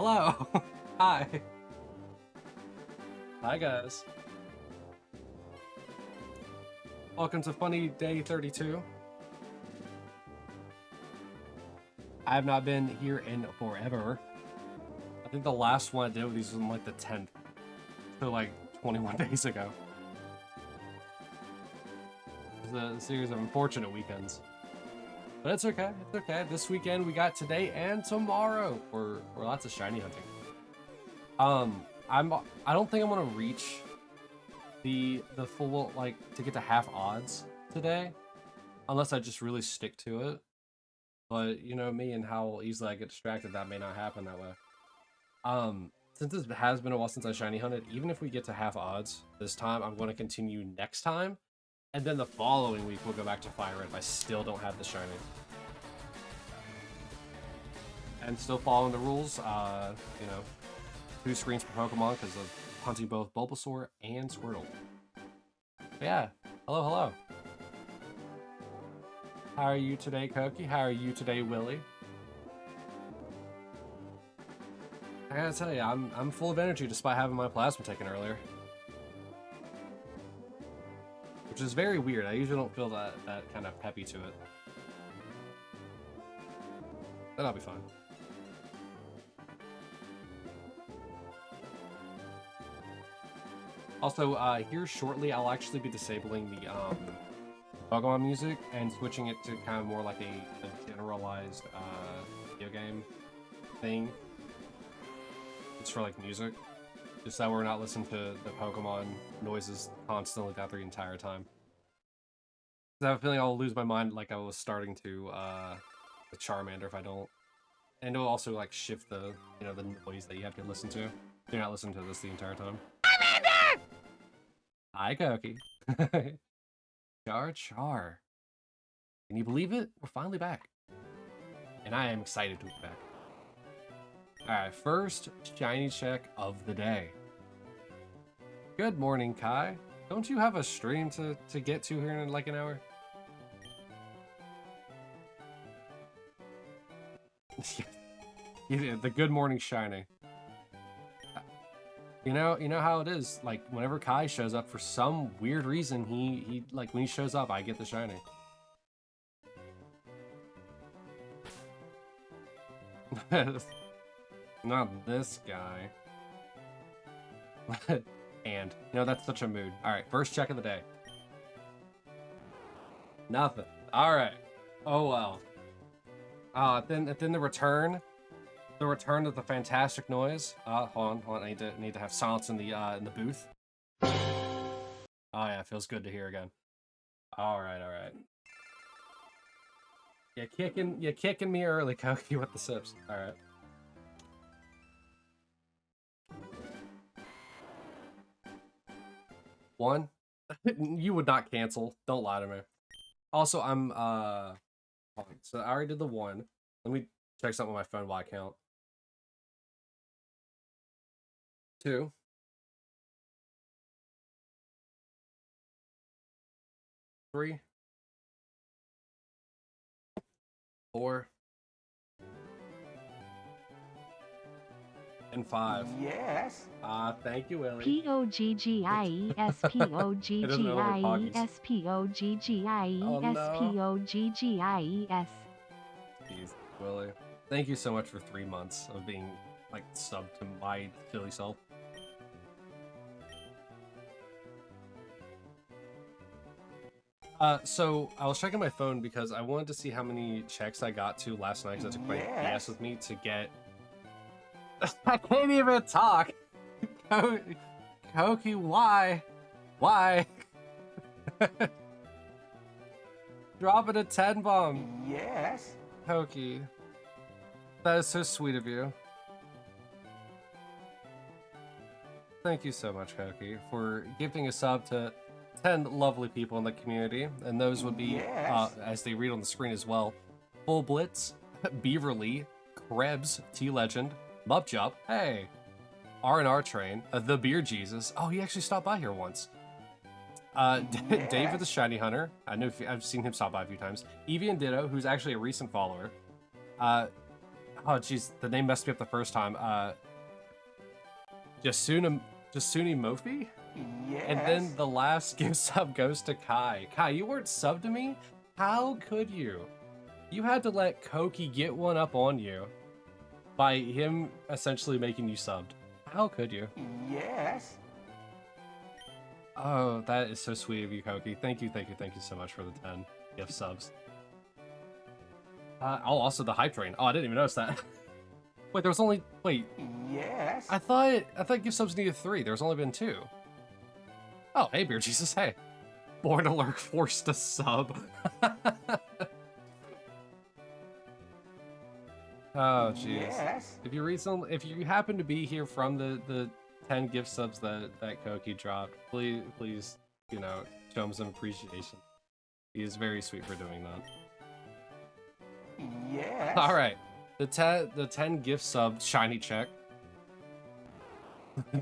Hello. Hi. Hi, guys. Welcome to Funny Day 32. I have not been here in forever. I think the last one I did with these was on like the 10th. So like 21 days ago. It was a series of unfortunate weekends. But it's okay, it's okay. This weekend we got today and tomorrow for lots of shiny hunting. I don't think I'm gonna reach the full, like, to get to half odds today. Unless I just really stick to it. But you know me and how easily I get distracted, that may not happen that way. Since it has been a while since I shiny hunted, even if we get to half odds this time, I'm going to continue next time. And then the following week, we'll go back to Fire Red if I still don't have the shiny. And still following the rules, you know, 2 screens per Pokemon because of hunting both Bulbasaur and Squirtle. But yeah, hello. How are you today, Koki? How are you today, Willie? I gotta tell you, I'm full of energy despite having my plasma taken earlier. Which is very weird. I usually don't feel that kind of peppy to it. But I'll be fine. Also, here shortly, I'll actually be disabling the Pokemon music and switching it to kind of more like a generalized video game thing. It's for like music. Just that we're not listening to the Pokemon noises constantly throughout the entire time. I have a feeling I'll lose my mind like I was starting to with Charmander if I don't. And it'll also like shift the, you know, the noise that you have to listen to. You're not listening to this the entire time. Charmander! Hi, Koki. Char. Can you believe it? We're finally back. And I am excited to be back. Alright, first shiny check of the day. Good morning, Kai. Don't you have a stream to get to here in like an hour? The good morning shiny. You know how it is. Like whenever Kai shows up, for some weird reason, he like when he shows up, I get the shiny. Not this guy. And you know that's such a mood. All right, first check of the day. Nothing. All right. Oh well. Then the return. The return of the fantastic noise. Hold on. I need to have silence in the booth. Oh yeah, feels good to hear again. All right. You're kicking me early, Koki, with the sips. All right. One. You would not cancel. Don't lie to me. Also, I'm so I already did the 1. Let me check something on my phone while I count. 2. 3. 4. And 5. Yes. Thank you, Willie. P-O-G-G-I-E-S, P-O-G-G-I-E-S, P-O-G-G-I-E-S, P-O-G-G-I-E-S. Jeez, Willie. Thank you so much for 3 months of being, like, subbed to my silly self. So I was checking my phone because I wanted to see how many checks I got to last night because I took my PS with me to get... I can't even talk! Koki, why? Why? Drop it a 10 bomb. Yes. Koki. That is so sweet of you. Thank you so much, Koki, for gifting a sub to 10 lovely people in the community. And those would be, as they read on the screen as well, Full Blitz, Beaverly, Krebs, T-Legend, Mupjup, hey, R&R Train, The Beer Jesus. Oh, he actually stopped by here once. David the Shiny Hunter. I know I've seen him stop by a few times. Evie and Ditto, who's actually a recent follower. Oh, jeez, the name messed me up the first time. Jasuni Mofi? Yes. And then the last gift sub goes to Kai. Kai, you weren't subbed to me? How could you? You had to let Koki get one up on you by him essentially making you subbed. How could you? Yes. Oh, that is so sweet of you, Koki. Thank you so much for the 10 gift subs. Oh, also the hype train. Oh, I didn't even notice that. Wait, there was only... Wait. Yes. I thought gift subs needed 3. There's only been 2. Oh, hey, Beer Jesus, hey. Born alert, forced to sub. Oh, jeez. Yes. If you happen to be here from the 10 gift subs that Koki dropped, please, you know, show him some appreciation. He is very sweet for doing that. Yes. All right, the 10 gift sub shiny check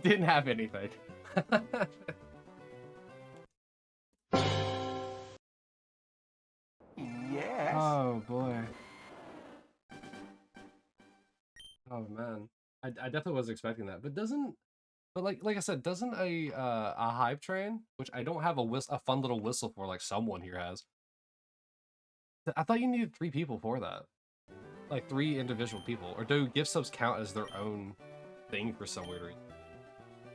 didn't have anything. Yes. Oh boy. Oh man, I definitely was expecting that, but like I said, doesn't a hype train, which I don't have a fun little whistle for like someone here has. I thought you needed 3 people for that, like 3 individual people, or do gift subs count as their own thing for some weird reason?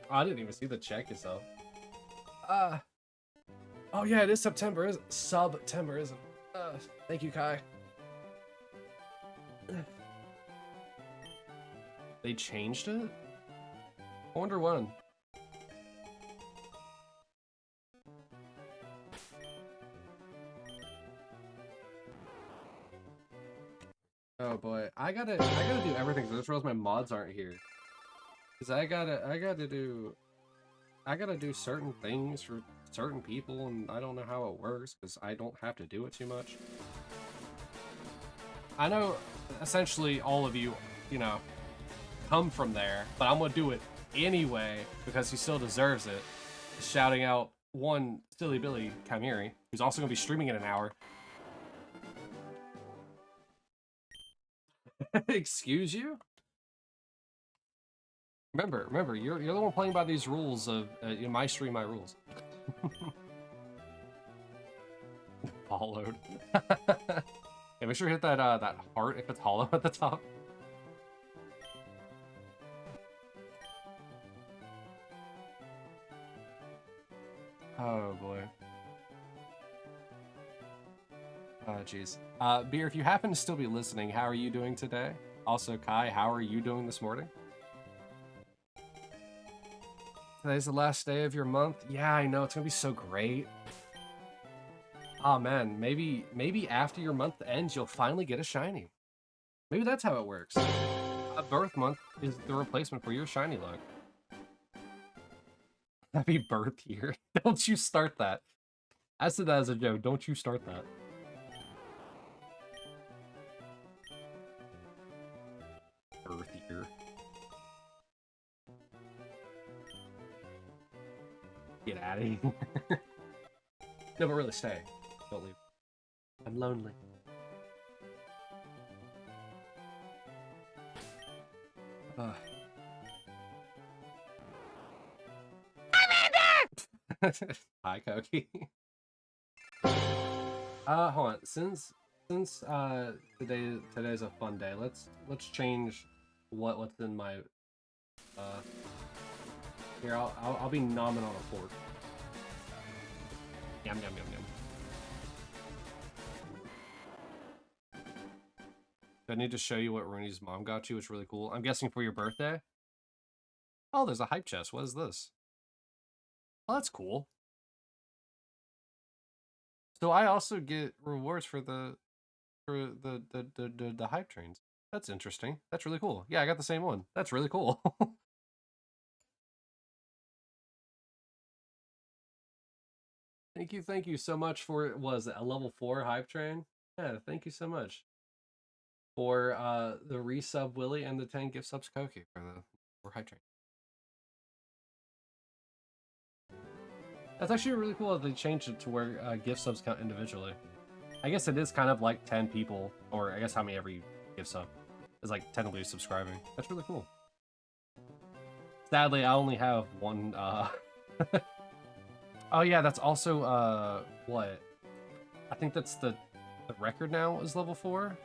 Oh, I didn't even see the check itself. Oh yeah, it is September, is it? September, isn't it? Thank you, Kai. They changed it? I wonder when. Oh boy, I gotta do everything. So I just realized my mods aren't here. Cause I gotta do certain things for certain people, and I don't know how it works because I don't have to do it too much. I know essentially all of you, you know, come from there, but I'm gonna do it anyway because he still deserves it. Shouting out one Silly Billy Kamiri, who's also gonna be streaming in an hour. Excuse you? Remember, you're the one playing by these rules of my stream, my rules. Followed. Yeah, make sure you hit that that heart if it's hollow at the top. Oh boy. Oh jeez. Beer, if you happen to still be listening, how are you doing today? Also, Kai, how are you doing this morning? Today's the last day of your month. Yeah, I know, it's gonna be so great. Oh man, maybe after your month ends, you'll finally get a shiny. Maybe that's how it works. A birth month is the replacement for your shiny luck. Happy birth year. Don't you start that. I said that as a joke. Don't you start that. Birth year. Get out of here. No, but really stay. Don't leave. I'm lonely. Hi, Koki. Hold on. Since today's a fun day, let's change what's in my here. I'll be nomming on a fork. Yum yum yum yum. I need to show you what Rooney's mom got you. It's really cool. I'm guessing for your birthday. Oh, there's a hype chest. What is this? Oh, that's cool. So I also get rewards for the hype trains. That's interesting. That's really cool. Yeah, I got the same one. That's really cool. Thank you so much for, was it a level 4 hype train? Yeah, thank you so much for the resub Willy and the 10 gift subs Koki for hype train. That's actually really cool that they changed it to where gift subs count individually. I guess it is kind of like 10 people, or I guess how many every gift sub. is like technically subscribing. That's really cool. Sadly, I only have one. Oh yeah, that's also what? I think that's the record now is level 4.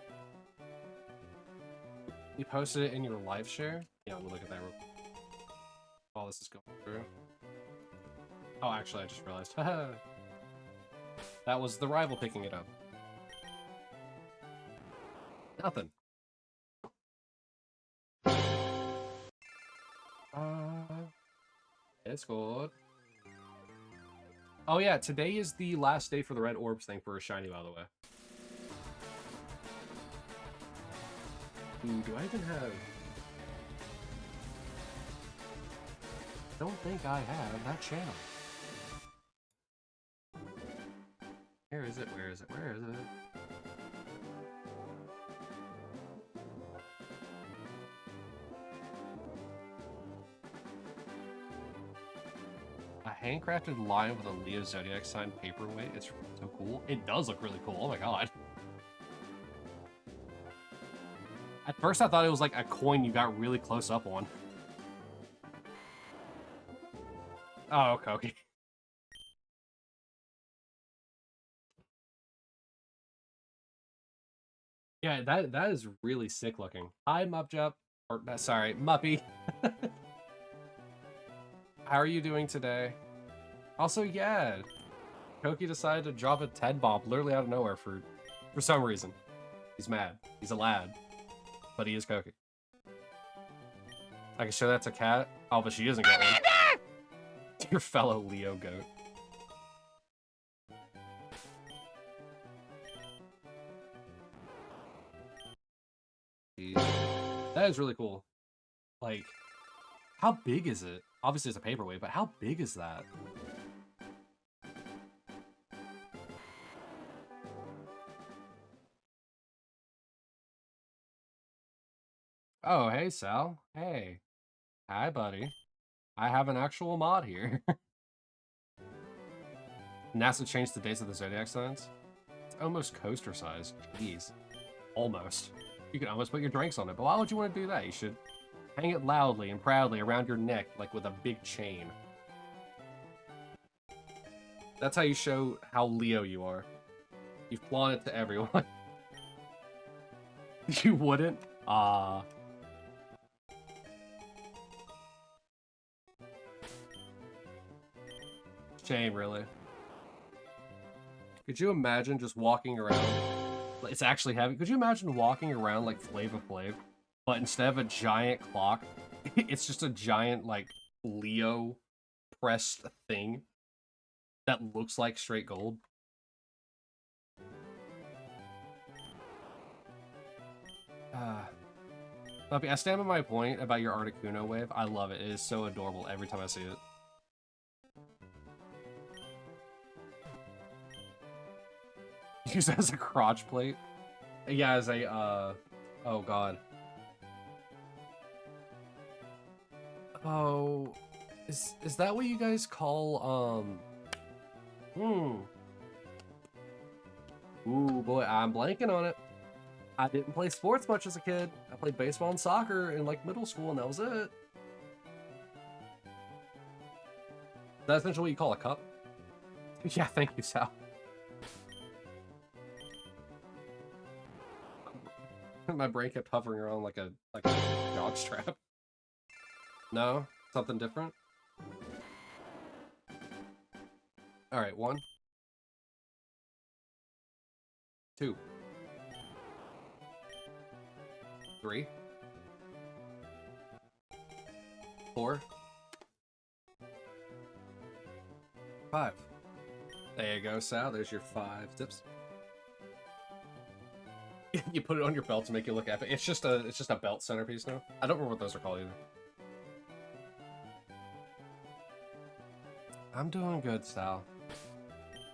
You posted it in your live share. Yeah, we'll look at that real quick while this is going through. Oh, actually, I just realized. That was the rival picking it up. Nothing. It's good. Oh yeah, today is the last day for the red orbs thing for a shiny, by the way. Ooh, do I even have... Don't think I have that channel. Where is it? Where is it? Where is it? A handcrafted lion with a Leo Zodiac sign paperweight. It's so cool. It does look really cool. Oh my god. At first I thought it was like a coin you got really close up on. Oh, okay. Yeah, that is really sick looking. Hi, Mupjup. Or, sorry, Muppy. How are you doing today? Also, yeah, Koki decided to drop a TED bomb literally out of nowhere for some reason. He's mad. He's a lad. But he is Koki. I can show that to Kat. Oh, but she isn't going. Your fellow Leo goat. Jeez. That is really cool. Like, how big is it? Obviously it's a paperweight, but how big is that? Oh, hey, Sal. Hey. Hi, buddy. I have an actual mod here. NASA changed the dates of the zodiac signs. It's almost coaster size. Jeez. Almost. You can almost put your drinks on it, but why would you want to do that? You should hang it loudly and proudly around your neck, like with a big chain. That's how you show how Leo you are. You flaunt it to everyone. You wouldn't? Shame, really. Could you imagine just walking around? It's actually heavy. Could you imagine walking around like Flava Flav, but instead of a giant clock, it's just a giant like Leo pressed thing that looks like straight gold? Puppy, I stand by my point about your Articuno wave. I love it. It is so adorable every time I see it. Use it as a crotch plate. Yeah, as a, oh god. Oh, is that what you guys call, Ooh, boy, I'm blanking on it. I didn't play sports much as a kid. I played baseball and soccer in, like, middle school, and that was it. That's essentially what you call a cup? Yeah, thank you, Sal. My brain kept hovering around like a jog strap. No? Something different? Alright, 1. 2. 3. 4. 5. There you go, Sal. There's your 5 tips. You put it on your belt to make you look epic. It's just a belt centerpiece now. I don't remember what those are called either. I'm doing good, Sal.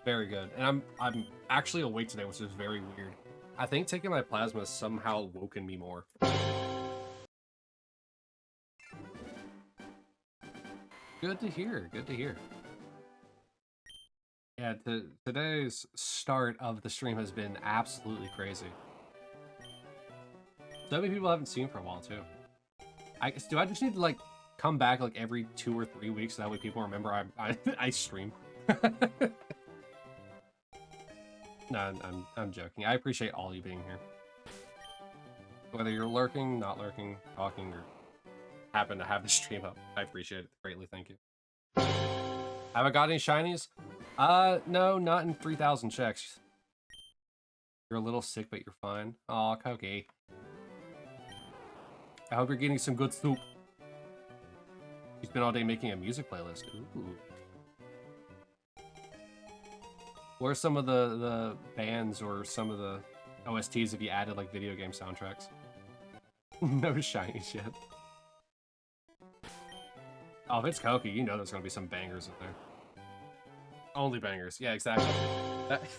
Very good. And I'm actually awake today, which is very weird. I think taking my plasma has somehow woken me more. Good to hear. Good to hear. Yeah, today's start of the stream has been absolutely crazy. So many people I haven't seen for a while too. I just need to like come back like every 2 or 3 weeks so that way people remember I stream. No, I'm joking. I appreciate all you being here. Whether you're lurking, not lurking, talking, or happen to have the stream up, I appreciate it greatly. Thank you. Have I got any shinies? No, not in 3,000 checks. You're a little sick, but you're fine. Aw, Koki. I hope you're getting some good soup. You spent all day making a music playlist. Ooh. What are some of the bands or some of the OSTs if you added like video game soundtracks? No shinies yet. Oh, if it's Koki, you know there's gonna be some bangers in there. Only bangers. Yeah, exactly.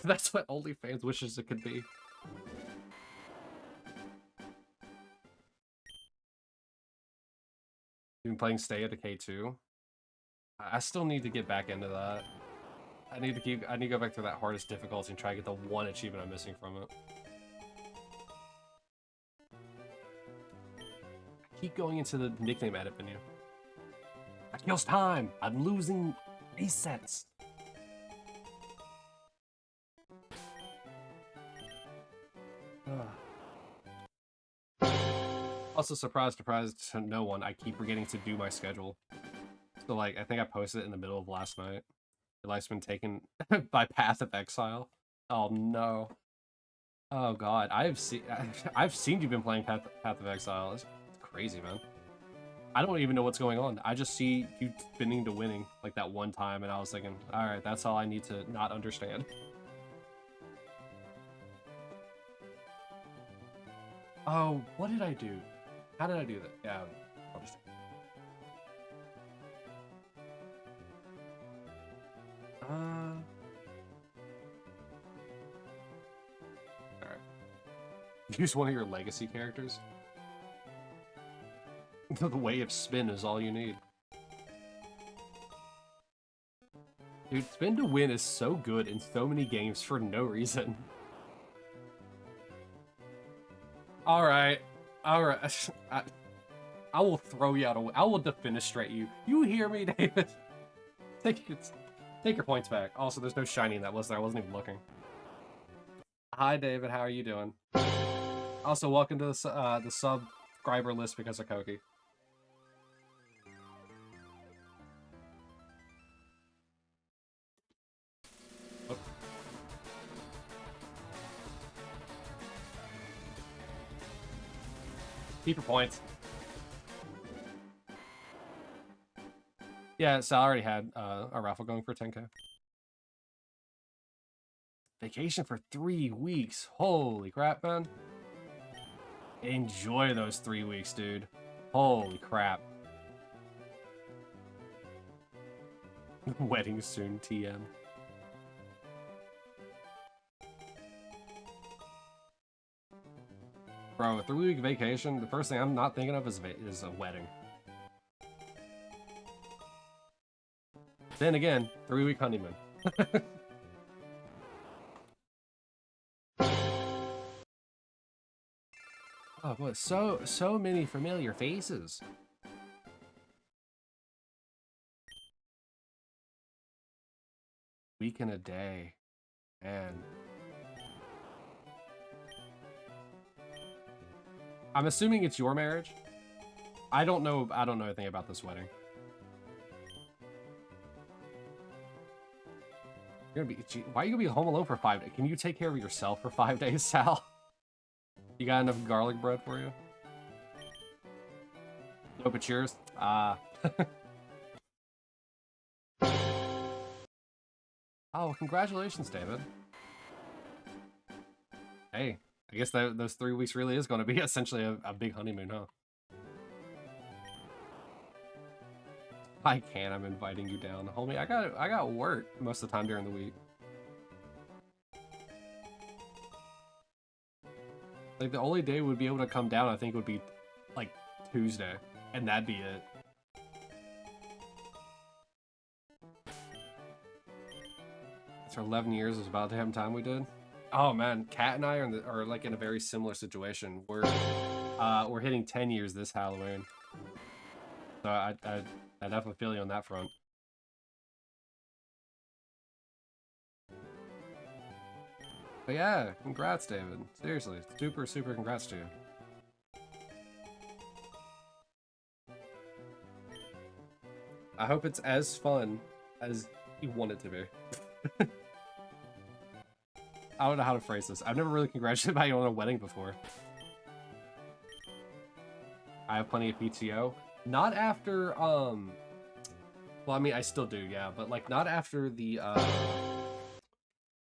That's what OnlyFans wishes it could be. You've been playing Stay at Decay 2? I still need to get back into that. I need to go back to that hardest difficulty and try to get the one achievement I'm missing from it. I keep going into the nickname edit menu. That kills time! I'm losing resets! Also, surprise to no one, I keep forgetting to do my schedule. So, like, I think I posted it in the middle of last night. Your life's been taken by Path of Exile. Oh no. Oh god, I've seen you've been playing Path of Exile. It's crazy, man. I don't even know what's going on. I just see you spinning to winning like that one time, and I was thinking, all right, that's all I need to not understand. Oh, what did I do? How did I do that? Yeah, I'll just... Alright. Use one of your legacy characters? The way of spin is all you need. Dude, spin to win is so good in so many games for no reason. Alright. Alright. I will throw you out of... I will defenestrate you. You hear me, David? Take your points back. Also, there's no shiny in that list there. I wasn't even looking. Hi, David. How are you doing? Also, welcome to the subscriber list because of Koki. Oh. Keep your points. Yeah, so I already had a raffle going for 10K. Vacation for 3 weeks. Holy crap, man. Enjoy those 3 weeks, dude. Holy crap. Wedding soon, TM. Bro, a 3-week vacation, the first thing I'm not thinking of is a wedding. Then again, 3-week honeymoon. Oh boy, so many familiar faces. Week and a day, man. I'm assuming it's your marriage. I don't know anything about this wedding. You're gonna be, why are you gonna be home alone for 5 days? Can you take care of yourself for 5 days, Sal? You got enough garlic bread for you? No, but yours? Ah. Oh, congratulations, David. Hey, I guess those 3 weeks really is going to be essentially a big honeymoon, huh? I can. I'm inviting you down, homie. I got work most of the time during the week. Like the only day we'd be able to come down, I think, would be like Tuesday, and that'd be it. After 11 years was about the damn time we did. Oh man, Kat and I are like in a very similar situation. We're We're hitting 10 years this Halloween. So I definitely feel you on that front. But yeah, congrats, David. Seriously, super, super congrats to you. I hope it's as fun as you want it to be. I don't know how to phrase this. I've never really congratulated anybody on a wedding before. I have plenty of PTO. Not after, well, I mean, I still do, yeah, but, like, not after the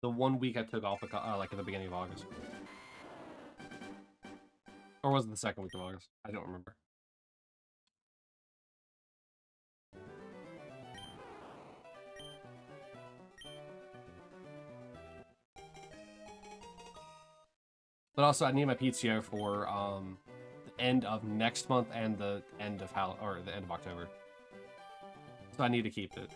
1 week I took off, like, at the beginning of August. Or was it the second week of August? I don't remember. But also, I need my PTO for, the end of next month and the end of the end of October. So I need to keep it.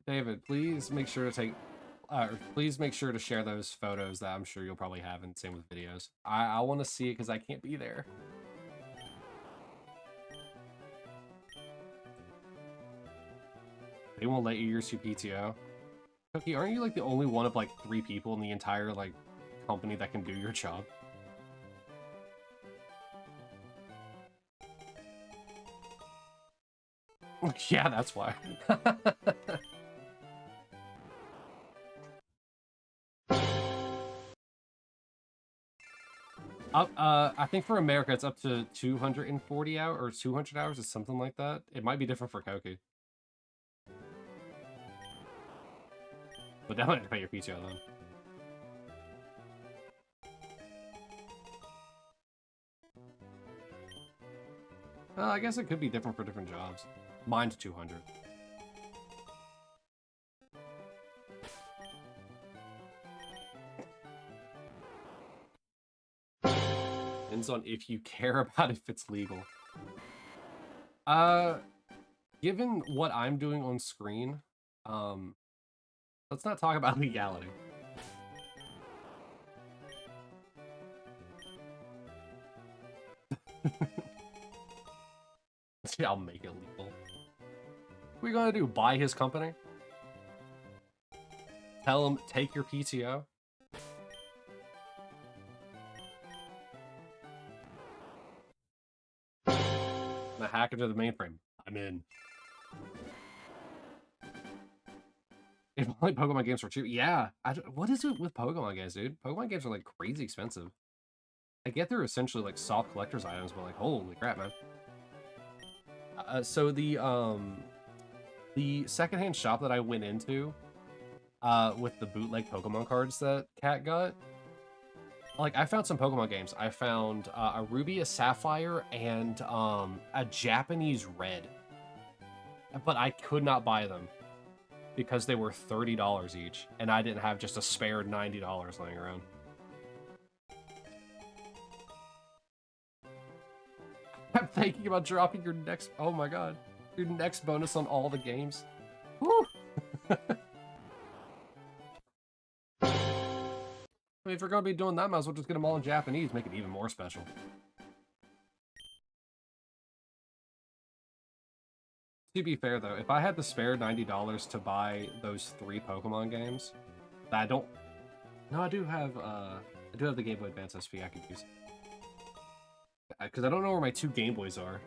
David, please make sure to please make sure to share those photos that I'm sure you'll probably have, and same with videos. I want to see it because I can't be there. They won't let you use your PTO. Cookie, aren't you like the only one of like 3 people in the entire like company that can do your job? Yeah, that's why. I think for America it's up to 240 hours or 200 hours or something like that. It might be different for Koki. But definitely have to pay your PTO then. Well, I guess it could be different for different jobs. Mine's 200. Depends on if you care about if it's legal. Given what I'm doing on screen, let's not talk about legality. I'll make it legal. What are we gonna do? Buy his company? Tell him, take your PTO? I'm gonna hack into the mainframe. I'm in. If only Pokemon games were cheap. Yeah. What is it with Pokemon games, dude? Pokemon games are like crazy expensive. I get they're essentially like soft collector's items, but like, holy crap, man. So the secondhand shop that I went into, with the bootleg Pokemon cards that Kat got, like, I found some Pokemon games. I found a Ruby, a Sapphire, and a Japanese Red. But I could not buy them because they were $30 each, and I didn't have just a spare $90 laying around. I'm thinking about dropping your next... Oh my god. Your next bonus on all the games. Woo! I mean, if we're gonna be doing that, might as well just get them all in Japanese, make it even more special. To be fair, though, if I had the spare $90 to buy those 3 Pokemon games, that I don't... No, I do have the Game Boy Advance SP I could use. Because I don't know where my 2 Game Boys are.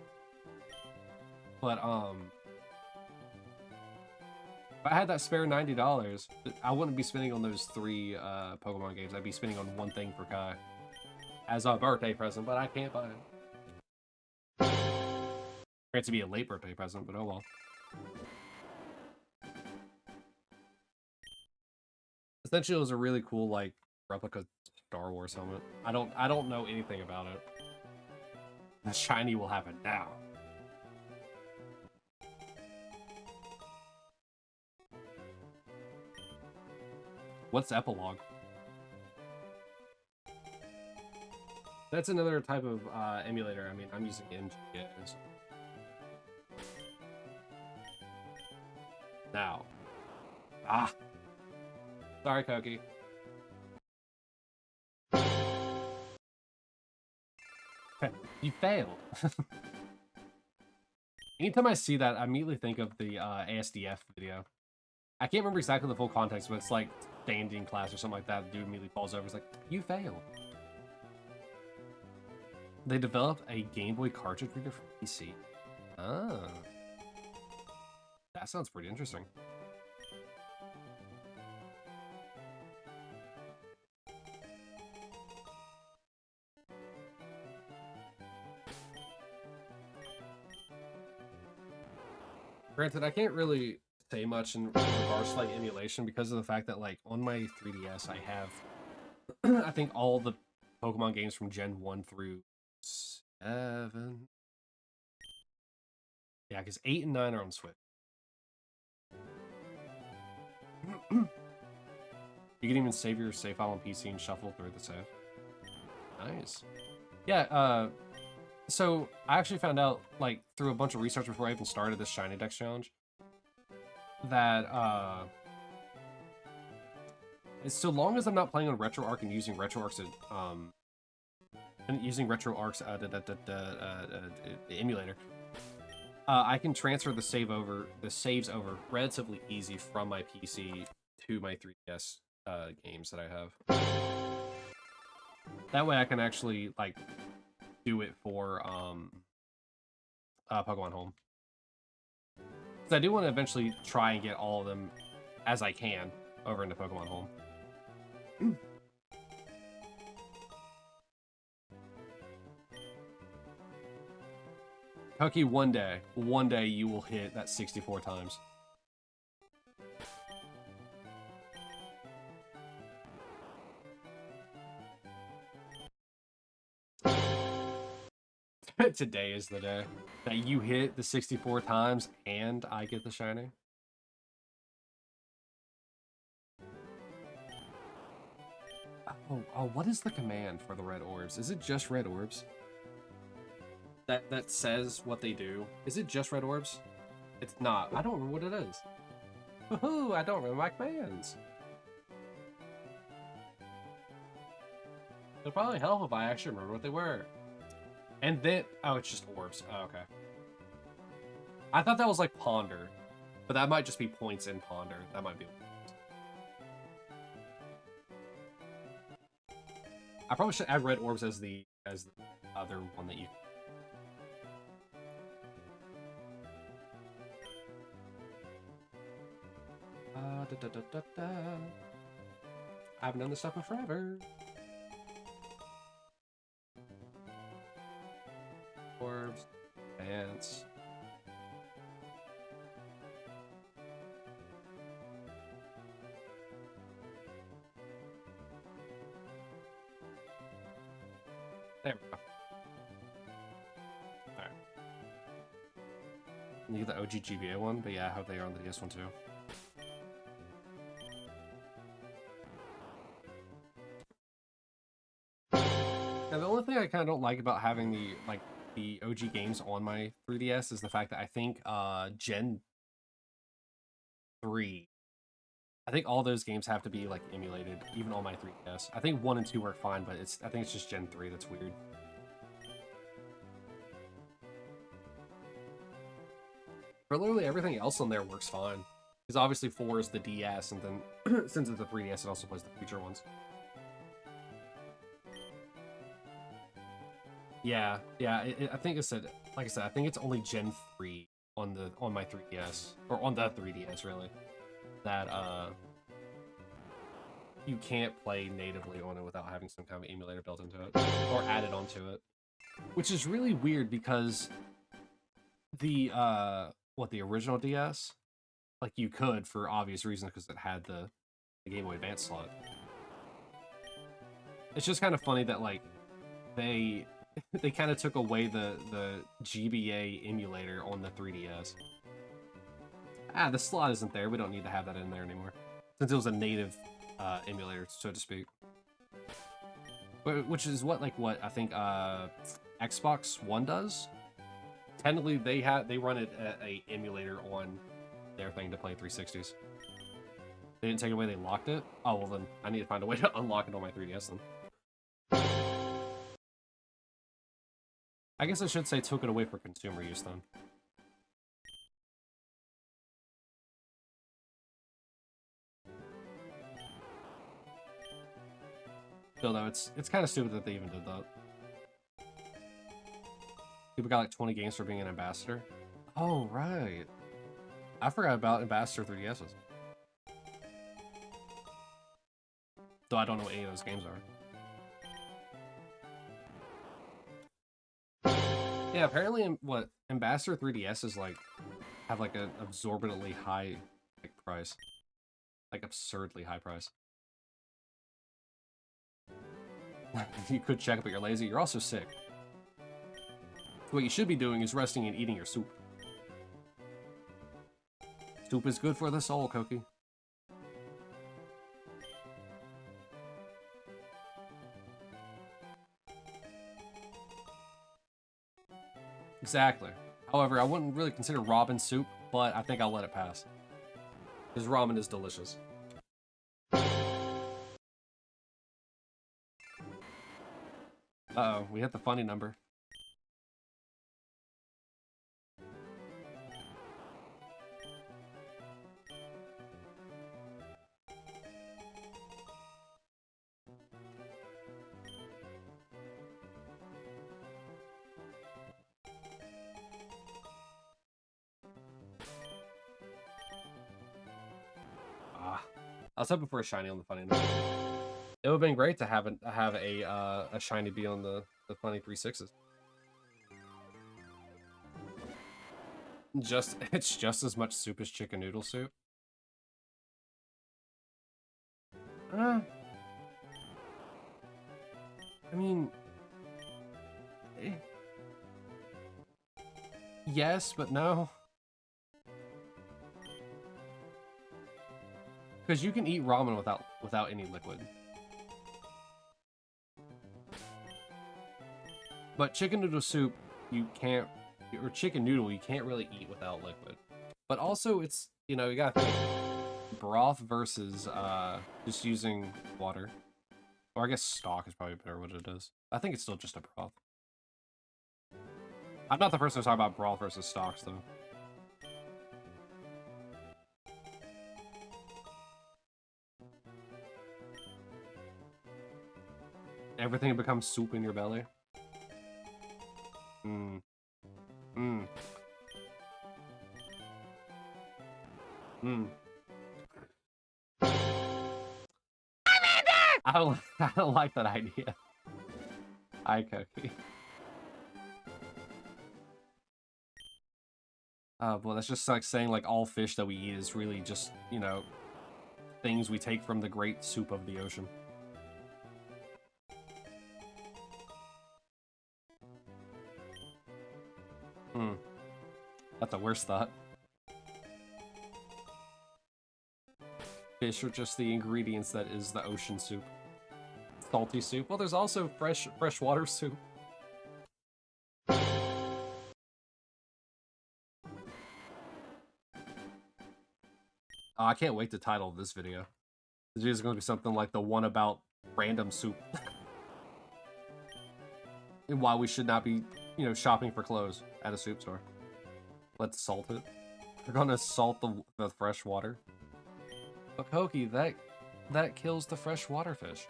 But, if I had that spare $90, I wouldn't be spending on those 3 Pokemon games. I'd be spending on one thing for Kai. As a birthday present, but I can't buy it. Great to be a late birthday present, but oh well. Essentially, it was a really cool, like, replica Star Wars helmet. I don't know anything about it. The shiny will happen now. What's Epilogue? That's another type of emulator. I mean, I'm using MGS. Now. Ah. Sorry, Koki. You failed. Anytime I see that, I immediately think of the ASDF video. I can't remember exactly the full context, but it's like standing class or something like that. The dude immediately falls over. It's like, you failed. They developed a Game Boy cartridge reader for PC. Ah. That sounds pretty interesting. Granted, I can't really say much in regards to like emulation because of the fact that like on my 3DS I have I think all the Pokemon games from Gen 1 through 7. Yeah, because 8 and 9 are on Switch. You can even save your save file on PC and shuffle through the save. Nice. Yeah, so I actually found out, like, through a bunch of research before I even started this Shiny Dex challenge, that, so long as I'm not playing on RetroArch and using RetroArch's, emulator, I can transfer the saves over relatively easy from my PC to my 3DS games that I have. That way I can actually, like, do it for Pokemon Home. Because I do want to eventually try and get all of them as I can over into Pokemon Home. Hucky, one day you will hit that 64 times. Today is the day that you hit the 64 times and I get the shiny. Oh, what is the command for the red orbs? Is it just red orbs? That says what they do. Is it just red orbs? It's not. I don't remember what it is. Woohoo! I don't remember my commands. It'll probably help if I actually remember what they were. And then, oh, it's just orbs. Oh, okay. I thought that was like ponder, but that might just be points in ponder. That might be. I probably should add red orbs as the other one that you. I haven't done this stuff in forever. Orbs, dance. There we go. Alright. You get the OG GBA one, but yeah, I hope they are on the DS one too. Now, the only thing I kind of don't like about having the OG games on my 3DS is the fact that I think Gen 3, I think all those games have to be like emulated, even on my 3DS. I think 1 and 2 work fine, but I think it's just Gen 3 that's weird. But literally everything else on there works fine. Because obviously 4 is the DS, and then since it's the 3DS, it also plays the future ones. Yeah. I think like I said, I think it's only Gen 3 on my 3DS, or on the 3DS really, that you can't play natively on it without having some kind of emulator built into it or added onto it, which is really weird because the original DS, like you could for obvious reasons because it had the Game Boy Advance slot. It's just kind of funny that like they kind of took away the GBA emulator on the 3DS. The slot isn't there. We don't need to have that in there anymore, since it was a native emulator, so to speak. Which is what I think Xbox One does. Technically, they run it a emulator on their thing to play 360s. They didn't take it away, they locked it? Oh, well then, I need to find a way to unlock it on my 3DS then. I guess I should say took it away for consumer use then. Still though, it's kind of stupid that they even did that. People got like 20 games for being an ambassador. Oh, right. I forgot about Ambassador 3DSs. Though I don't know what any of those games are. Yeah, apparently, what Ambassador 3DS is like, have like an absorbently high like price, like absurdly high price. You could check, but you're lazy. You're also sick. What you should be doing is resting and eating your soup. Soup is good for the soul, Koki. Exactly. However, I wouldn't really consider ramen soup, but I think I'll let it pass. Because ramen is delicious. Uh-oh, we hit the funny number. I was hoping for a shiny on the funny number. It would have been great to have a shiny be on the funny 3/6s. It's just as much soup as chicken noodle soup. I mean, yes, but no. Because you can eat ramen without any liquid. But chicken noodle soup, you can't, or chicken noodle, you can't really eat without liquid. But also, it's, you know, you gotta think, broth versus just using water. Or I guess stock is probably better what it is. I think it's still just a broth. I'm not the person to talk about broth versus stocks, though. Everything becomes soup in your belly. I don't like that idea. Hi, Cookie. Well, that's just like saying like all fish that we eat is really just, you know, things we take from the great soup of the ocean. That's a worse thought. Fish are just the ingredients that is the ocean soup. Salty soup. Well, there's also freshwater soup. Oh, I can't wait to title this video. This video is going to be something like the one about random soup. And why we should not be, you know, shopping for clothes at a soup store. Let's salt it. We're gonna salt the fresh water. But Koki, that kills the freshwater fish.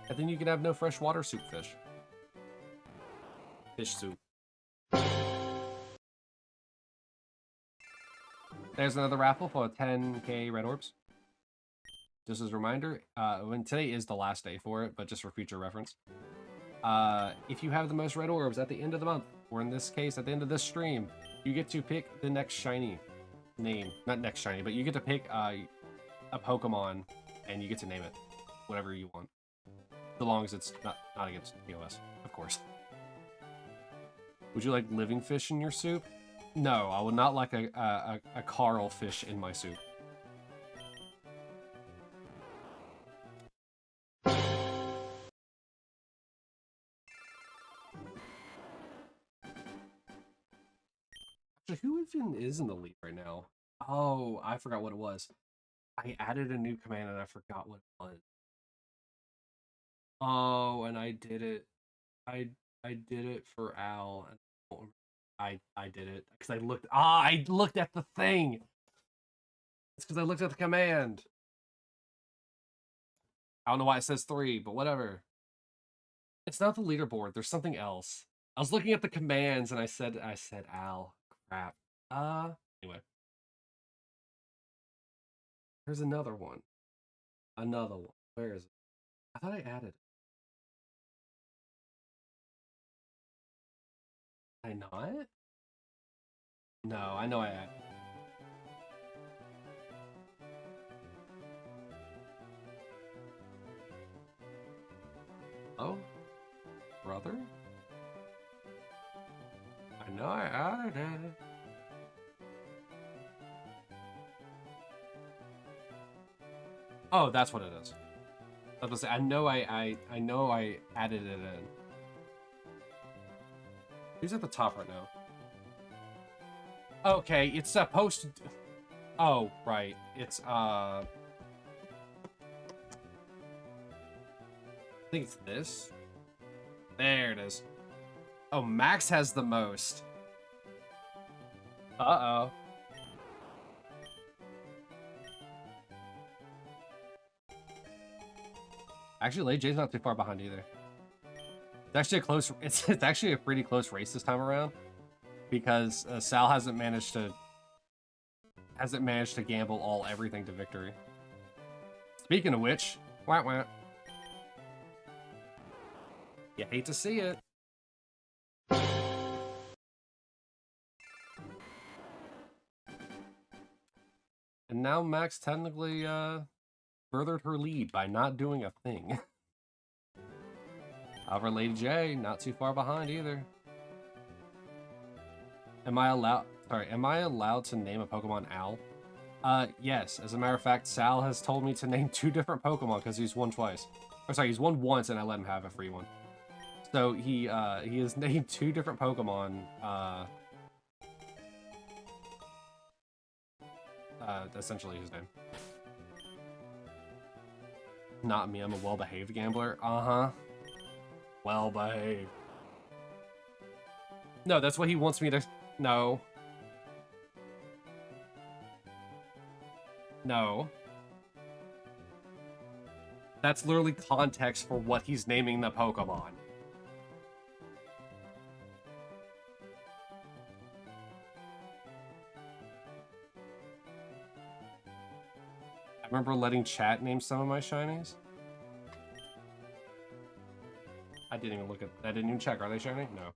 And then you can have no freshwater soup fish. Fish soup. There's another raffle for 10k red orbs. Just as a reminder, today is the last day for it, but just for future reference. If you have the most red orbs at the end of the month, or in this case, at the end of this stream, you get to pick the next shiny name. Not next shiny, but you get to pick a Pokemon, and you get to name it whatever you want. So long as it's not against POS, of course. Would you like living fish in your soup? No, I would not like a Carl fish in my soup. Actually, who even is in the lead right now? Oh, I forgot what it was. I added a new command and I forgot what it was. Oh, and I did it. I did it for Al. I did it because I looked at the thing. It's because I looked at the command. I don't know why it says 3, but whatever. It's not the leaderboard. There's something else. I was looking at the commands and I said Al. Crap. Anyway. There's another one. Another one. Where is it? I thought I added it. Did I not? No, I know I added it. Oh? Brother? I know I added it. Oh, that's what it is. I was gonna say, I know I added it in. Who's at the top right now? Okay, it's supposed to... Oh, right. It's, I think it's this. There it is. Oh, Max has the most. Uh-oh. Actually, Lady J's not too far behind either. It's actually a close... It's actually a pretty close race this time around. Because Sal hasn't managed to gamble everything to victory. Speaking of which, wah wah. You hate to see it. And now Max technically furthered her lead by not doing a thing. However, Lady J not too far behind either. Am I allowed to name a Pokemon Al? Yes. As a matter of fact, Sal has told me to name 2 different Pokemon because he's won twice. Or sorry, he's won once and I let him have a free one. So he has named 2 different Pokemon. Essentially his name. Not me. I'm a well-behaved gambler. Uh-huh. Well-behaved. No, that's what he wants me to... No. No. That's literally context for what he's naming the Pokemon. I remember letting chat name some of my shinies. I didn't even check. Are they shiny? No.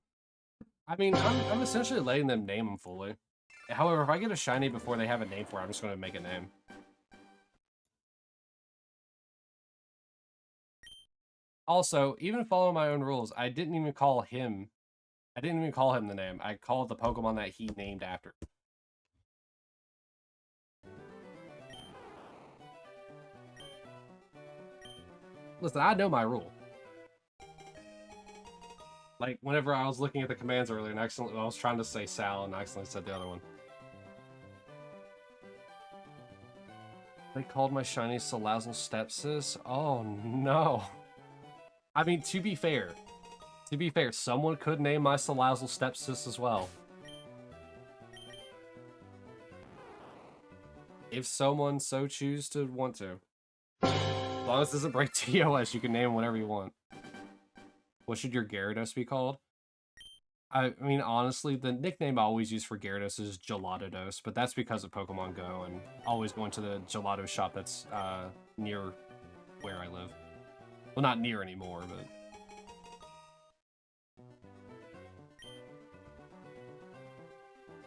I mean, I'm essentially letting them name them fully. However, if I get a shiny before they have a name for it, I'm just going to make a name. Also, even following my own rules, I didn't even call him the name. I called the Pokemon that he named after. Listen, I know my rule. Like, whenever I was looking at the commands earlier, and I was trying to say Sal, and I accidentally said the other one. They called my shiny Salazzle Stepsis? Oh, no. I mean, to be fair, someone could name my Salazzle Stepsis as well. If someone so choose to want to. As long as it doesn't break TOS, you can name whatever you want. What should your Gyarados be called? I mean, honestly, the nickname I always use for Gyarados is Gelatodos, but that's because of Pokemon Go and always going to the gelato shop that's near where I live. Well, not near anymore, but...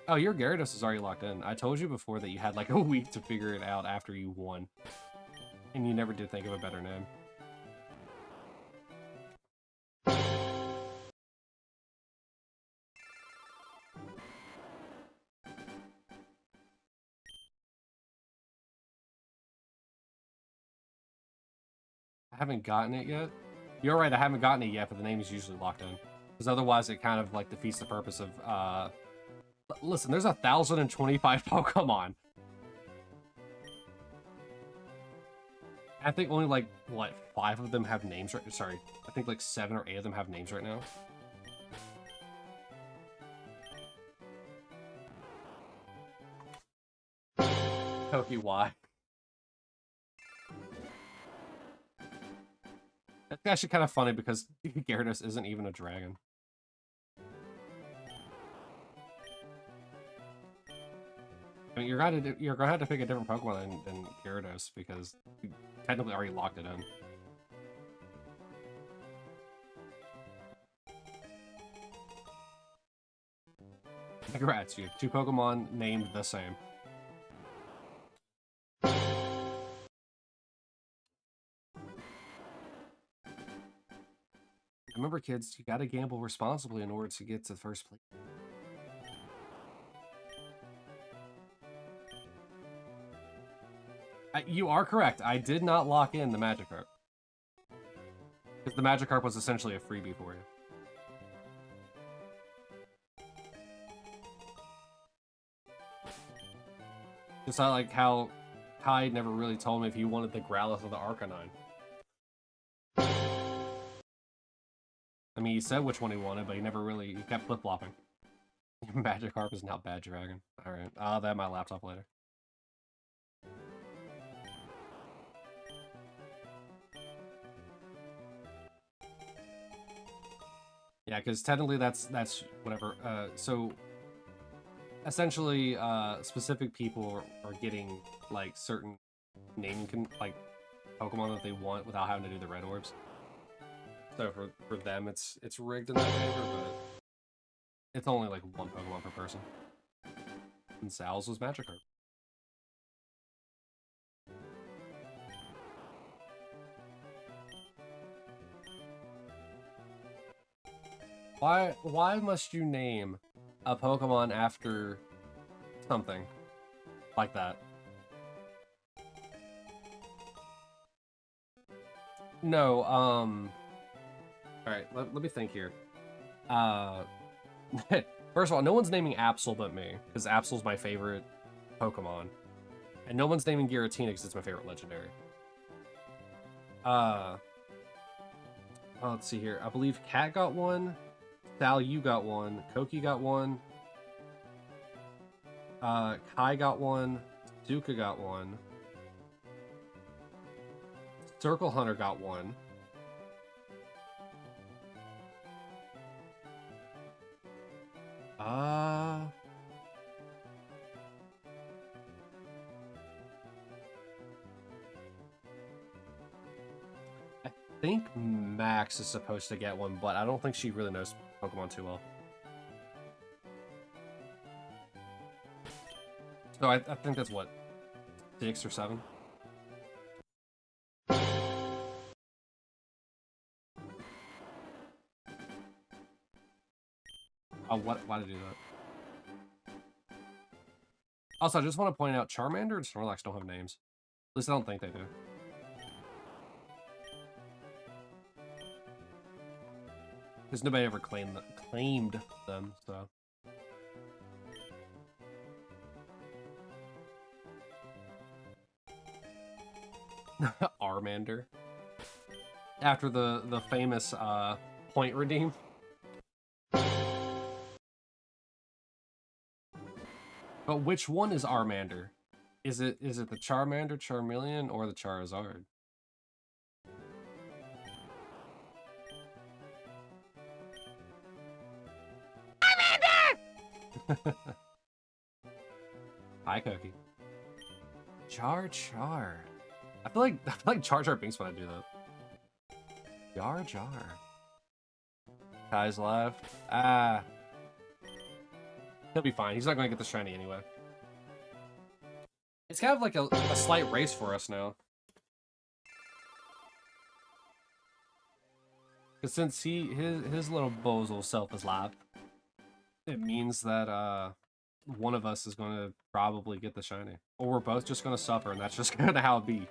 Oh, your Gyarados is already locked in. I told you before that you had like a week to figure it out after you won. And you never did think of a better name. I haven't gotten it yet. You're right, I haven't gotten it yet, but the name is usually locked in. Because otherwise it kind of like defeats the purpose of Listen, there's 1,025 Pokemon. I think only like, what, 5 of them have names right. Sorry, I think like 7 or 8 of them have names right now. Toki, why? That's actually kind of funny because Gyarados isn't even a dragon. I mean, you're gonna have to pick a different Pokemon than Gyarados because you technically already locked it in. Congrats, you have 2 Pokemon named the same. Remember, kids, you gotta gamble responsibly in order to get to first place. You are correct. I did not lock in the Magikarp. Because the Magikarp was essentially a freebie for you. Just not like how Kai never really told me if he wanted the Growlithe or the Arcanine. I mean, he said which one he wanted, but he never really... He kept flip-flopping. Magikarp is now Bad Dragon. Alright, I'll have my laptop later. Yeah, because technically that's whatever. So essentially, specific people are getting like certain naming like Pokemon that they want without having to do the red orbs. So for them, it's rigged in their favor, but it's only like 1 Pokemon per person. And Sal's was Magikarp. Why must you name a Pokemon after something like that? No, alright, let me think here. First of all, no one's naming Absol but me, because Absol's my favorite Pokemon. And no one's naming Giratina because it's my favorite legendary. Let's see here. I believe Kat got one. Sal, you got one. Koki got one. Kai got one. Zuka got one. Circle Hunter got one. I think Max is supposed to get one, but I don't think she really knows Pokemon too well. So I think that's what, 6 or 7? Oh, why did I do that? Also, I just want to point out, Charmander and Snorlax don't have names. At least I don't think they do. Because nobody ever claimed them, so... Armander. After the famous point redeem. But which one is Armander? Is it the Charmander, Charmeleon, or the Charizard? Armander! Hi, Cookie. Char. I feel like Jar Jar Binks when I do that. Jar Jar. Kai's left. Ah. He'll be fine. He's not going to get the shiny anyway. It's kind of like a slight race for us now. Because since his little bozo self is live, it means that one of us is going to probably get the shiny. Or we're both just going to suffer, and that's just kind of how it be.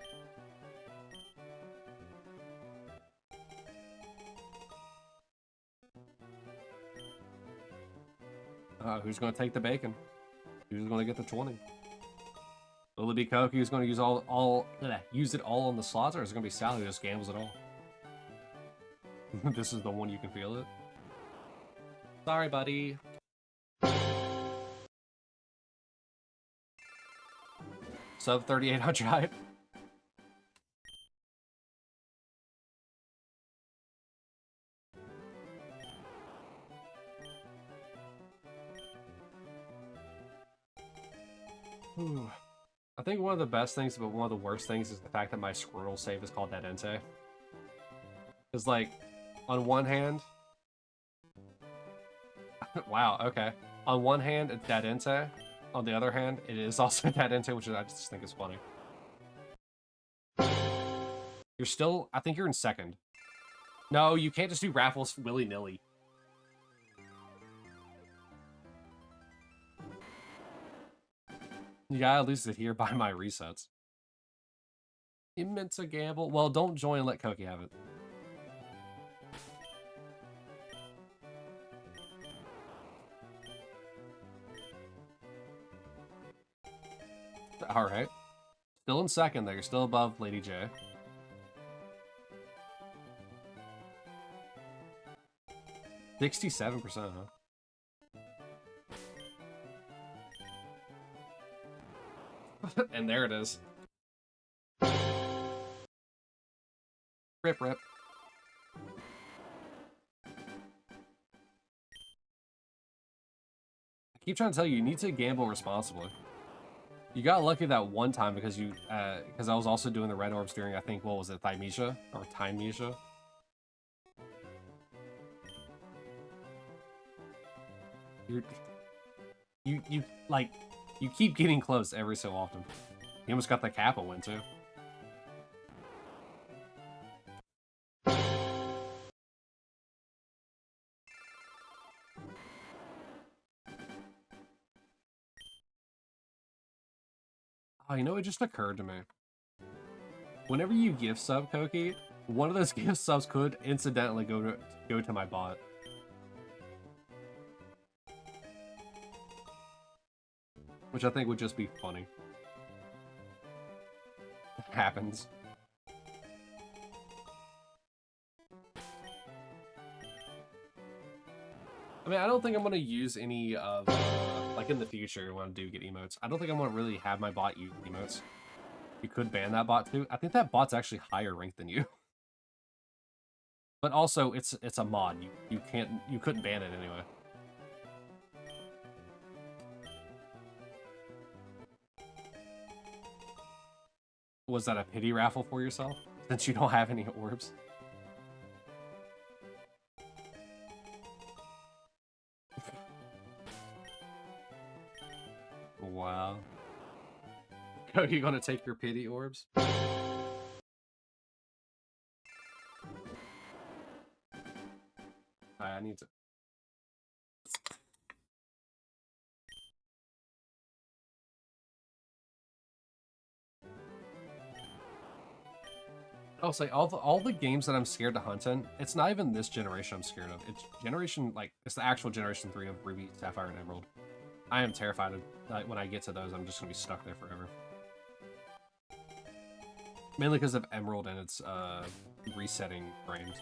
Who's going to take the bacon? Who's going to get the 20? Will it be Koki who's going to use it all on the slots, or is it going to be Sally who just gambles it all? This is the one you can feel it. Sorry, buddy. Sub 3,800 hype. Ooh. I think one of the best things, but one of the worst things, is the fact that my Squirtle save is called Dadente. It's like, on one hand... wow, okay. On one hand, it's Dadente. On the other hand, it is also Dadente, which I just think is funny. You're still... I think you're in second. No, you can't just do raffles willy-nilly. You gotta lose it here by my resets. You meant to gamble? Well, don't join and let Koki have it. Alright. Still in second there. You're still above Lady J. $67%, huh? And there it is. Rip, rip. I keep trying to tell you, you need to gamble responsibly. You got lucky that one time because you, because I was also doing the red orbs during, I think, what was it, Thymesia? Or Timesia? You, like, you keep getting close every so often. You almost got the Kappa win, too. Oh, you know, it just occurred to me. Whenever you gift sub, Koki, one of those gift subs could incidentally go to my bot. Which I think would just be funny. It happens. I mean, I don't think I'm going to use any of, like in the future when I do get emotes. I don't think I'm going to really have my bot use emotes. You could ban that bot too. I think that bot's actually higher ranked than you. But also, it's a mod. You couldn't ban it anyway. Was that a pity raffle for yourself? Since you don't have any orbs? Wow. Are you gonna take your pity orbs? I need to... I'll say, all the games that I'm scared to hunt in, it's not even this generation I'm scared of. It's generation, like, it's the actual generation 3 of Ruby, Sapphire, and Emerald. I am terrified of, when I get to those, I'm just gonna be stuck there forever. Mainly because of Emerald and its, resetting frames.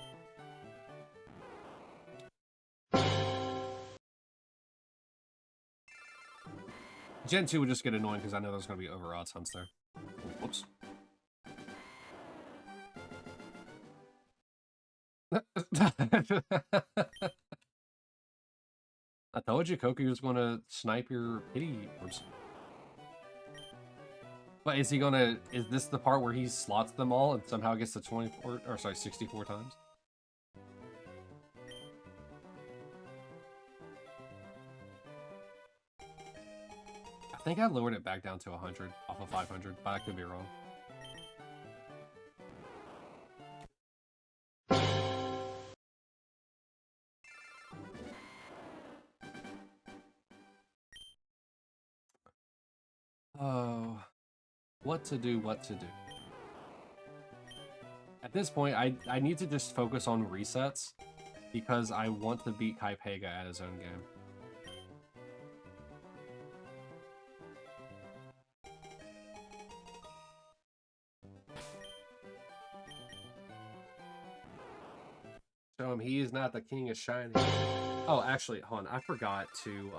Gen 2 would just get annoying because I know there's gonna be over odds hunts there. Whoops. I told you Koki was going to snipe your pity orbs. But is he gonna... Is this the part where he slots them all and somehow gets to 24... Or sorry, 64 times? I think I lowered it back down to 100 off of 500, but I could be wrong. Oh, what to do, what to do. At this point, I need to just focus on resets because I want to beat Kaipega at his own game. Show him he is not the king of shiny. Oh, actually, hold on. I forgot to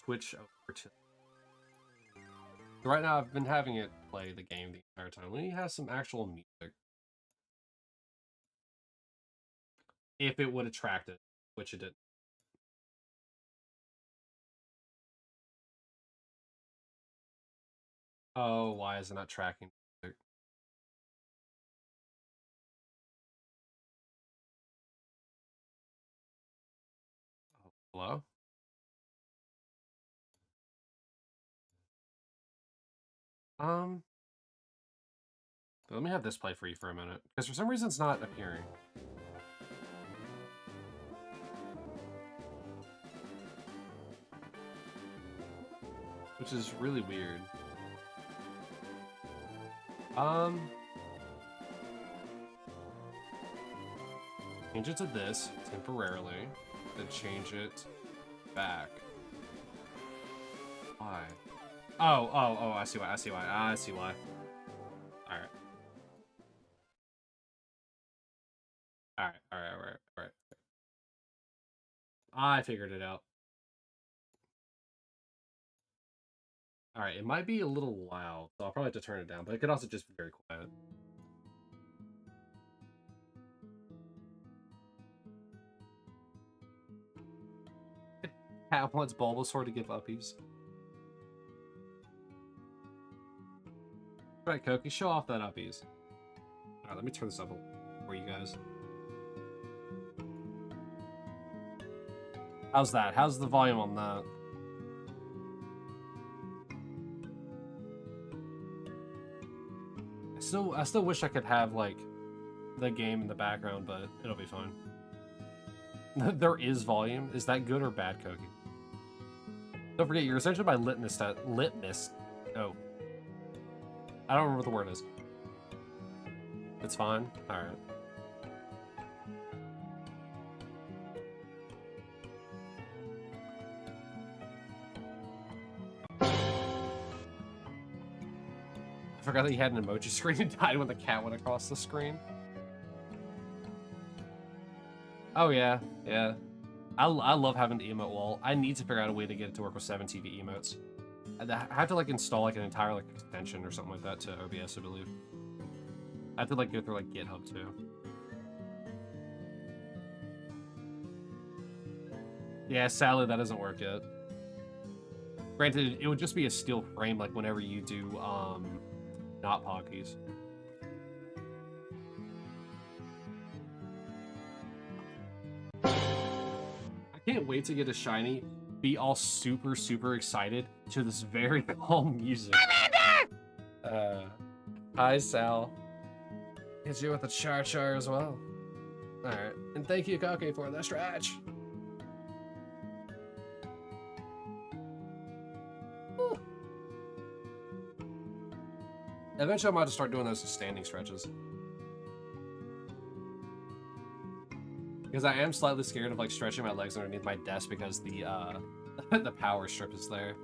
switch over to. Right now, I've been having it play the game the entire time. Let me have some actual music. If it would attract it, which it didn't. Oh, why is it not tracking music? Oh, hello? Let me have this play for you for a minute, because for some reason it's not appearing. Which is really weird. Change it to this temporarily, then change it back. Why? Oh, I see why, I see why. Alright. Alright. I figured it out. Alright, it might be a little loud, so I'll probably have to turn it down, but it could also just be very quiet. Cat wants Bulbasaur to give uppies. Alright, Koki, show off that uppies. Alright, let me turn this up for you guys. How's that? How's the volume on that? I still wish I could have, like, the game in the background, but it'll be fine. There is volume. Is that good or bad, Koki? Don't forget, you're essentially my litmus test. Litmus? Oh. I don't remember what the word is. It's fine? Alright. I forgot that you had an emoji screen and died when the cat went across the screen. Oh yeah. I love having the emote wall. I need to figure out a way to get it to work with 7 TV emotes. I have to like install like an entire like extension or something like that to OBS, I believe. I have to like go through like GitHub too. Yeah, sadly that doesn't work yet. Granted, it would just be a steel frame like whenever you do not Poggies. I can't wait to get a shiny, be all super excited to this very calm music. Hi Sal. Hit you with a char as well. Alright, and thank you Koki for the stretch. Woo. Eventually I might just start doing those standing stretches. Because I am slightly scared of like stretching my legs underneath my desk because the the power strip is there.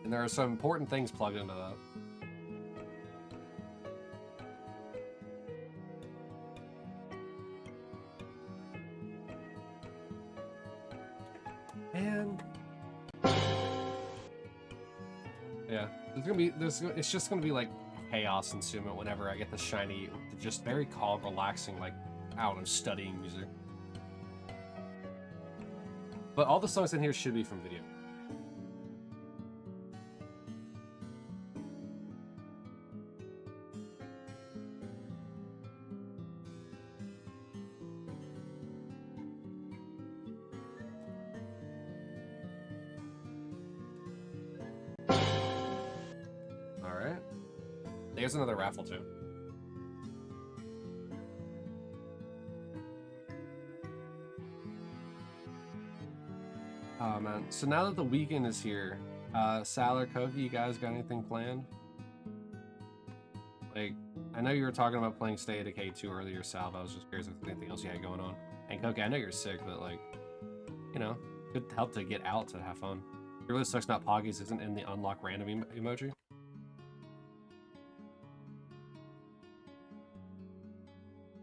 And there are some important things plugged into that. And yeah, it's just gonna be like chaos ensuement whenever I get the shiny, just very calm, relaxing, like out I'm studying music. But all the songs in here should be from video. Alright. There's another raffle too. Oh man, so now that the weekend is here, Sal or Koki, you guys got anything planned? Like, I know you were talking about playing Stay at Decay 2 earlier, Sal, but I was just curious if there's anything else you had going on. And Koki, I know you're sick, but like, you know, could help to get out to have fun. It really sucks not Poggies isn't in the unlock random emoji.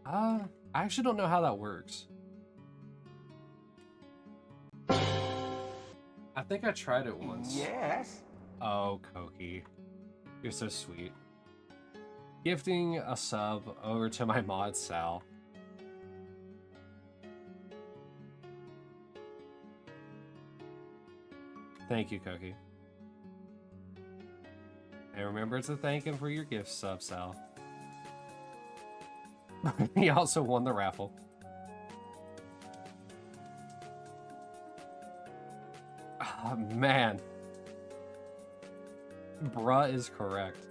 I actually don't know how that works. I think I tried it once. Yes. Oh, Koki. You're so sweet. Gifting a sub over to my mod Sal. Thank you, Koki. And remember to thank him for your gift sub, Sal. He also won the raffle. Oh, man. Bruh is correct.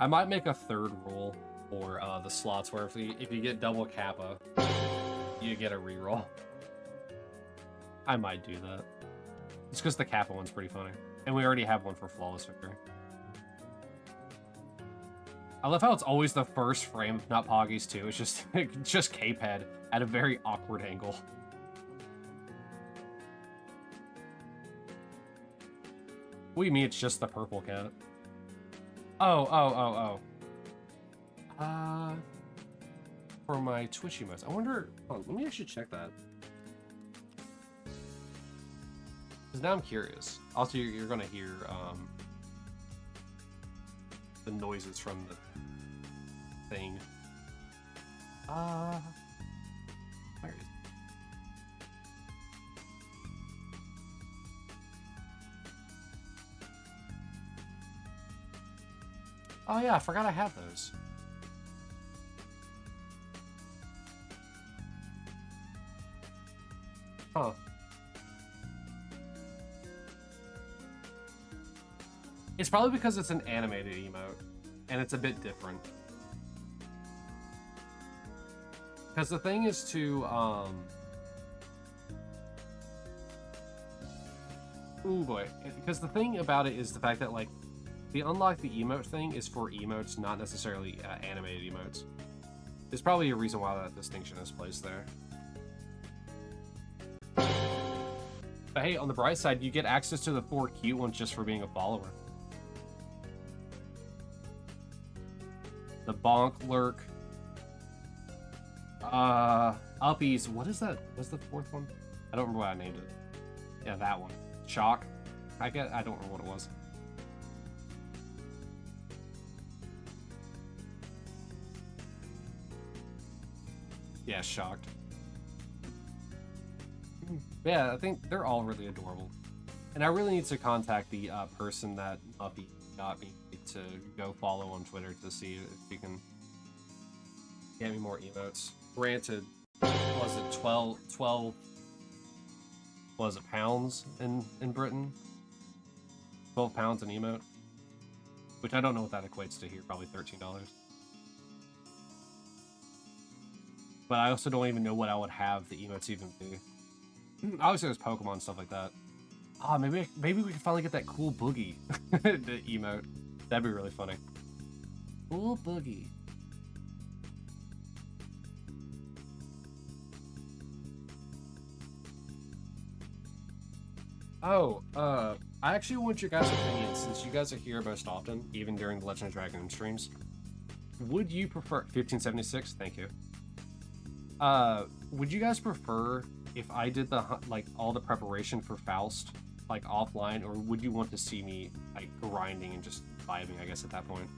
I might make a third rule for the slots where if you get double Kappa, you get a reroll. I might do that. It's because the Kappa one's pretty funny. And we already have one for Flawless Victory. I love how it's always the first frame, not Poggy's too. It's just Cape Head at a very awkward angle. What do you mean it's just the purple cat? Oh. For my Twitch emotes. I wonder... Oh, let me actually check that. Because now I'm curious. Also, you're going to hear the noises from the thing. Where is it? Oh yeah, I forgot I had those. Huh. It's probably because it's an animated emote, and it's a bit different. Because the thing is to, ooh boy. Because the thing about it is the fact that, like, the unlock the emote thing is for emotes, not necessarily animated emotes. There's probably a reason why that distinction is placed there. But hey, on the bright side, you get access to the 4 cute ones just for being a follower. The Bonk Lurk. Uppies. What is that? What's the 4th one? I don't remember what I named it. Yeah, that one. Shock. I don't remember what it was. Yeah, shocked. Yeah, I think they're all really adorable. And I really need to contact the person that Uppy got me to go follow on Twitter to see if she can get me more emotes. Granted, was it 12 was it pounds in Britain? 12 pounds an emote? Which I don't know what that equates to here, probably $13. But I also don't even know what I would have the emotes even be. Obviously there's Pokemon and stuff like that. Ah, maybe we can finally get that cool Boogie the emote. That'd be really funny. Cool Boogie. Oh, I actually want your guys' opinion, since you guys are here most often, even during the Legend of Dragoon streams. Would you prefer 1576? Thank you. Would you guys prefer if I did like all the preparation for Faust like offline, or would you want to see me like grinding and just vibing, I guess, at that point?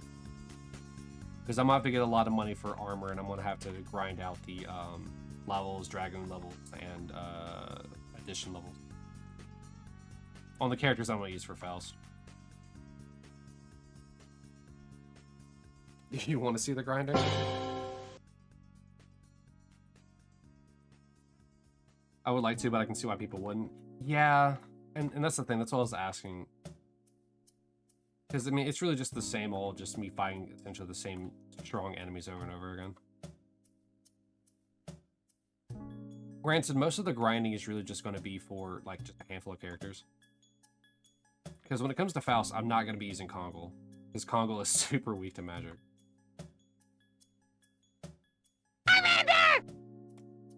Because I'm gonna have to get a lot of money for armor, and I'm gonna have to grind out the levels, Dragoon levels, and addition levels on the characters I'm gonna use for Faust. You want to see the grinding? I would like to, but I can see why people wouldn't. Yeah, and that's the thing. That's what I was asking. Because, I mean, it's really just the same old, just me fighting essentially the same strong enemies over and over again. Granted, most of the grinding is really just going to be for, like, just a handful of characters. Because when it comes to Faust, I'm not going to be using Kongol. Because Kongol is super weak to magic.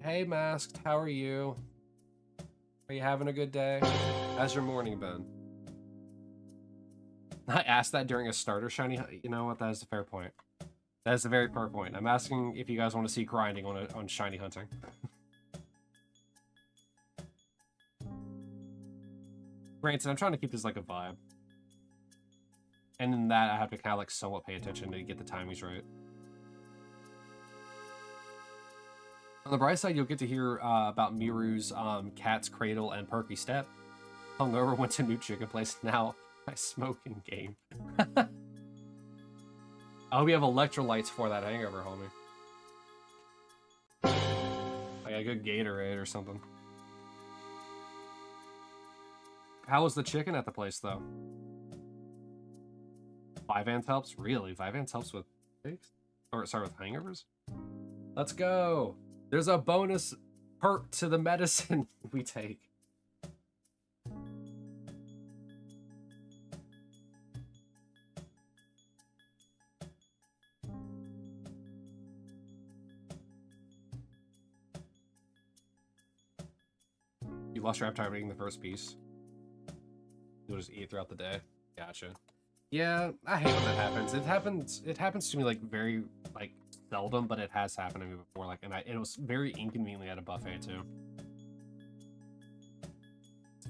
Hey, Masked, how are you? Are you having a good day? How's your morning been? I asked that during a starter shiny. You know what? That is a fair point. That is a very fair point. I'm asking if you guys want to see grinding on shiny hunting. Granted, I'm trying to keep this like a vibe. And in that, I have to kind of like somewhat pay attention to get the timings right. On the bright side, you'll get to hear about Miru's cat's cradle and perky step. Hungover went to new chicken place. Now I smoke in game. I hope you have electrolytes for that hangover, homie. Like a good Gatorade or something. How was the chicken at the place, though? Vyvanse helps? Really? Vyvanse helps with headaches? Or, sorry, with hangovers? Let's go! There's a bonus perk to the medicine we take. You lost your appetite eating the first piece. You'll just eat throughout the day. Gotcha. Yeah, I hate when that happens. It happens to me like very like seldom, but it has happened to me before. Like, and it was very inconveniently at a buffet too.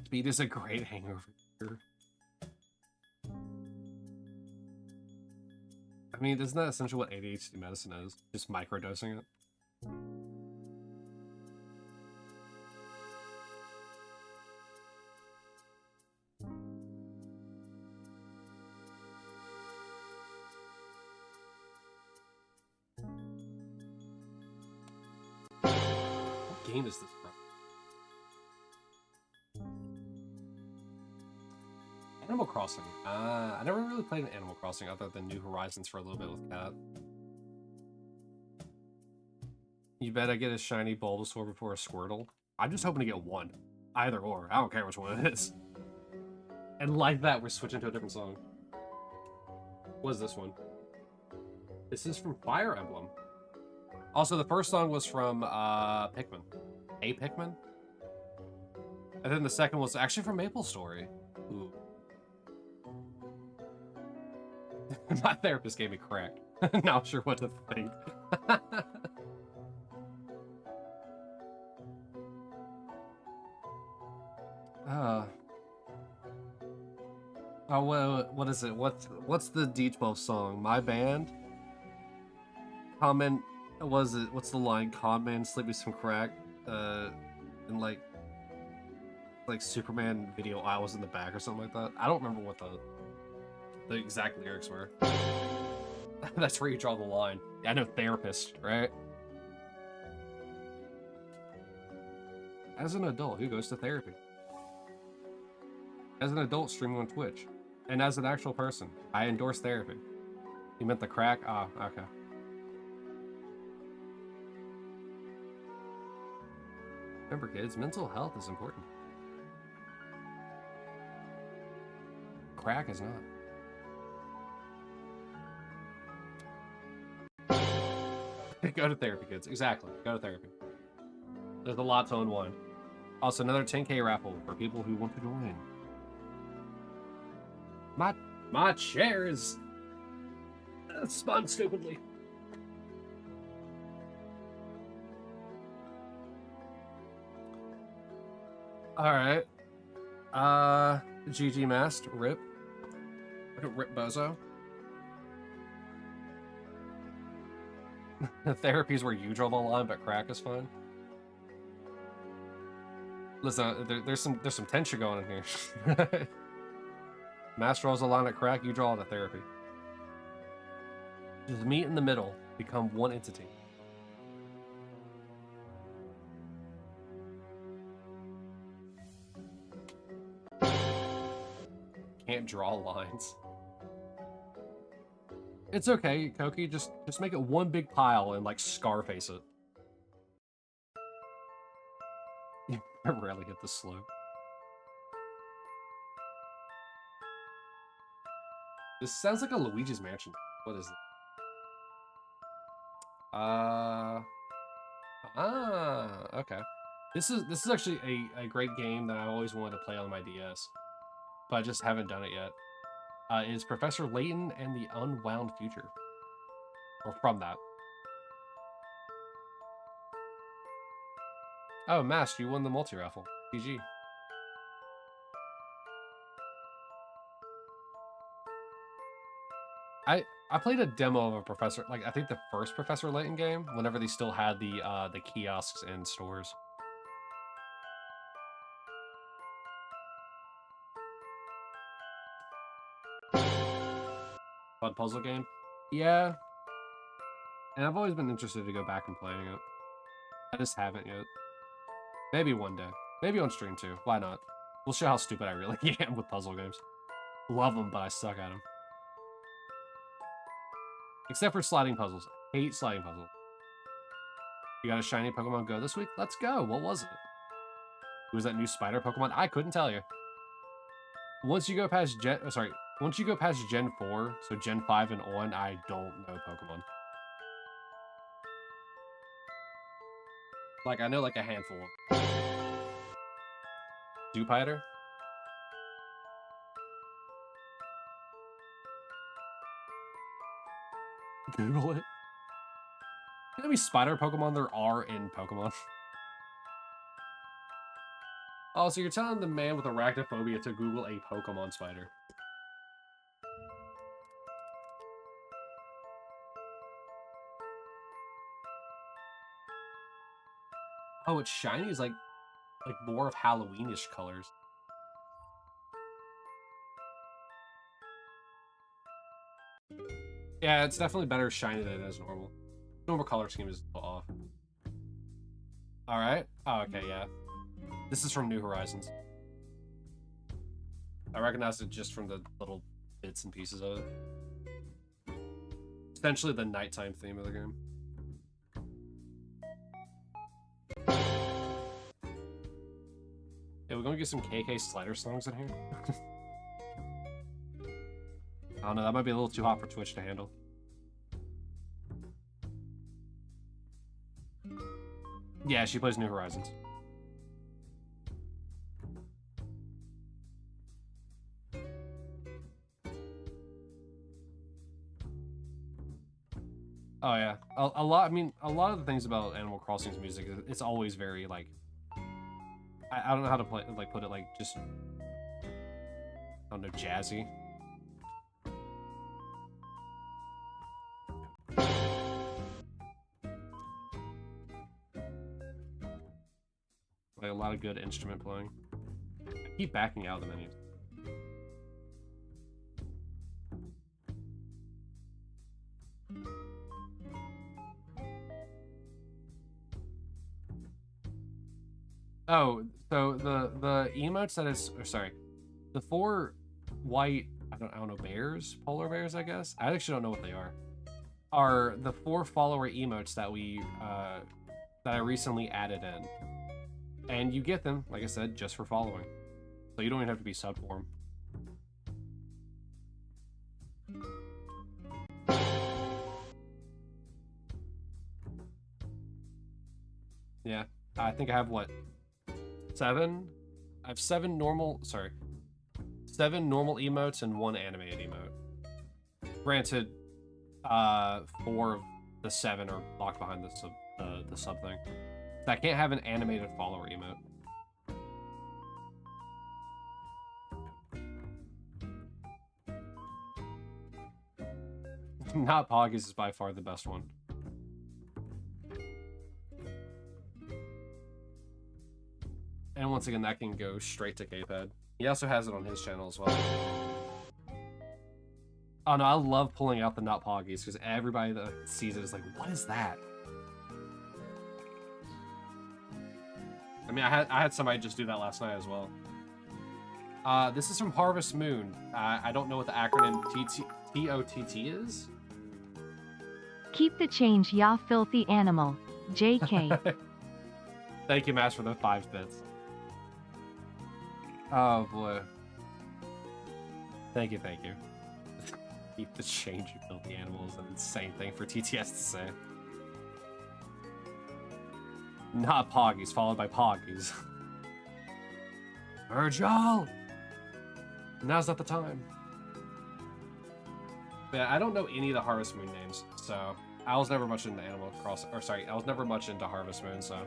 Speed is a great hangover cure. I mean, isn't that essentially what ADHD medicine is? Just microdosing it? What game is this from? Animal Crossing. I never really played an Animal Crossing other than New Horizons for a little bit with Cat. You bet I get a shiny Bulbasaur before a Squirtle. I'm just hoping to get one. Either or. I don't care which one it is. And like that, we're switching to a different song. What is this one? This is from Fire Emblem. Also, the first song was from Pikmin. A Pikmin? And then the second was actually from Maple Story. Ooh. My therapist gave me crack. Not sure what to think. Oh, what is it? What's the D12 song? My Band? Comment, was it? What's the line? Comment, slip me some crack. And like Superman video I was in the back or something like that. I don't remember what the exact lyrics were. That's where you draw the line. I know therapist, right? As an adult, who goes to therapy? As an adult streaming on Twitch. And as an actual person, I endorse therapy. You meant the crack? Ah, okay. Remember, kids, mental health is important. Crack is not. Go to therapy, kids. Exactly. Go to therapy. There's a lot to unwind. Also, another 10K raffle for people who want to join. My chair is spun stupidly. Alright. GG Mast, rip. Rip Bozo. Therapy is where you draw the line, but crack is fine. Listen, there's some tension going on here. Master draws a line at crack, you draw it at therapy. Just meet in the middle, become one entity. Can't draw lines. It's okay, Koki. Just make it one big pile and like Scarface it. I rarely hit the slope. This sounds like a Luigi's Mansion. What is it? Okay. This is actually a great game that I always wanted to play on my DS, but I just haven't done it yet. is Professor Layton and the Unwound Future. Or from that. Oh, Mask, you won the multi-raffle. GG. I played a demo of a Professor, like I think the first Professor Layton game, whenever they still had the kiosks in stores. Fun puzzle game? Yeah. And I've always been interested to go back and playing it. I just haven't yet. Maybe one day. Maybe on stream too. Why not? We'll show how stupid I really am with puzzle games. Love them, but I suck at them. Except for sliding puzzles. Hate sliding puzzles. You got a shiny Pokemon Go this week? Let's go. What was it? Was that new spider Pokemon? I couldn't tell you. Once you go past once you go past Gen 4, so Gen 5 and on, I don't know Pokemon. Like, I know like a handful. Dewpider? Google it. You know how many spider Pokemon there are in Pokemon? Oh, so you're telling the man with arachnophobia to Google a Pokemon spider. Oh, it's shiny is like more of Halloweenish colors. Yeah, it's definitely better shiny than it is normal. Normal color scheme is off. Alright. Oh, okay, yeah. This is from New Horizons. I recognized it just from the little bits and pieces of it. Essentially the nighttime theme of the game. Yeah, we're gonna get some KK Slider songs in here. I don't know, that might be a little too hot for Twitch to handle. Yeah, she plays New Horizons. Oh yeah, a lot. I mean, a lot of the things about Animal Crossing's music, it's always very like. I don't know how to put it like just. I don't know, jazzy. Like a lot of good instrument playing. I keep backing out of the menus. Oh, so the emotes that is, or sorry, the 4 white, I don't know, bears, polar bears, I guess. I actually don't know what they are the 4 follower emotes that we that I recently added in. And you get them, like I said, just for following. So you don't even have to be sub for them. Yeah, I think I have what? 7? I have 7 normal emotes and 1 animated emote. Granted, 4 of the 7 are locked behind the sub thing. I can't have an animated follower emote. Not Poggies is by far the best one. And once again, that can go straight to K-Pad. He also has it on his channel as well. Oh no, I love pulling out the not Poggies because everybody that sees it is like, what is that? I mean, I had somebody just do that last night as well. This is from Harvest Moon. I don't know what the acronym TOTT is. Keep the change, ya filthy animal. JK. Thank you, Mash, for the 5 bits. Oh boy. Thank you. Keep the change, you filthy animal is an insane thing for TTS to say. Not Poggies, followed by Poggies. Virgil! Now's not the time. But I don't know any of the Harvest Moon names, so I was never much into Animal Crossing. Or sorry, I was never much into Harvest Moon, so.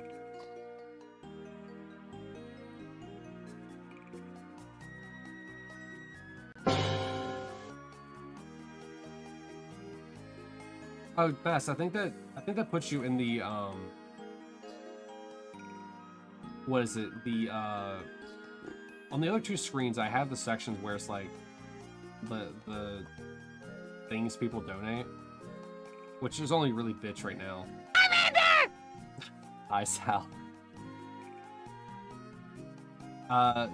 Oh, Bess, I think that puts you in the what is it? The on the other two screens I have the sections where it's like the things people donate, which is only really bitch right now. Hi, Sal.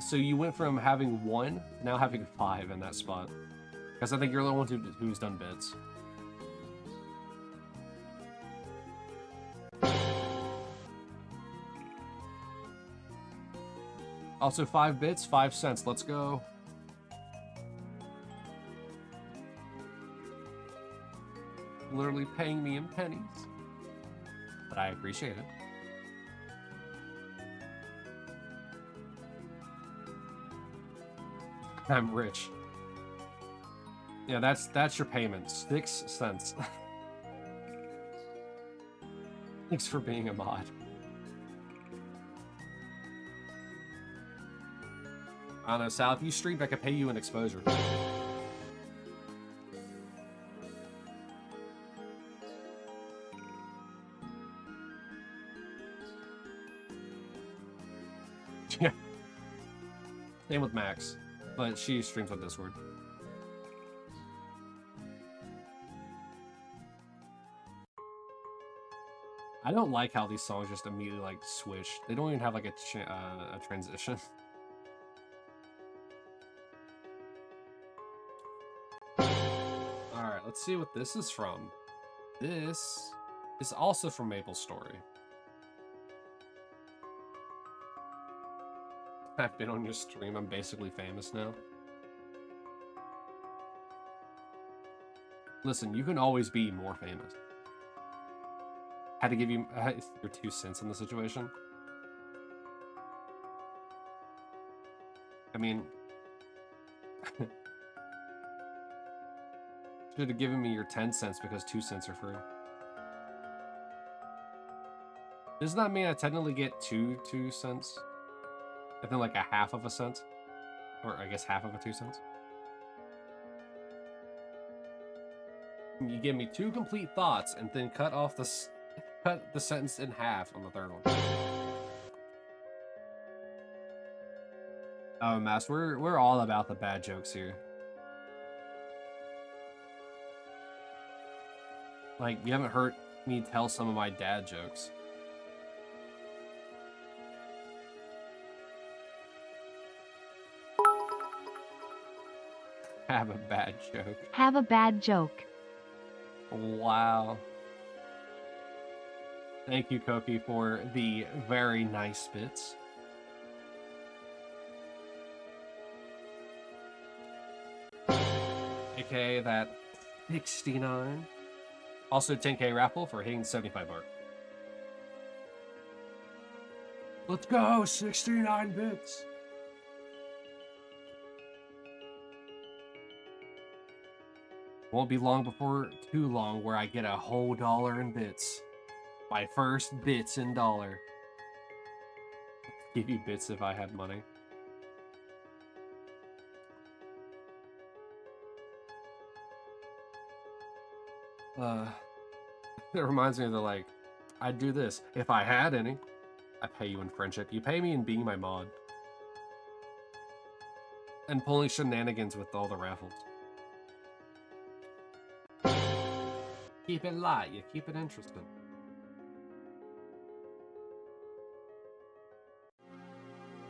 So you went from having 1 to now having 5 in that spot, because I think you're the one who's done bits. Also, 5 bits, 5 cents. Let's go. Literally paying me in pennies. But I appreciate it. I'm rich. Yeah, that's your payment. 6 cents. Thanks for being a mod. I don't know, Sal, if you streamed, I could pay you an exposure. Yeah. Same with Max, but she streams on Discord. I don't like how these songs just immediately like switch. They don't even have like a transition. Alright, let's see what this is from. This is also from Maple Story. I've been on your stream, I'm basically famous now. Listen, you can always be more famous. Had to give you your 2 cents in the situation. I mean... should have given me your 10 cents because 2 cents are free. Doesn't that mean I technically get 2 cents? And then like a half of a cent? Or I guess half of a 2 cents? You give me 2 complete thoughts and then cut the sentence in half on the third one. Oh, Mass, we're all about the bad jokes here. Like, you haven't heard me tell some of my dad jokes. Have a bad joke. Have a bad joke. Wow. Thank you, Koki, for the very nice bits. AKA that 69. Also 10k raffle for hitting 75 mark. Let's go, 69 bits. Won't be long before too long where I get a whole $1 in bits. My first bits in dollar. Give you bits if I had money. It reminds me of the like, I'd do this if I had any. I pay you in friendship. You pay me in being my mod. And pulling shenanigans with all the raffles. Keep it light, you keep it interesting.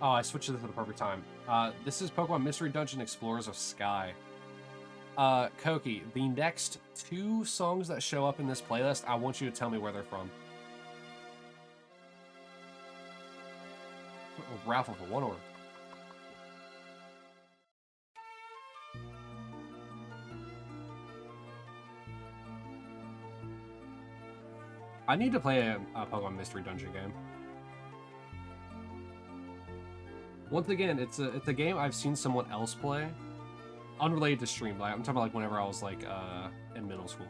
Oh, I switched this at the perfect time. This is Pokemon Mystery Dungeon Explorers of Sky. Koki, the next 2 songs that show up in this playlist, I want you to tell me where they're from. Raffle for 1 order. I need to play a Pokemon Mystery Dungeon game. Once again, it's a game I've seen someone else play, unrelated to stream. Like, I'm talking about like whenever I was like in middle school.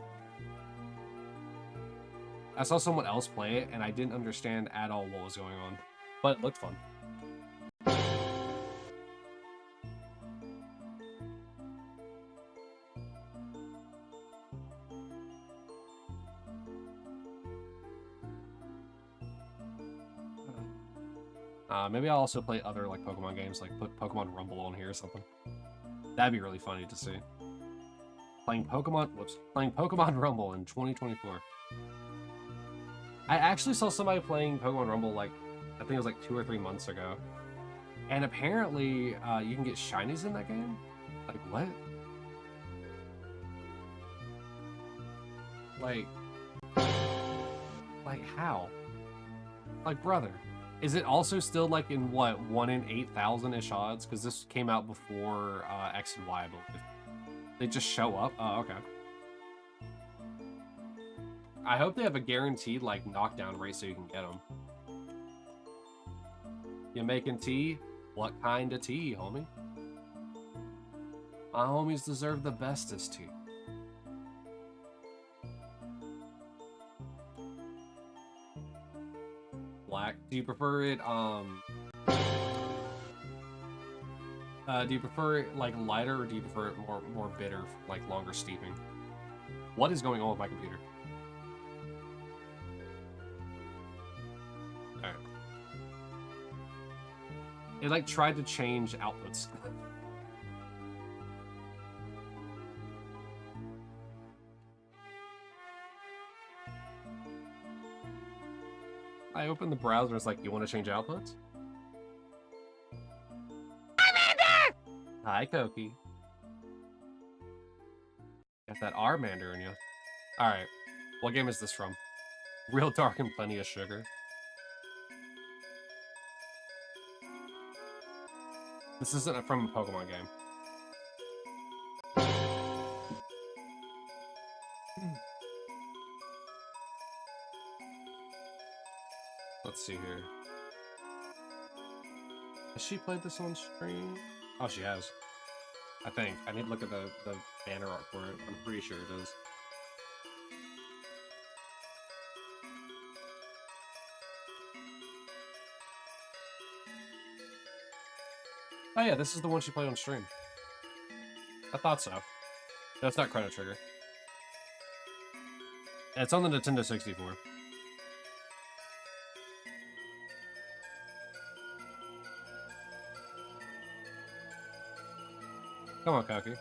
I saw someone else play it, and I didn't understand at all what was going on, but it looked fun. Maybe I'll also play other like Pokemon games, like put Pokemon Rumble on here or something. That'd be really funny to see. Playing Pokemon Rumble in 2024. I actually saw somebody playing Pokemon Rumble like, I think it was like 2 or 3 months ago. And apparently, you can get shinies in that game? Like, what? Like how? Like, brother. Is it also still like in what, 1 in 8,000-ish odds? Because this came out before X and Y, I believe. They just show up? Oh, okay. I hope they have a guaranteed like knockdown rate so you can get them. You making tea? What kind of tea, homie? My homies deserve the bestest tea. Black. Do you prefer it do you prefer it like lighter, or do you prefer it more bitter, like longer steeping? What is going on with my computer? Alright. It like tried to change outputs. I opened the browser and it's like, you want to change outputs? Hi, Koki. Got that Armander in you. Alright. What game is this from? Real dark and plenty of sugar. This isn't from a Pokemon game. Let's see here. Has she played this on stream? Oh, she has. I think. I need to look at the banner art for it. I'm pretty sure it is. Oh yeah, this is the one she played on stream. I thought so. No, it's not Chrono Trigger. It's on the Nintendo 64. Come on, Koki.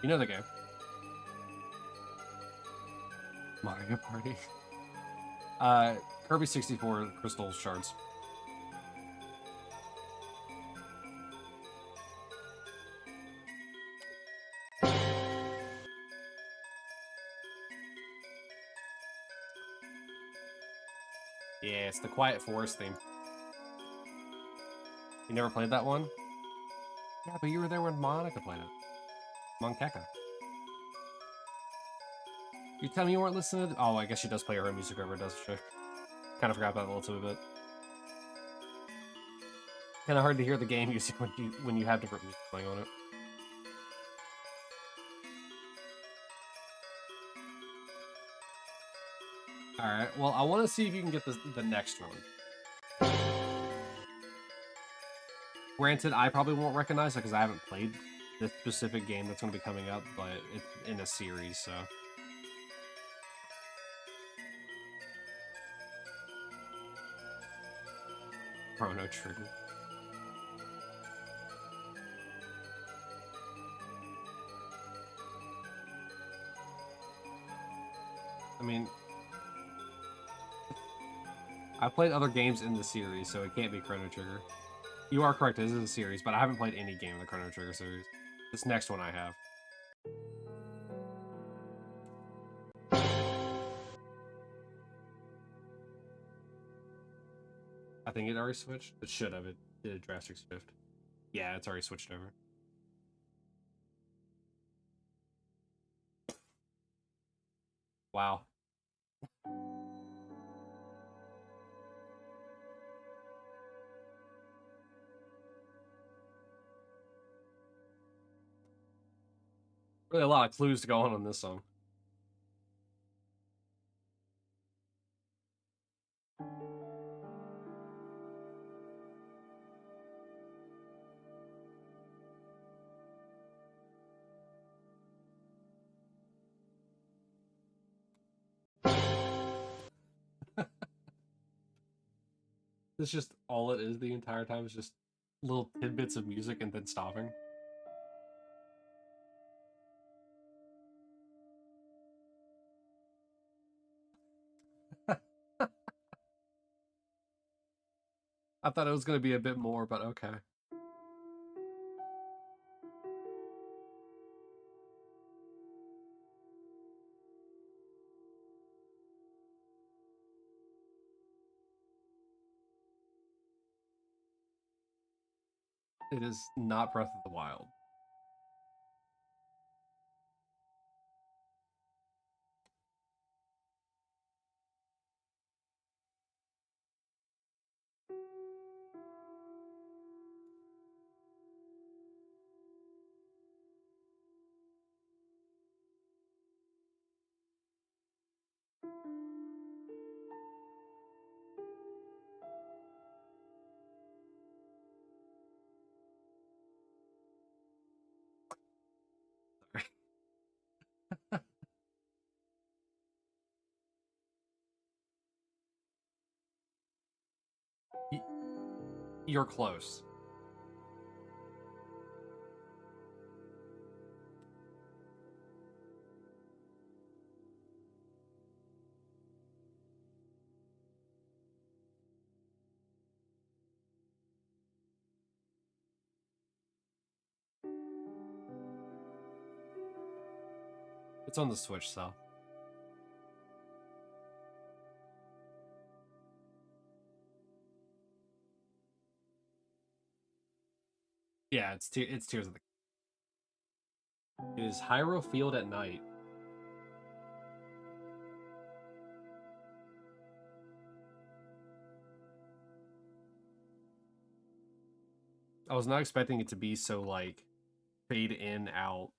You know the game. Mario Party. Kirby 64 Crystal Shards. Yeah, it's the Quiet Forest theme. You never played that one? Yeah, but you were there when Monica played it. Monkeka. You tell me you weren't listening to... Oh, I guess she does play her own music over, doesn't she? Kind of forgot about that a little bit. Kind of hard to hear the game music when you have different music playing on it. Alright, well, I want to see if you can get the next one. Granted, I probably won't recognize it because I haven't played this specific game that's going to be coming up, but it's in a series, so... Chrono Trigger. I mean... I've played other games in the series, so it can't be Chrono Trigger. You are correct, this is a series, but I haven't played any game in the Chrono Trigger series. This next one I have. I think it already switched. It should have. It did a drastic shift. Yeah, it's already switched over. Wow. Really a lot of clues to go on this song. It's just all it is the entire time. Is just little tidbits of music and then stopping. I thought it was going to be a bit more, but okay. It is not Breath of the Wild. Sorry. You're close. It's on the Switch, so. Yeah, it's Tears of the. It is Hyrule Field at night. I was not expecting it to be so like fade in out.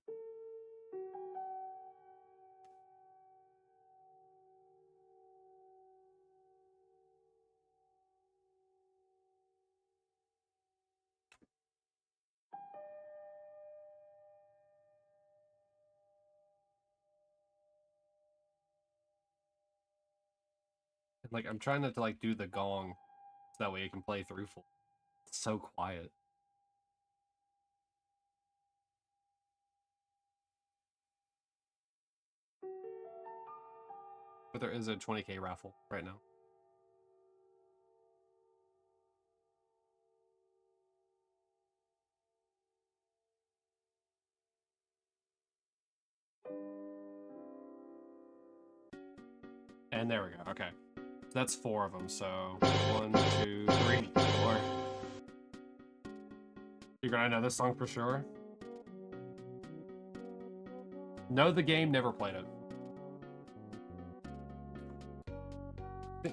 Like I'm trying not to like do the gong so that way it can play through full. It's so quiet. But there is a 20K raffle right now. And there we go. Okay. So that's 4 of them. So 1, 2, 3, 4. You're gonna know this song for sure? Know the game, never played it.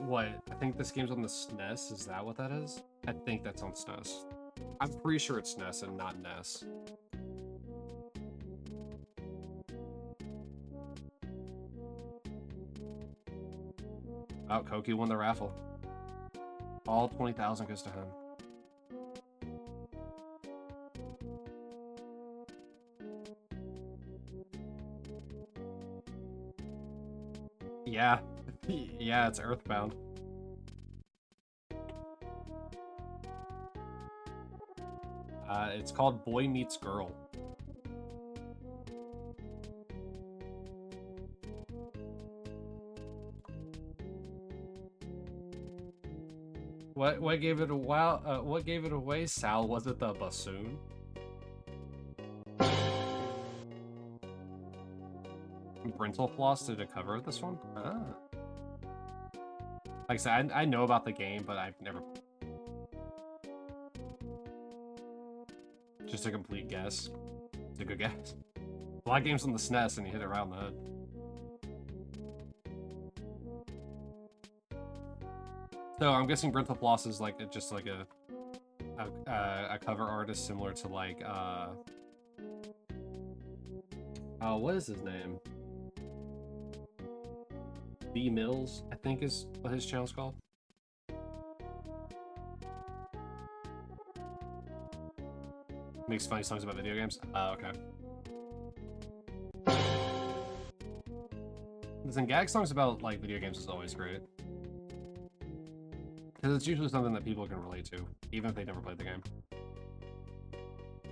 What? I think this game's on the SNES. Is that what that is? I think that's on SNES. I'm pretty sure it's SNES and not NES. Oh, Koki won the raffle. All 20,000 goes to him. Yeah. Yeah, it's Earthbound. It's called Boy Meets Girl. What gave it a wow? What gave it away? Sal, was it the bassoon? Brental Floss did a cover of this one. Ah. Like I said, I know about the game, but I've never. Just a complete guess. It's a good guess. A lot of games on the SNES, and you hit it around the head. So I'm guessing Brental Floss is like just like a cover artist similar to like What is his name? B Mills, I think is what his channel's called. Makes funny songs about video games. Okay. Listen, gag songs about like video games is always great. Because it's usually something that people can relate to, even if they never played the game.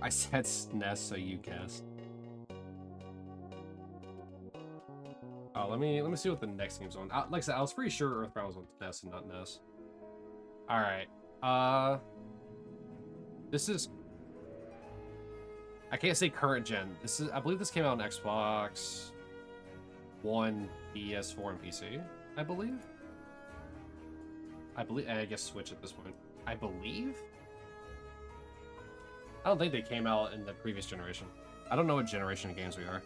I said SNES, so you guessed. Oh, let me see what the next game's on. Like I said, I was pretty sure Earthbound was on NES and not NES. Alright. This is... I can't say current gen. This is... I believe this came out on Xbox One, PS4, and PC. I believe. I guess Switch at this point. I believe? I don't think they came out in the previous generation. I don't know what generation of games we are.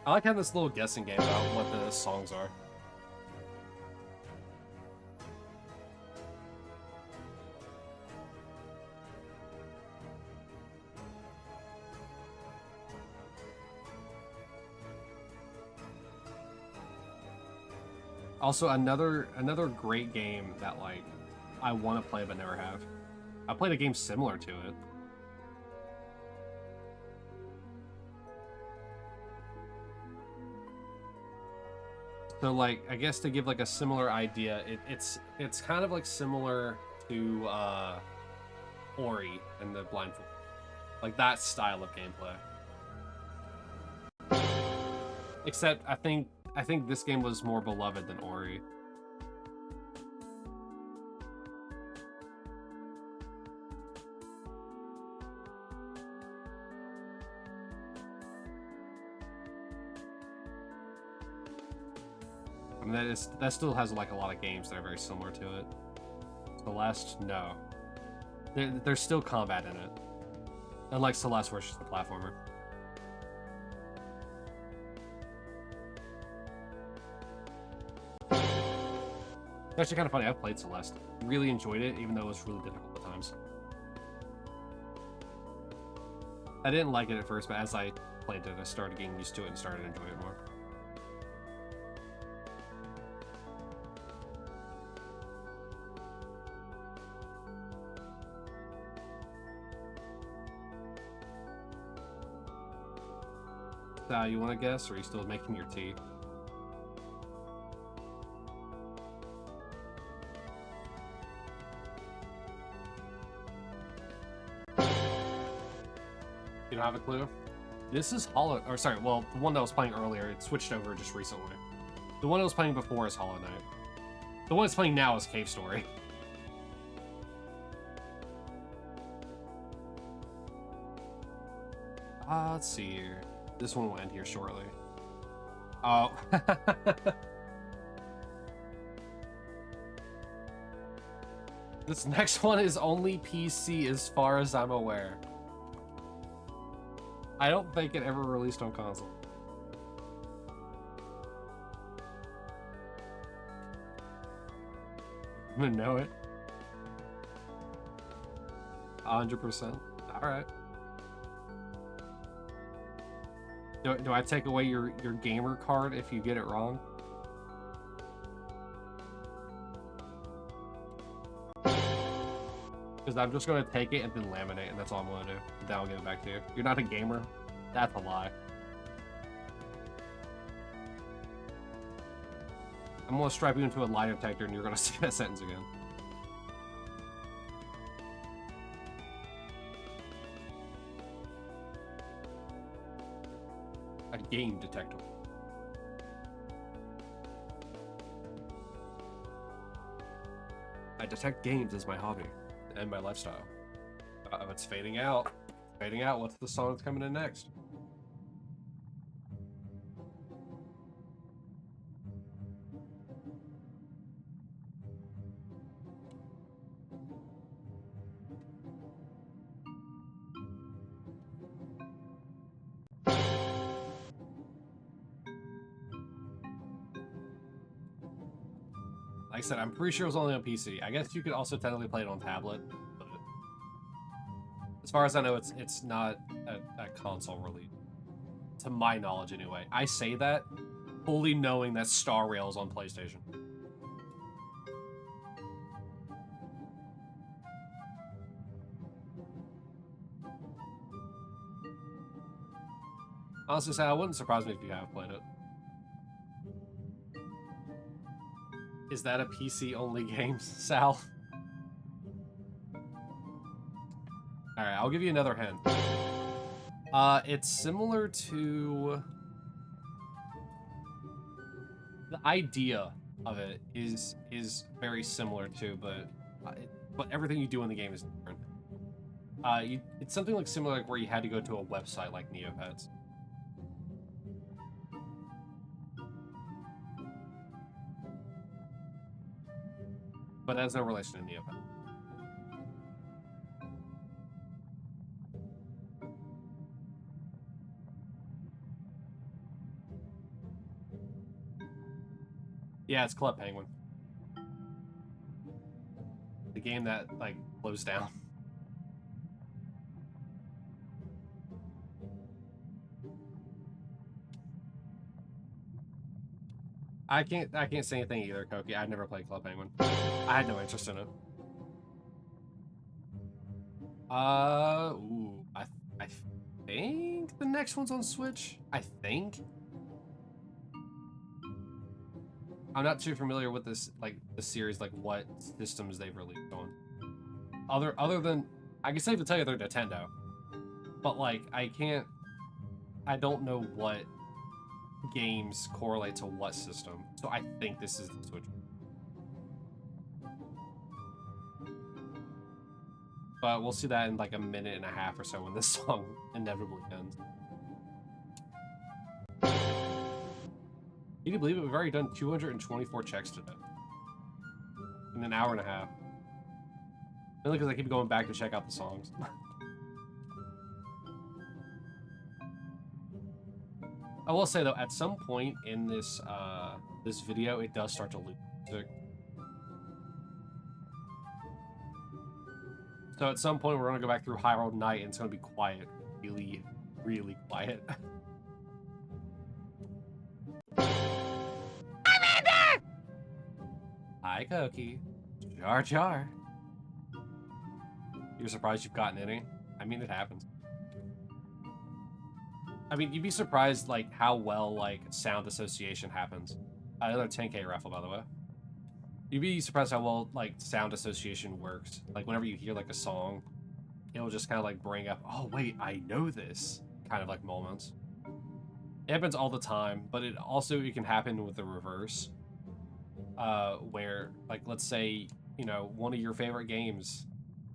I like having this little guessing game about what the songs are. Also, another great game that like I want to play but never have. I played a game similar to it. So like, I guess to give like a similar idea, it's kind of like similar to Ori and the Blindfold, like that style of gameplay. Except I think this game was more beloved than Ori. I mean, that still has like a lot of games that are very similar to it. Celeste, no. There's still combat in it. Unlike Celeste, where it's just a platformer. It's actually kind of funny. I've played Celeste. Really enjoyed it, even though it was really difficult at times. I didn't like it at first, but as I played it, I started getting used to it and started enjoying it more. You want to guess, or are you still making your tea? You don't have a clue? This is Hollow... Or sorry, well, the one that I was playing earlier, it switched over just recently. The one I was playing before is Hollow Knight. The one it's playing now is Cave Story. Let's see here. This one will end here shortly. Oh. This next one is only PC as far as I'm aware. I don't think it ever released on console. I'm gonna know it. 100%. Alright. Do I take away your gamer card if you get it wrong? Because I'm just going to take it and then laminate, and that's all I'm going to do. Then I'll give it back to you. You're not a gamer? That's a lie. I'm going to strap you into a lie detector, and you're going to say that sentence again. A game detector. I detect games as my hobby and my lifestyle. It's fading out. Fading out. What's the song that's coming in next? Like I said, I'm pretty sure it was only on PC. I guess you could also technically play it on tablet, but As far as I know, it's not a console release. To my knowledge, anyway. I say that fully knowing that Star Rail's on PlayStation. Honestly, say, I wouldn't surprise me if you have played it. Is that a PC-only game, Sal? Alright, I'll give you another hint. It's similar to... The idea of it is very similar to, but everything you do in the game is different. It's something like similar, like where you had to go to a website like Neopets. But it has no relation to Neopets. Yeah, it's Club Penguin. The game that, like, blows down. I can't say anything either, Koki. I never played Club Penguin. I had no interest in it. Ooh, I think the next one's on Switch. I think. I'm not too familiar with this, like, the series, like, what systems they've released on. Other than, I can safely tell you they're Nintendo. But, like, I don't know what games correlate to what system. So I think this is the Switch. But we'll see that in, like, a minute and a half or so when this song inevitably ends. Can you believe it? We've already done 224 checks today. In an hour and a half. Mainly because I keep going back to check out the songs. I will say, though, at some point in this this video, it does start to lose music. So at some point, we're going to go back through Hyrule Night, and it's going to be quiet. Really, really quiet. Hi, Koki. Jar Jar. You're surprised you've gotten any? I mean, it happens. I mean, you'd be surprised, like, how well, like, sound association happens. Another 10K raffle, by the way. You'd be surprised how well, like, sound association works. Like, whenever you hear, like, a song, it'll just kind of, like, bring up, oh, wait, I know this, kind of, like, moments. It happens all the time, but it can happen with the reverse. Where, like, let's say, you know, one of your favorite games,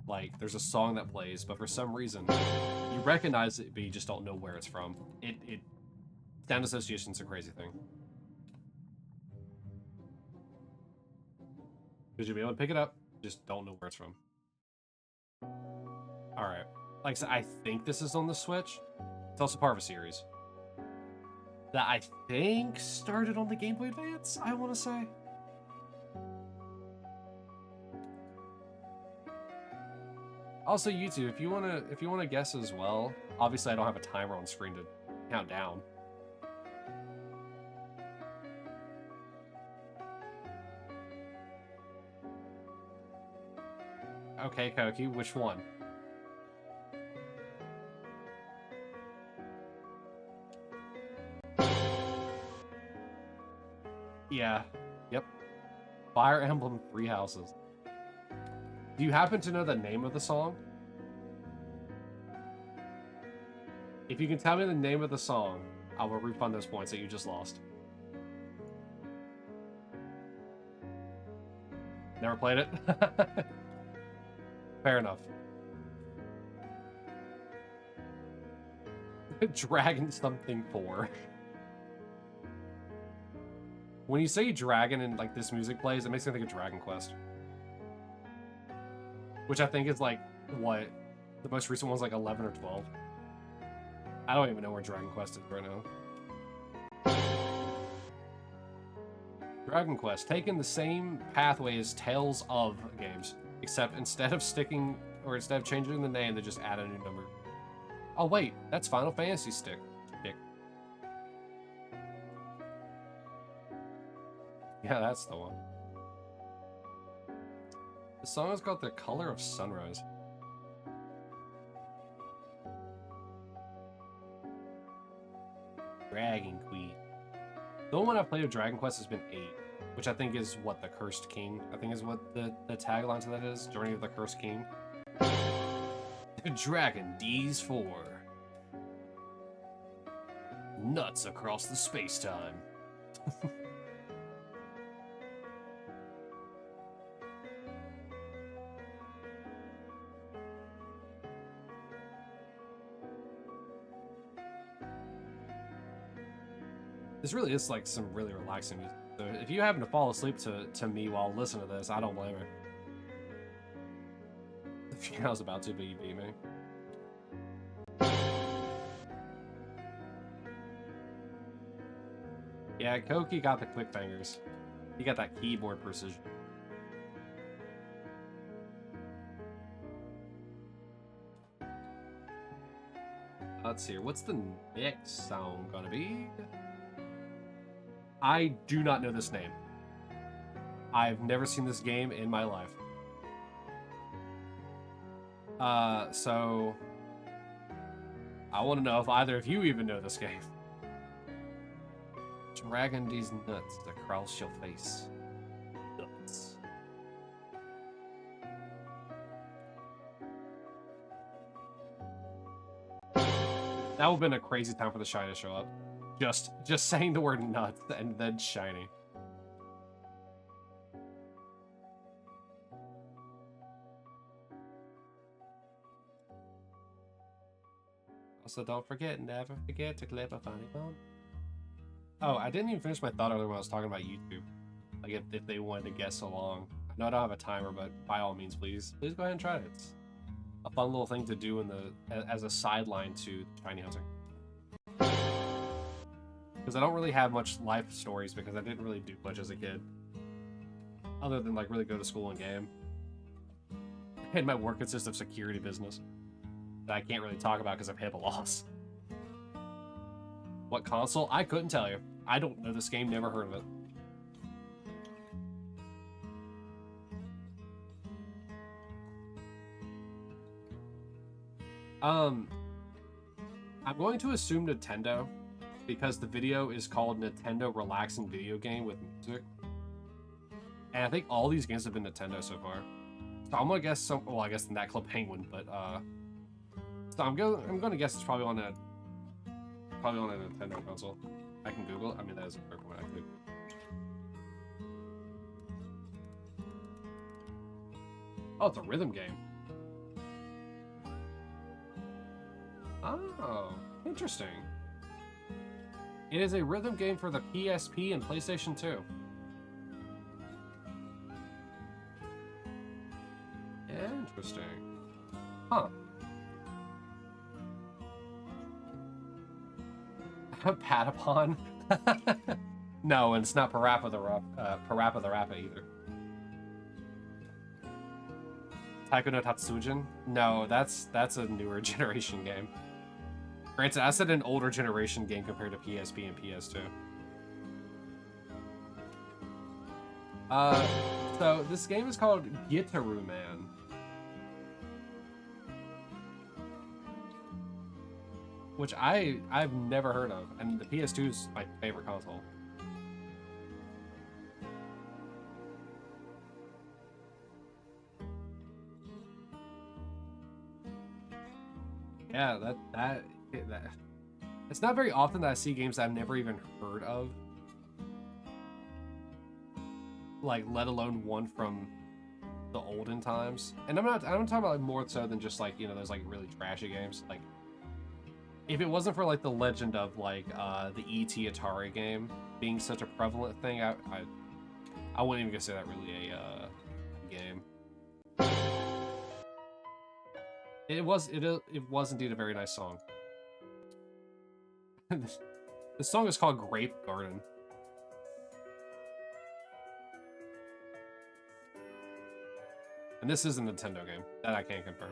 like, there's a song that plays, but for some reason, you recognize it, but you just don't know where it's from. Sound association's a crazy thing. Because you'll be able to pick it up, just don't know where it's from. Alright. Like I said, I think this is on the Switch. It's also part of a series. That I think started on the Game Boy Advance, I want to say. Also, YouTube, if you wanna guess as well. Obviously, I don't have a timer on screen to count down. Okay, Koki, which one? Yeah. Yep. Fire Emblem Three Houses. Do you happen to know the name of the song? If you can tell me the name of the song, I will refund those points that you just lost. Never played it? Fair enough. Dragon something 4. When you say dragon and, like, this music plays, it makes me think of Dragon Quest. Which I think is, like, what? The most recent one's like 11 or 12. I don't even know where Dragon Quest is right now. Dragon Quest, taking the same pathway as Tales of games, except instead of sticking or instead of changing the name, they just add a new number. Oh wait, that's Final Fantasy stick. Yeah, that's the one. The song is called The Color of Sunrise. Dragon Queen. The only one I've played of Dragon Quest has been 8, which I think is what, the Cursed King? I think is what the tagline to that is. Journey of the Cursed King. The Dragon D's4. Nuts across the space-time. This really is like some really relaxing music. So if you happen to fall asleep to me while listening to this, I don't blame you. I was about to, but you beat me. Yeah, Koki got the quick fingers. He got that keyboard precision. Let's see here. What's the next song gonna be? I do not know this name. I've never seen this game in my life. So I want to know if either of you even know this game. Dragging these nuts across your face. Nuts. That would have been a crazy time for the Shiny to show up. Just saying the word nuts and then Shiny. Also, don't forget, never forget to clip a funny bone. Oh, I didn't even finish my thought earlier when I was talking about YouTube. Like, if they wanted to guess along. I know I don't have a timer, but by all means, please go ahead and try it. It's a fun little thing to do as a sideline to Shiny hunting. Because I don't really have much life stories because I didn't really do much as a kid. Other than, like, really go to school and game. And my work consists of security business that I can't really talk about because of HIPAA laws. What console? I couldn't tell you. I don't know this game, never heard of it. I'm going to assume Nintendo, because the video is called Nintendo Relaxing Video Game with Music. And I think all these games have been Nintendo so far. So I'm gonna guess some, well, I guess Nat Club Penguin, but so I'm gonna guess it's probably on a Nintendo console. I can Google it. I mean, that is a perfect one, actually. Oh, it's a rhythm game. Oh, interesting. It is a rhythm game for the PSP and PlayStation 2. Interesting. Huh. Patapon? No, and it's not Parappa the Rappa either. Taiko no Tatsujin? No, that's a newer generation game. Granted, I said an older generation game compared to PSP and PS2. So this game is called Gitaru Man. Which I've never heard of, and the PS2 is my favorite console. Yeah, that it's not very often that I see games that I've never even heard of. Like, let alone one from the olden times. And I'm talking about like more so than just like, you know, those like really trashy games. Like, if it wasn't for like the legend of like the E.T. Atari game being such a prevalent thing, I wouldn't even consider that really a game. It was indeed a very nice song. The song is called Grape Garden. And this is a Nintendo game. That I can confirm.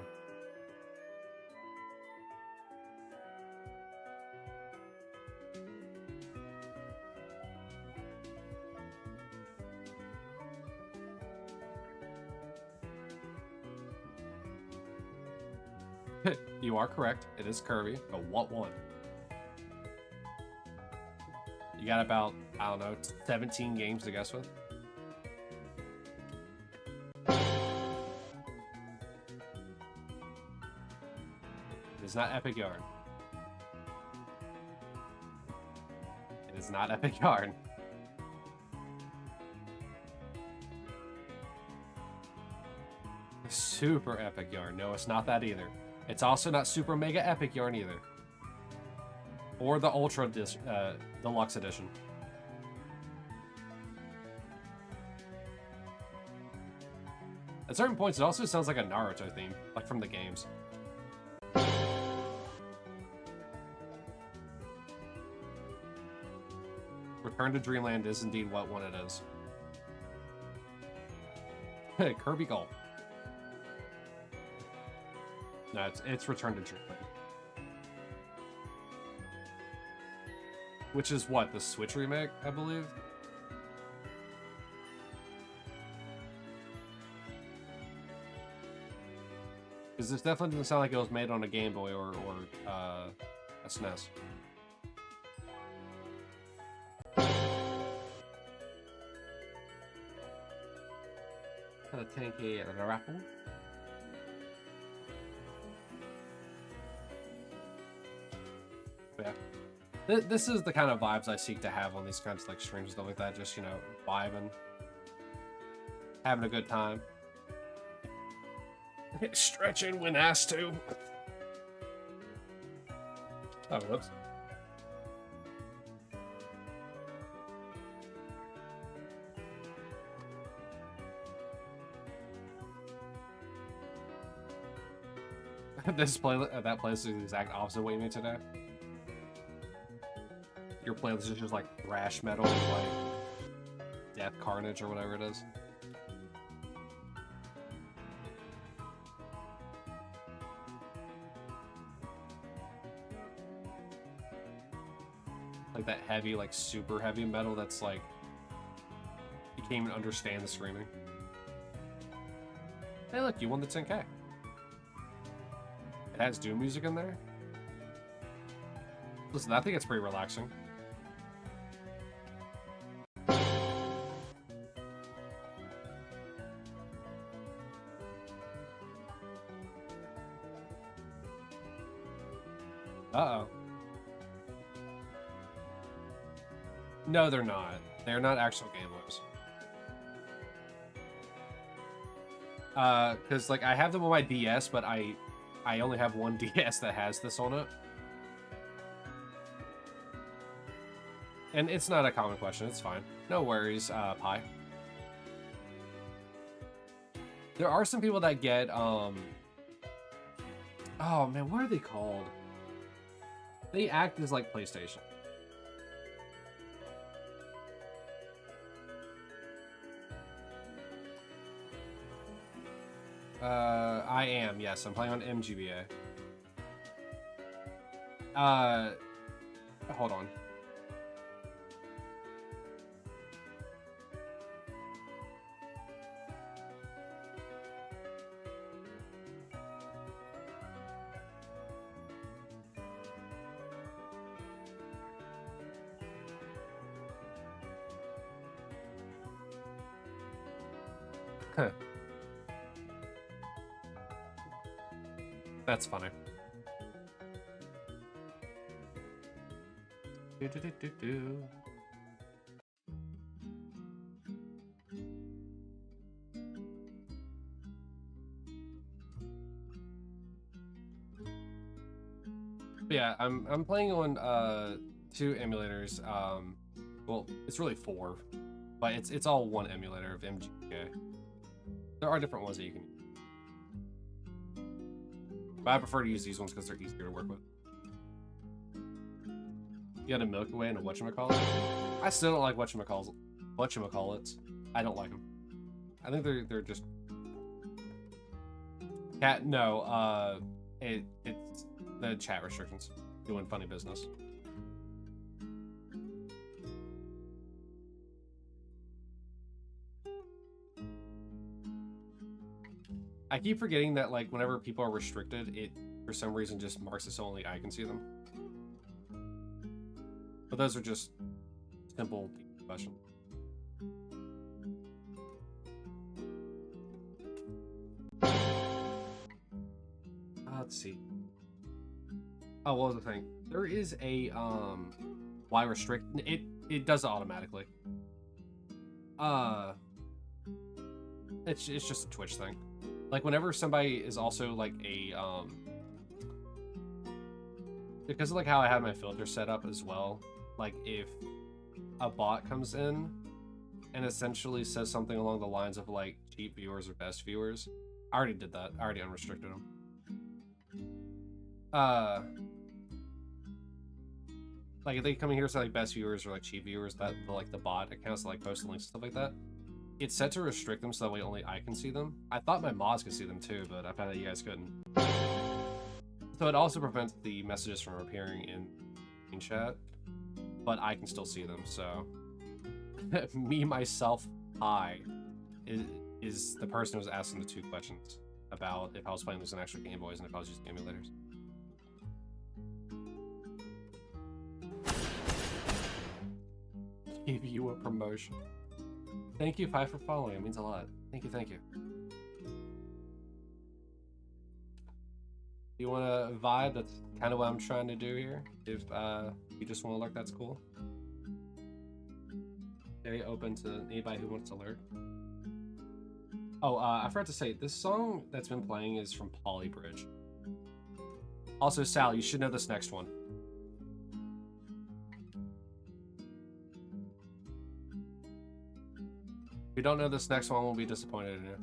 You are correct. It is Kirby. But what one? You got about, I don't know, 17 games to guess with. It is not Epic Yarn. It is not Epic Yarn. Super Epic Yarn. No, it's not that either. It's also not Super Mega Epic Yarn either. Or the Ultra Deluxe Edition. At certain points, it also sounds like a Naruto theme, like from the games. Return to Dreamland is indeed what one it is. Kirby Golf. No, it's Return to Dreamland. Which is what, the Switch remake, I believe? Because this definitely doesn't sound like it was made on a Game Boy or a SNES. Kind of tanky and a raffle. Yeah. This is the kind of vibes I seek to have on these kinds of like streams and stuff like that. Just, you know, vibing. Having a good time. Stretching when asked to. Oh, whoops. This playlist, that playlist is the exact opposite of what you made today. Your playlist is just like thrash metal, like Death Carnage or whatever it is. Like that heavy, like super heavy metal that's like you can't even understand the screaming. Hey, look, you won the 10K. It has Doom music in there. Listen, I think it's pretty relaxing. Uh-oh. No, they're not. They're not actual Game Boys. Because, like, I have them on my DS, but I only have one DS that has this on it. And it's not a common question, it's fine. No worries, Pi. There are some people that get, oh man, what are they called? They act as, like, PlayStation. I am, yes, I'm playing on MGBA. Hold on. That's funny. Do. But yeah, I'm playing on 2 emulators. Well, it's really 4, but it's all one emulator of MGK. There are different ones that you can use. But I prefer to use these ones because they're easier to work with. You got a Milky Way and a whatchamacallit? I still don't like whatchamacallits. I don't like them. I think they're just Cat, no, it's the chat restrictions. Doing funny business. I keep forgetting that, like, whenever people are restricted, it, for some reason, just marks it so only I can see them. But those are just simple questions. Let's see. Oh, what was the thing? There is a, why restrict? It does it automatically. It's just a Twitch thing. Like, whenever somebody is also, like, a, because of, like, how I have my filter set up as well, like, if a bot comes in and essentially says something along the lines of, like, cheap viewers or best viewers, I already did that. I already unrestricted them. Like, if they come in here and say, like, best viewers or, like, cheap viewers, that, like, the bot accounts that, like, post links and stuff like that, it's set to restrict them so that way only I can see them. I thought my mods could see them too, but I found that you guys couldn't. So it also prevents the messages from appearing in chat, but I can still see them, so... Me, myself, I is the person who was asking the 2 questions about if I was playing this in actual Game Boys and if I was using emulators. Give you a promotion. Thank you, Five, for following. It means a lot. Thank you, thank you. You want to vibe? That's kind of what I'm trying to do here. If you just want to lurk, that's cool. Very open to anybody who wants to lurk. Oh, I forgot to say, this song that's been playing is from Polybridge. Also, Sal, you should know this next one. If you don't know this next one, we'll be disappointed in you.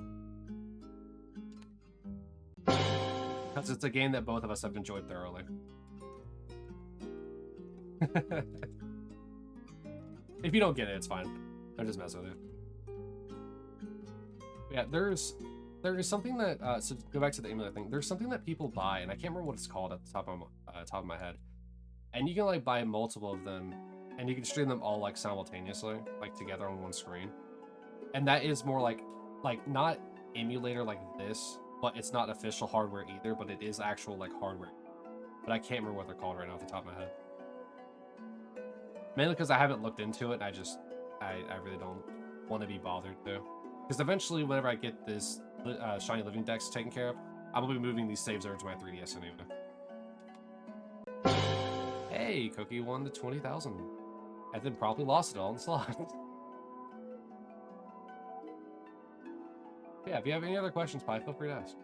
Because it's a game that both of us have enjoyed thoroughly. If you don't get it, it's fine. I'm just messing with you. Yeah, there is something that so to go back to the emulator thing. There's something that people buy, and I can't remember what it's called at the top of my head. And you can like buy multiple of them, and you can stream them all like simultaneously, like together on one screen. And that is more like not emulator like this, but it's not official hardware either. But it is actual like hardware. But I can't remember what they're called right now off the top of my head. Mainly because I haven't looked into it. I really don't want to be bothered to. Because eventually, whenever I get this Shiny Living Dex taken care of, I'm going to be moving these saves over to my 3DS anyway. Hey, Cookie won the 20,000. And then probably lost it all in slots. Yeah, if you have any other questions, Pi, feel free to ask.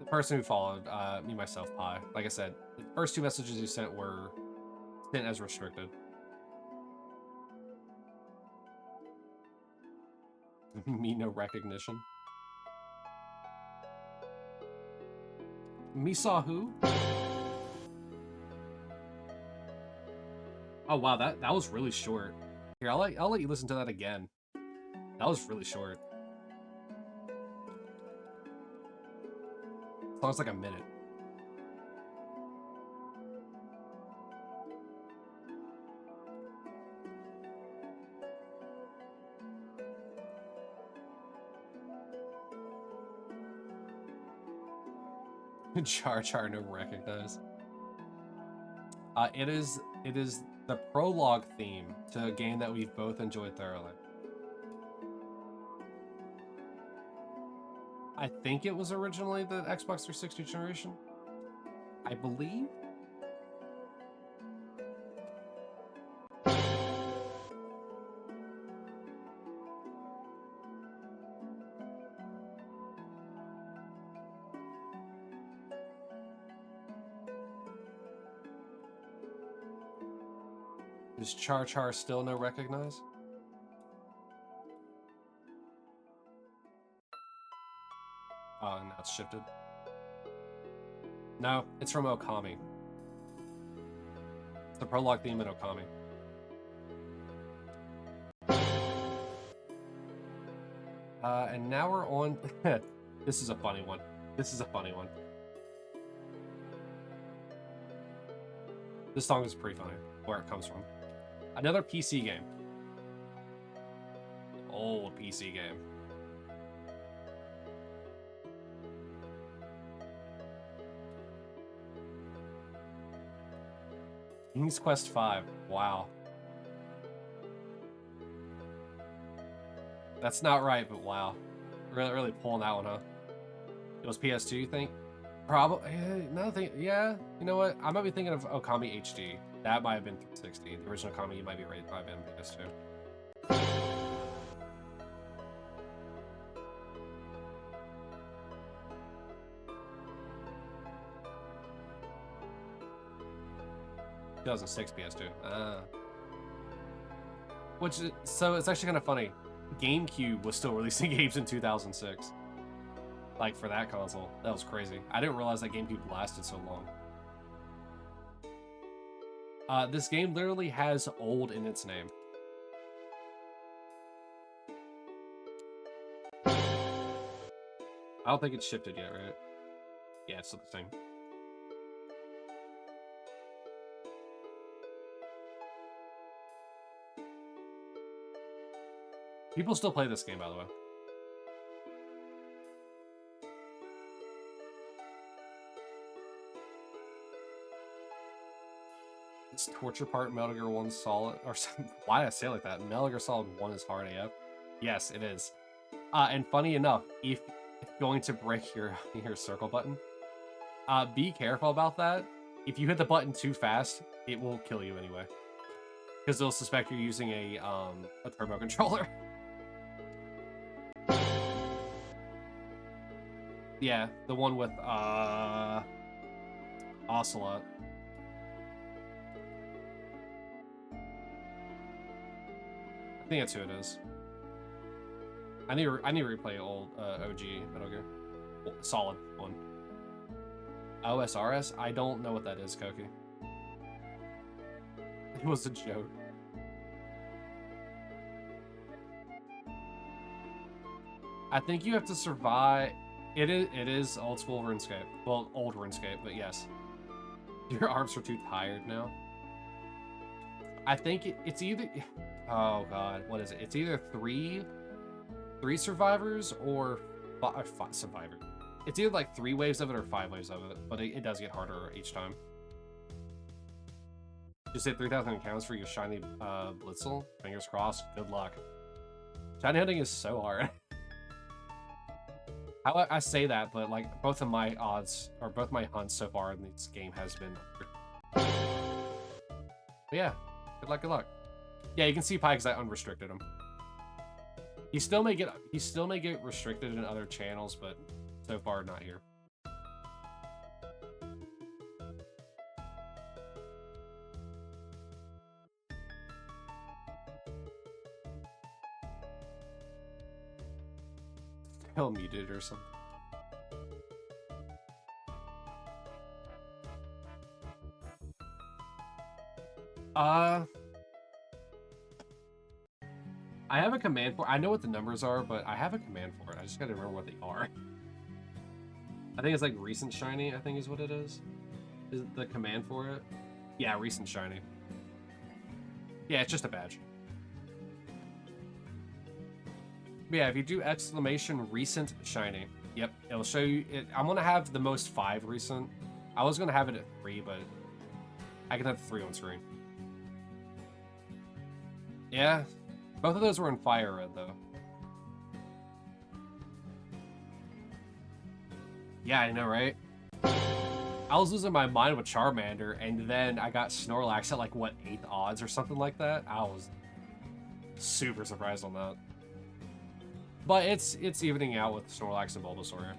The person who followed, me, myself, Pi. Like I said, the first 2 messages you sent were sent as restricted. Me, no recognition. Me saw who? Oh wow, that was really short. Here, I'll let you listen to that again. That was really short. As long as like a minute. Char Char no recognize. It is the prologue theme to a game that we've both enjoyed thoroughly. I think it was originally the Xbox 360 generation. I believe. Does Char Char still no recognize? Oh, now it's shifted. No, it's from Okami. the prologue theme in Okami. And now we're on... This is a funny one. This is a funny one. This song is pretty funny, where it comes from. Another PC game. Old PC game. King's Quest V. Wow. That's not right, but wow. Really pulling that one, huh? It was PS2, you think? Probably. Another thing, yeah. You know what? I might be thinking of Okami HD. That might have been 360. The original Okami, you might be right. Might have been PS2. 2006 PS2. So it's actually kind of funny. GameCube was still releasing games in 2006. Like, for that console. That was crazy. I didn't realize that GameCube lasted so long. This game literally has old in its name. I don't think it's shifted yet, right? Yeah, it's still the same. People still play this game, by the way. This torture part, Metal Gear 1 Solid, or why did I say it like that? Metal Gear Solid 1 is hard AF. Yes, it is. And funny enough, if going to break your circle button, be careful about that. If you hit the button too fast, it will kill you anyway, because they'll suspect you're using a turbo controller. Yeah, the one with Ocelot. I think that's who it is. I need to replay old OG Metal Gear Solid 1. OSRS? I don't know what that is, Koki. It was a joke. I think you have to survive. It is old school RuneScape. Well, old RuneScape, but yes. Your arms are too tired now. I think it's either... Oh god, what is it? It's either three survivors or five survivors. It's either like 3 waves of it or 5 waves of it, but it does get harder each time. Just hit 3,000 encounters for your shiny Blitzel. Fingers crossed. Good luck. Shiny hunting is so hard. I say that, but like both of my odds, or both my hunts so far in this game has been... But yeah, good luck, good luck. Yeah, you can see Pi because I unrestricted him. He still may get restricted in other channels, but so far not here. Still muted or something. I have a command for... I know what the numbers are, but I have a command for it. I just gotta remember what they are. I think it's like recent shiny, I think is what it is. Is the command for it? Yeah, recent shiny. Yeah, it's just a badge. But yeah, if you do exclamation recent shiny, yep, it'll show you it. I'm gonna have the most 5 recent. I was gonna have it at 3, but I can have 3 on screen. Yeah. Both of those were in fire red, though. Yeah, I know, right? I was losing my mind with Charmander, and then I got Snorlax at, like, what, 8th odds or something like that? I was super surprised on that. But it's evening out with Snorlax and Bulbasaur.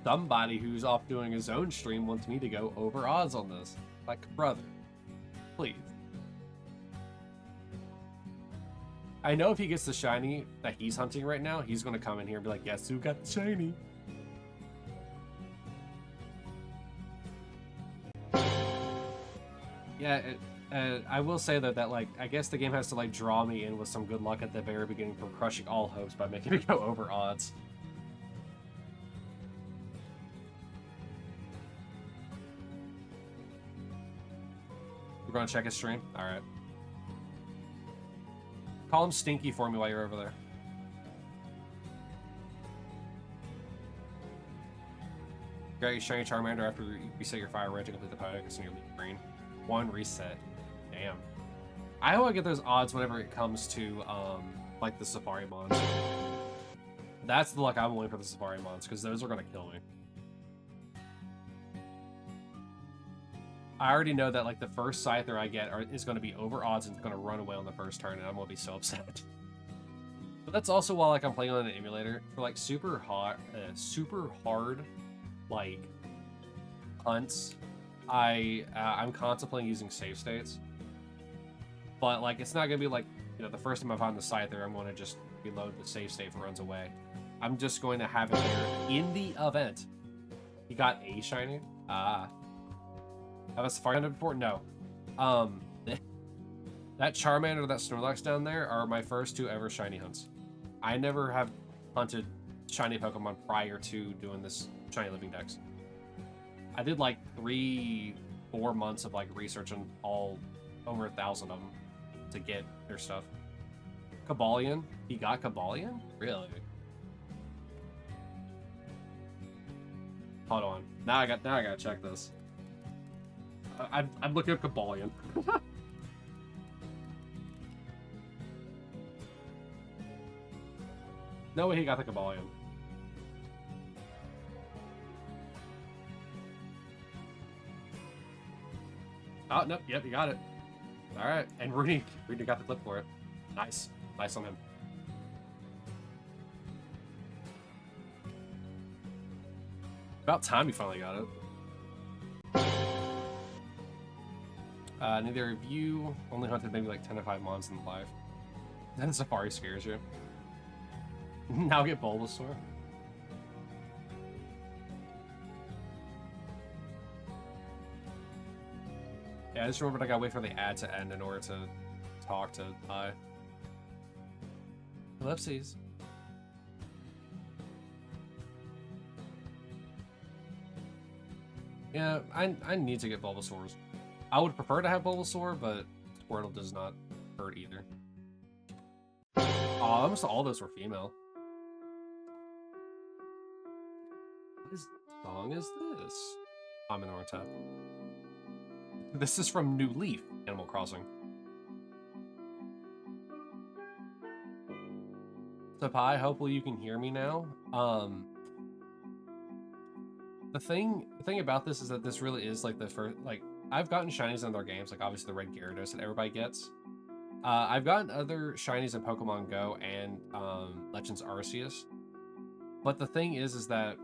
Somebody who's off doing his own stream wants me to go over odds on this. Like, brother. Please. I know if he gets the shiny that he's hunting right now, he's going to come in here and be like, guess who got the shiny? Yeah, I will say that like I guess the game has to like draw me in with some good luck at the very beginning for crushing all hopes by making me go over odds. We're gonna check his stream. All right. Call him Stinky for me while you're over there. Got your shiny Charmander after you reset your fire red to complete the Pokedex and your leaf green. 1 reset. Damn. I hope I get those odds whenever it comes to like the Safari Mons. That's the luck I'm willing for the Safari Mons, because those are gonna kill me. I already know that like the first Scyther I get is gonna be over odds and it's gonna run away on the first turn, and I'm gonna be so upset. But that's also why like I'm playing on an emulator for like super hard like hunts. I'm contemplating using save states, but like it's not gonna be like, you know, the first time I find the Scyther, I'm gonna just reload the save state if it runs away. I'm just going to have it there in the event. You got a shiny? Have a Safari hunted before? No. That Charmander, that Snorlax down there are my first 2 ever shiny hunts. I never have hunted shiny Pokemon prior to doing this Shiny Living Dex. I did like 3-4 months of like research on all over 1,000 of them to get their stuff. Kabalion? He got Kabalion? Really? Hold on. Now I gotta check this. I'm looking at Kabalion. No way he got the Kabalion. Oh, nope, yep, you got it. Alright, and Rooney got the clip for it. Nice. Nice on him. About time you finally got it. Neither of you only hunted maybe like 10 to 5 mons in life. Then Safari scares you. Now get Bulbasaur. Yeah, I just remembered I gotta wait for the ad to end in order to talk to I. Ellipses. Yeah, I need to get Bulbasaurs. I would prefer to have Bulbasaur, but Squirtle does not hurt either. Oh, almost all those were female. What song is this? I'm in Ortep. This is from New Leaf, Animal Crossing. So Pi, hopefully you can hear me now. The thing about this is that this really is like the first, like, I've gotten shinies in other games, like obviously the red Gyarados that everybody gets. I've gotten other shinies in Pokemon Go and Legends Arceus. But the thing is that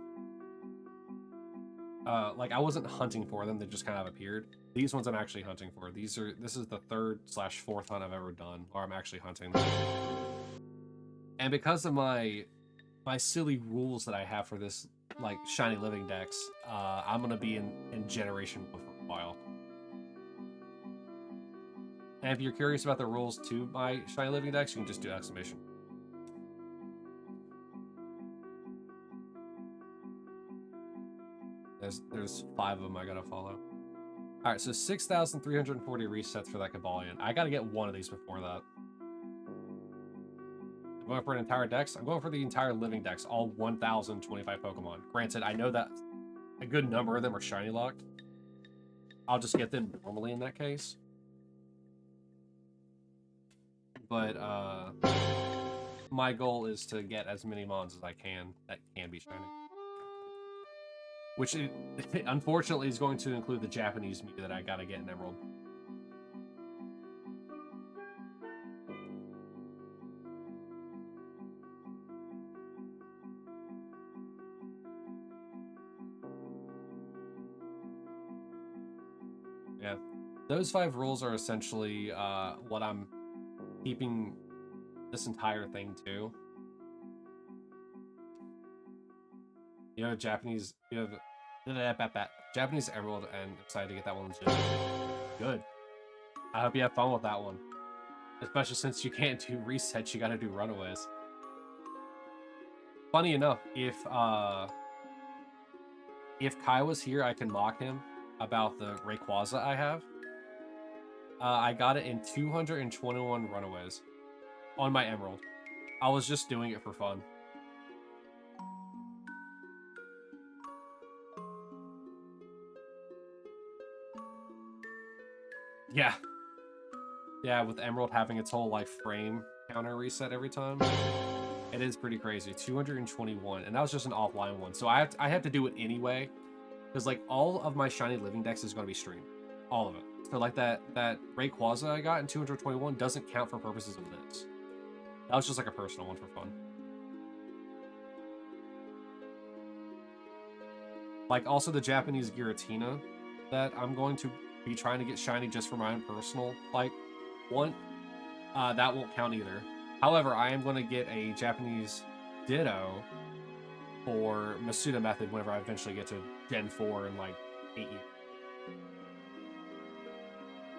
like I wasn't hunting for them, they just kind of appeared. These ones I'm actually hunting for. This is the 3rd/4th hunt I've ever done where I'm actually hunting them. And because of my silly rules that I have for this like Shiny Living Dex, I'm gonna be in Generation for a while. And if you're curious about the rules to my Shiny Living Dex, you can just do exclamation. There's 5 of them I gotta follow. All right, so 6,340 resets for that Kabalion. I gotta get one of these before that. I'm going for an entire dex. I'm going for the entire Living Dex, all 1,025 Pokemon. Granted, I know that a good number of them are shiny locked. I'll just get them normally in that case. But my goal is to get as many mons as I can that can be shiny. Which, unfortunately, is going to include the Japanese Mew that I gotta get in Emerald. Yeah, those 5 rules are essentially what I'm keeping this entire thing to. You have Japanese Emerald, and excited to get that one legit. Good. I hope you have fun with that one. Especially since you can't do resets, you gotta do runaways. Funny enough, if Kai was here, I can mock him about the Rayquaza I have. I got it in 221 runaways on my Emerald. I was just doing it for fun. Yeah. Yeah, with Emerald having its whole like frame counter reset every time. It is pretty crazy. 221, and that was just an offline one. So I have to do it anyway, because like all of my Shiny Living Dex is going to be streamed, all of it. So like that Rayquaza I got in 221 doesn't count for purposes of this. That was just like a personal one for fun. Like also the Japanese Giratina that I'm going to be trying to get shiny just for my own personal like one. That won't count either. However, I am going to get a Japanese Ditto for Masuda Method whenever I eventually get to Gen 4 in like 8 years.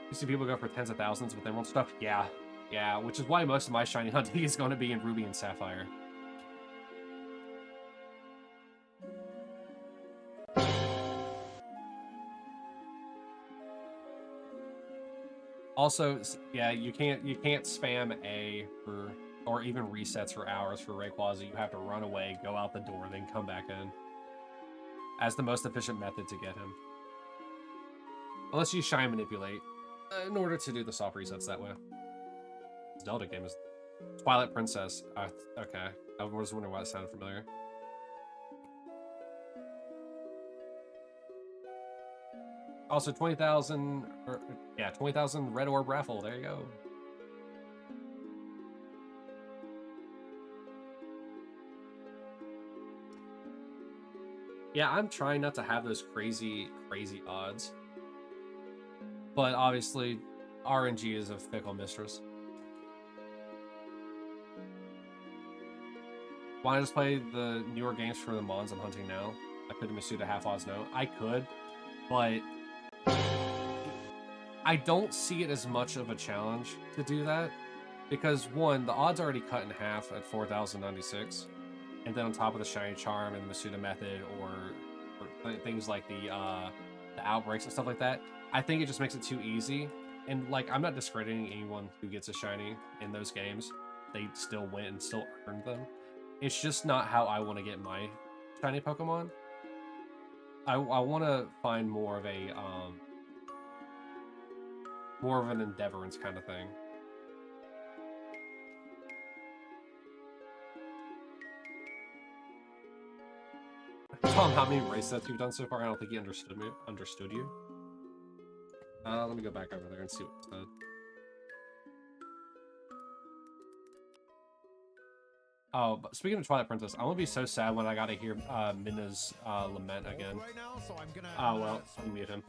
You see people go for tens of thousands with Emerald stuff? Yeah. Yeah, which is why most of my shiny hunting is going to be in Ruby and Sapphire. Also, yeah, you can't spam A for or even resets for hours for Rayquaza. You have to run away, go out the door, then come back in. As the most efficient method to get him. Unless you Shine Manipulate in order to do the soft resets that way. This Zelda game is Twilight Princess. Okay, I was wondering why it sounded familiar. Also, 20,000, yeah, 20,000 Red Orb Raffle. There you go. Yeah, I'm trying not to have those crazy odds. But obviously, RNG is a fickle mistress. Why just play the newer games for the Mons I'm hunting now? I could Masuda half odds no. I could, but I don't see it as much of a challenge to do that. Because one, the odds already cut in half at 4,096. And then on top of the Shiny Charm and the Masuda Method or things like the outbreaks and stuff like that, I think it just makes it too easy. And like, I'm not discrediting anyone who gets a shiny in those games. They still win and still earn them. It's just not how I want to get my shiny Pokemon. I want to find more of an endeavorance kind of thing. Tell him how many race sets you've done so far. I don't think he understood you. Let me go back over there and see what it said. Oh, but speaking of Twilight Princess, I'm gonna be so sad when I gotta hear Minna's lament again. Oh well, I'll mute him.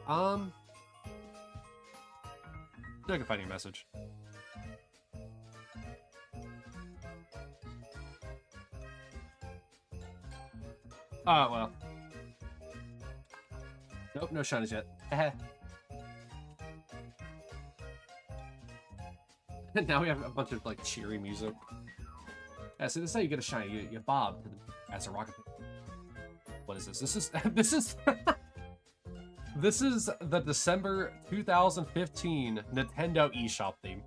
I can find your message. Oh well. Nope, no shinies yet. Now we have a bunch of like cheery music. Yeah, so this is how you get a shiny. You bob as a rocket. What is this? This is this is the December 2015 Nintendo eShop theme.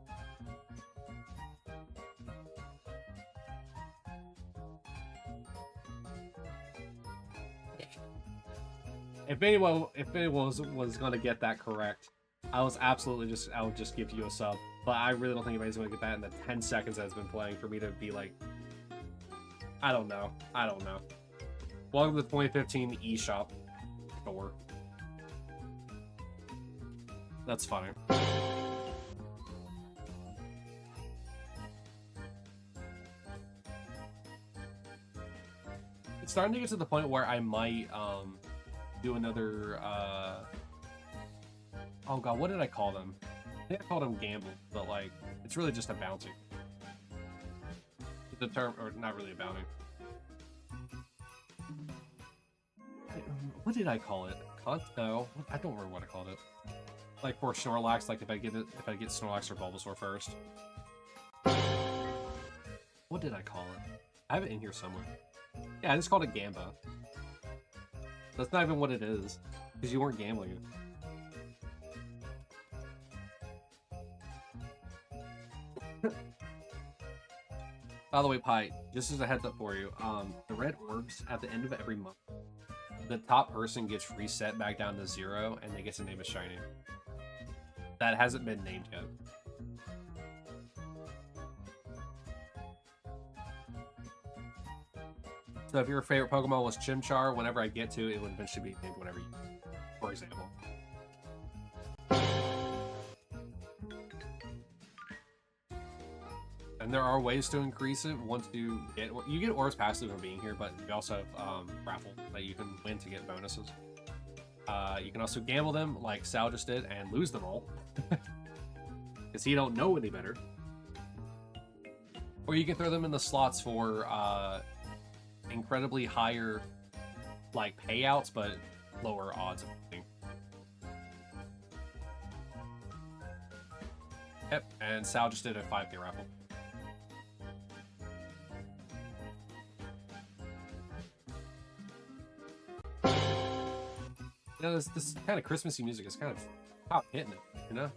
If anyone was gonna get that correct, I would just give you a sub. But I really don't think anybody's gonna get that in the 10 seconds that it's been playing for me to be like, I don't know. Welcome to the 2015 eShop store. That's funny. It's starting to get to the point where I might do another oh god, what did I call them? I think I called them gamble, but like it's really just a bounty. The term, or not really a bounty. What did I call it? No, I don't remember what I called it. Like for Snorlax, like if I get Snorlax or Bulbasaur first. What did I call it? I have it in here somewhere. Yeah, I just called it Gamba. That's not even what it is, because you weren't gambling it. By the way, Pi, just as a heads up for you, the red orbs at the end of every month, the top person gets reset back down to 0, and they get to name a shiny. That hasn't been named yet. So if your favorite Pokemon was Chimchar, whenever I get to it, would eventually be named whatever you, for example. And there are ways to increase it once you get orbs passive from being here, but you also have raffle that you can win to get bonuses. You can also gamble them like Sal just did and lose them all because he don't know any better. Or you can throw them in the slots for incredibly higher like payouts, but lower odds of winning. Yep, and Sal just did a 5K raffle. You know, this kind of Christmassy music is kind of top hitting it, you know?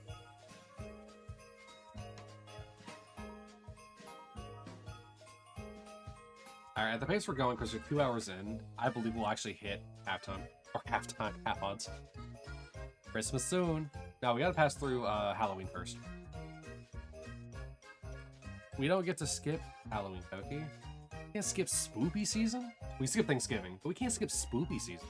Alright, at the pace we're going, because we're 2 hours in, I believe we'll actually hit halftime. Or halftime, half odds. Christmas soon. Now, we gotta pass through Halloween first. We don't get to skip Halloween, Koki. We can't skip Spoopy season? We skip Thanksgiving, but we can't skip Spoopy season.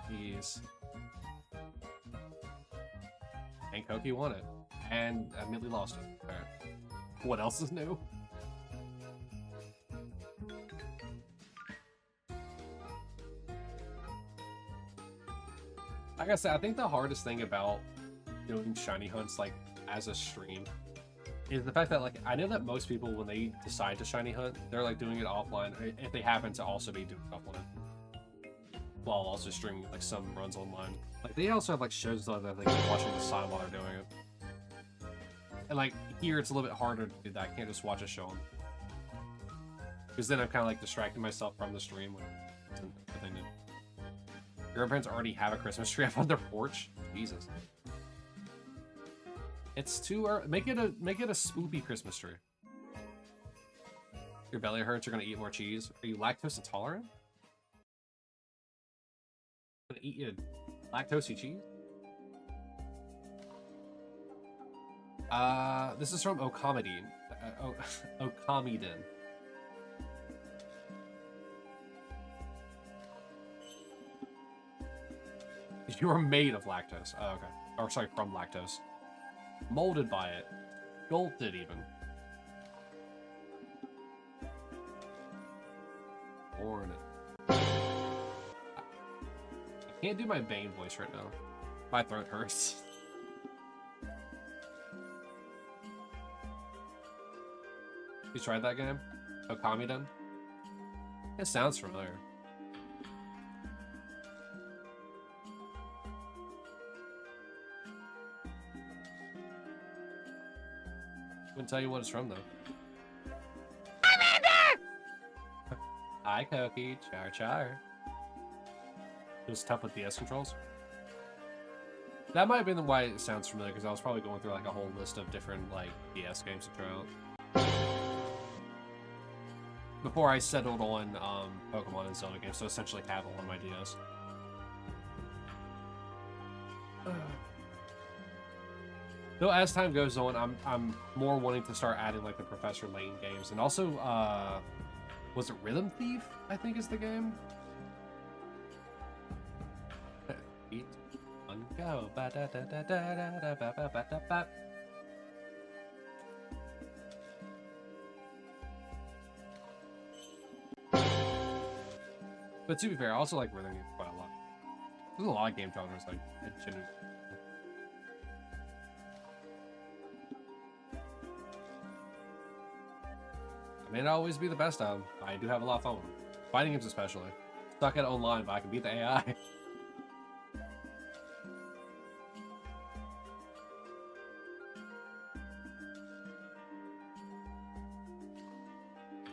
Jeez. And Koki won it. And immediately lost it. Alright. What else is new? Like I said, I think the hardest thing about doing shiny hunts like as a stream is the fact that like I know that most people when they decide to shiny hunt, they're like doing it offline if they happen to also be doing it offline while also streaming like some runs online. Like they also have like shows that they can watch on the side while they're doing it. And like here it's a little bit harder to do that. I can't just watch a show on because then I'm kind of like distracting myself from the stream when it's a thing to do. Your grandparents already have a Christmas tree up on their porch? Jesus. It's too early. Make it a spoopy Christmas tree. Your belly hurts, you're gonna eat more cheese. Are you lactose intolerant? Gonna eat you lactosey cheese? This is from Okamidin. Okamidin. You are made of lactose. Oh, okay. Or sorry, from lactose. Molded by it. Sculpted even. Born it. I can't do my Bane voice right now. My throat hurts. You tried that game? Okamiden? It sounds familiar. Couldn't tell you what it's from though. Hi, Koki. Char char. It was tough with DS controls. That might have been why it sounds familiar, because I was probably going through like a whole list of different like DS games to try out before I settled on Pokemon and Zelda games. So essentially, have all on my DS. Though as time goes on, I'm more wanting to start adding like the Professor Layton games, and also was it Rhythm Thief? I think is the game. Eat, one, go. Ba da da da da da da ba ba ba da ba. But to be fair, I also like Rhythm Thief quite a lot. There's a lot of game genres like genuinely. I may not always be the best at them. I do have a lot of fun with them. Fighting games especially. Stuck at online, but I can beat the AI.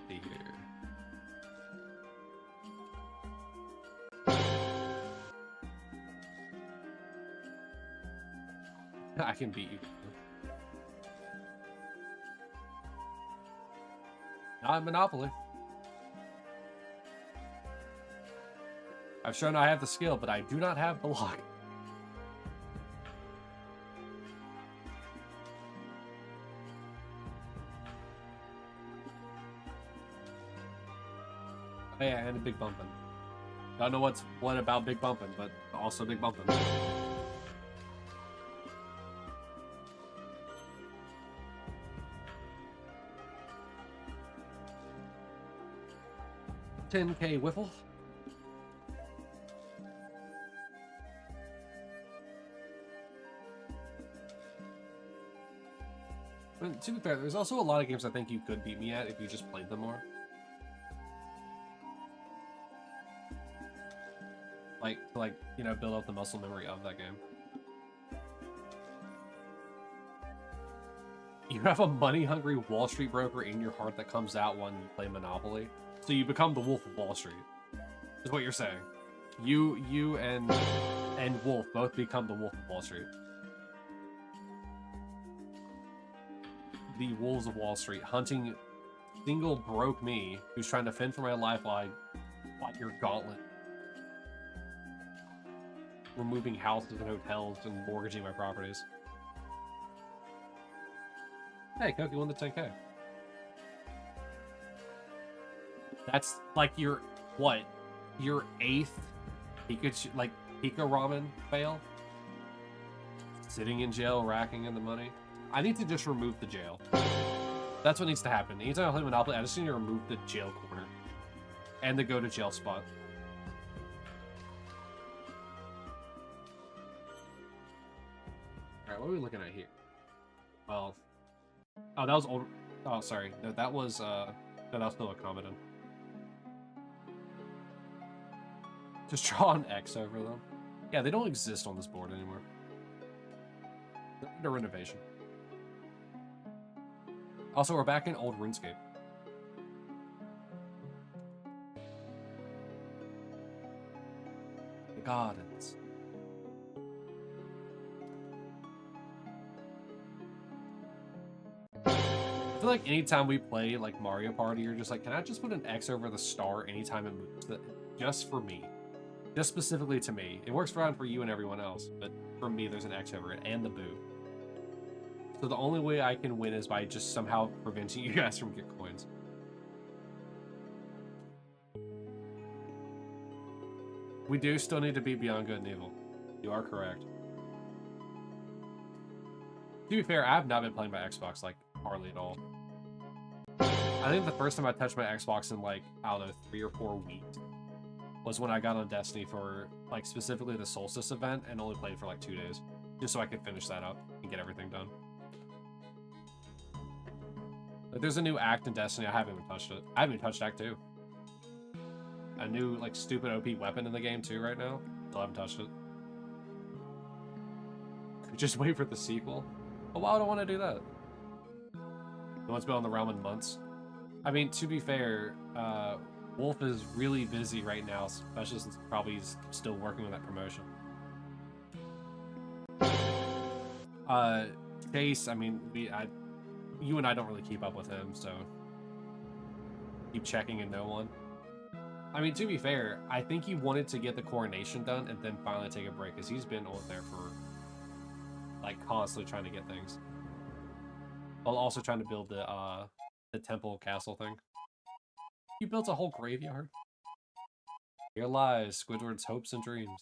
See here. I can beat you. Not Monopoly. I've shown I have the skill, but I do not have the luck. Oh yeah, and a big bumpin'. Don't know what about big bumpin', but also big bumpin'. $10K Whiffle. But to be fair, there's also a lot of games I think you could beat me at if you just played them more. Like, you know, build up the muscle memory of that game. You have a money-hungry Wall Street broker in your heart that comes out when you play Monopoly. So you become the Wolf of Wall Street, is what you're saying. You and Wolf both become the Wolf of Wall Street. The Wolves of Wall Street, hunting single broke me who's trying to fend for my life while I fight your gauntlet. Removing houses and hotels and mortgaging my properties. Hey, Koki won the 10K. That's like your, what? Your 8th Pikachu, like, Pika Ramen fail? Sitting in jail, racking in the money. I need to just remove the jail. That's what needs to happen. Anytime I play Monopoly, I just need to remove the jail corner. And the go to jail spot. Alright, what are we looking at here? Well... Oh, that was old... Oh, sorry. No, that was, No, that was still a Commodore. Just draw an X over them. Yeah, they don't exist on this board anymore. No renovation. Also, we're back in old RuneScape. The gardens. I feel like anytime we play like Mario Party, you're just like, can I just put an X over the star anytime it moves? Just for me. Just specifically to me. It works fine for you and everyone else, but for me, there's an X over it, and the boo. So the only way I can win is by just somehow preventing you guys from getting coins. We do still need to be beyond good and evil. You are correct. To be fair, I have not been playing my Xbox, like, hardly at all. I think the first time I touched my Xbox in, like, I don't know, 3 or 4 weeks was when I got on Destiny for, like, specifically the Solstice event and only played for, like, 2 days. Just so I could finish that up and get everything done. Like, there's a new act in Destiny, I haven't even touched it. I haven't even touched Act 2. A new, like, stupid OP weapon in the game, too, right now. Still haven't touched it. Just wait for the sequel. But why would I want to do that? No one's been on the realm in months. I mean, to be fair, Wolf is really busy right now, especially since probably he's still working on that promotion. Chase, I mean, you and I don't really keep up with him, so keep checking and no one. I mean, to be fair, I think he wanted to get the coronation done and then finally take a break, because he's been on there for, like, constantly trying to get things. While also trying to build the temple castle thing. You built a whole graveyard. Here lies Squidward's hopes and dreams.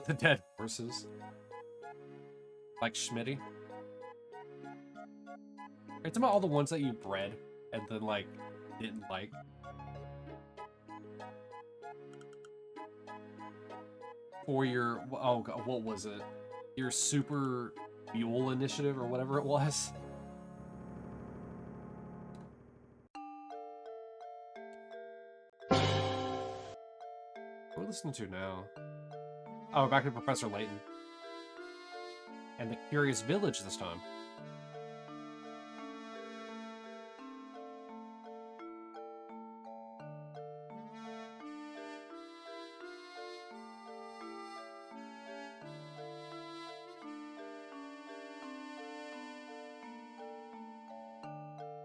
The dead horses. Like Schmitty. Are you talking about all the ones that you bred and then, like, didn't like? for your, oh god, what was it? Your Super Mule Initiative or whatever it was. What are we listening to now? Oh, we're back to Professor Layton. And the Curious Village this time.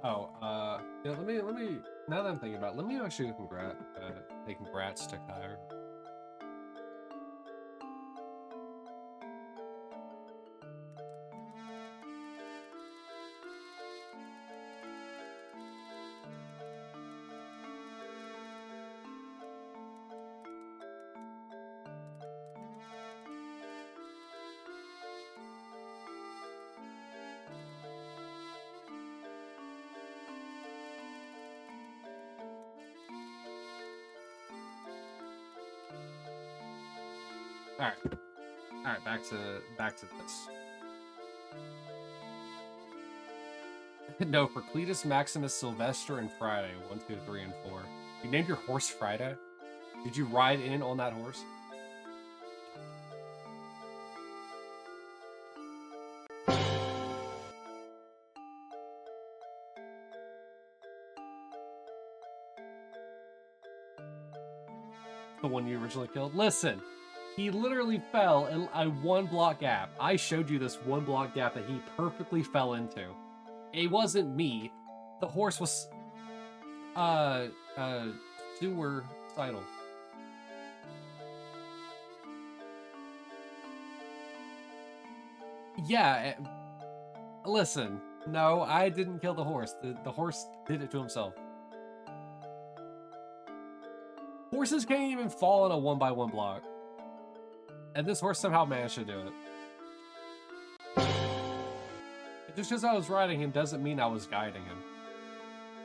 Oh, yeah, let me, now that I'm thinking about it, let me actually say congrats to Kyra. Alright, back to this. No, for Cletus, Maximus, Sylvester, and Friday. 1, 2, 3, and 4. You named your horse Friday? Did you ride in on that horse? The one you originally killed? Listen, he literally fell in a 1-block gap. I showed you this 1-block gap that he perfectly fell into. It wasn't me. The horse was, suicidal. Yeah, listen. No, I didn't kill the horse. The horse did it to himself. Horses can't even fall in a 1x1 block. And this horse somehow managed to do it. Just because I was riding him doesn't mean I was guiding him.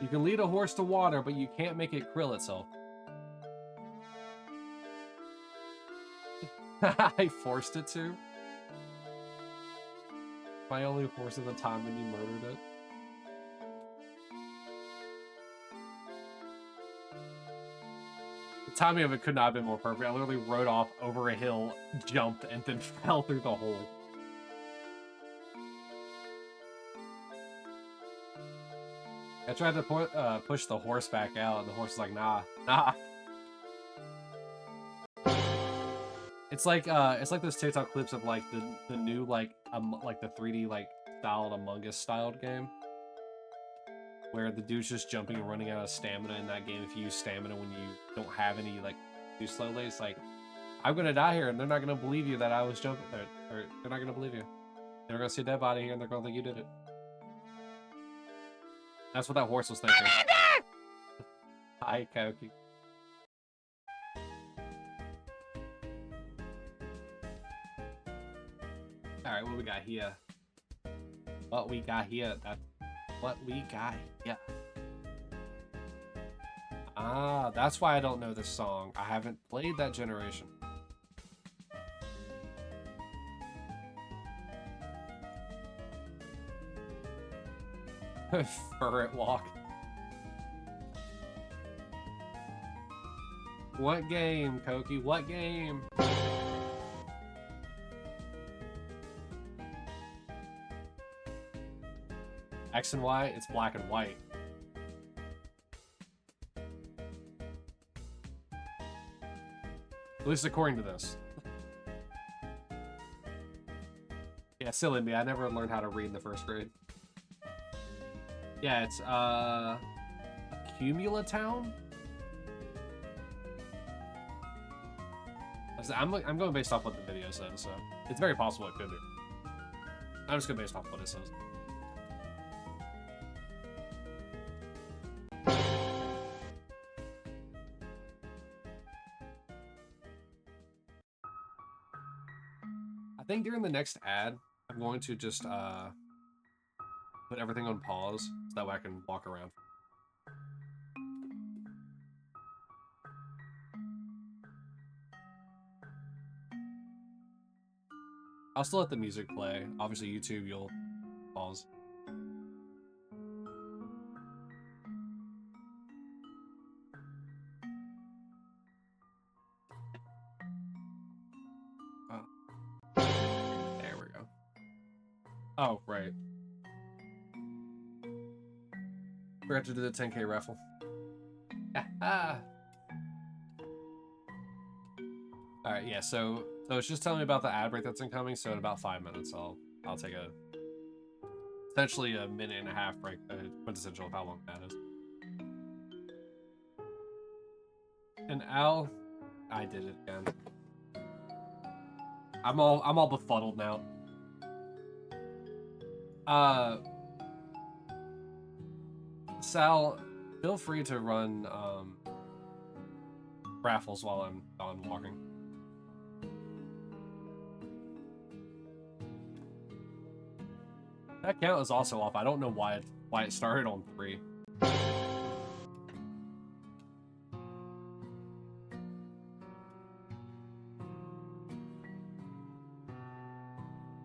You can lead a horse to water, but you can't make it krill itself. I forced it to. My only horse at the time when you murdered it. The timing of it could not have been more perfect. I literally rode off over a hill, jumped, and then fell through the hole. I tried to push the horse back out, and the horse was like, nah. It's like those TikTok clips of like the new like the 3D like styled Among Us styled game, where the dude's just jumping and running out of stamina in that game. If you use stamina when you don't have any like too slowly, it's like, I'm gonna die here, and they're not gonna believe you that I was jumping there, or they're not gonna believe you. They're gonna see a dead body here, and they're gonna think you did it. That's what that horse was thinking. Hi, Koki. Alright, what we got here? What we got here? Ah, that's why I don't know this song. I haven't played that generation. Ferret walk. What game, Koki? What game? X and Y, it's black and white. At least according to this. Yeah, silly me. I never learned how to read in the first grade. Yeah, it's, Cumula Town? I'm going based off what the video says, so it's very possible it could be. I'm just going based off what it says. I think during the next ad, I'm going to just put everything on pause so that way I can walk around. I'll still let the music play. Obviously, YouTube, you'll pause. Oh. There we go. Oh, right. Forgot to do the 10K raffle. Alright, yeah, so it's just telling me about the ad break that's incoming, so in about 5 minutes I'll take a essentially a minute and a half break, quintessential of how long that is. And Al, I did it again. I'm all befuddled now. Sal, feel free to run raffles while I'm gone walking. That count is also off. I don't know why it started on 3.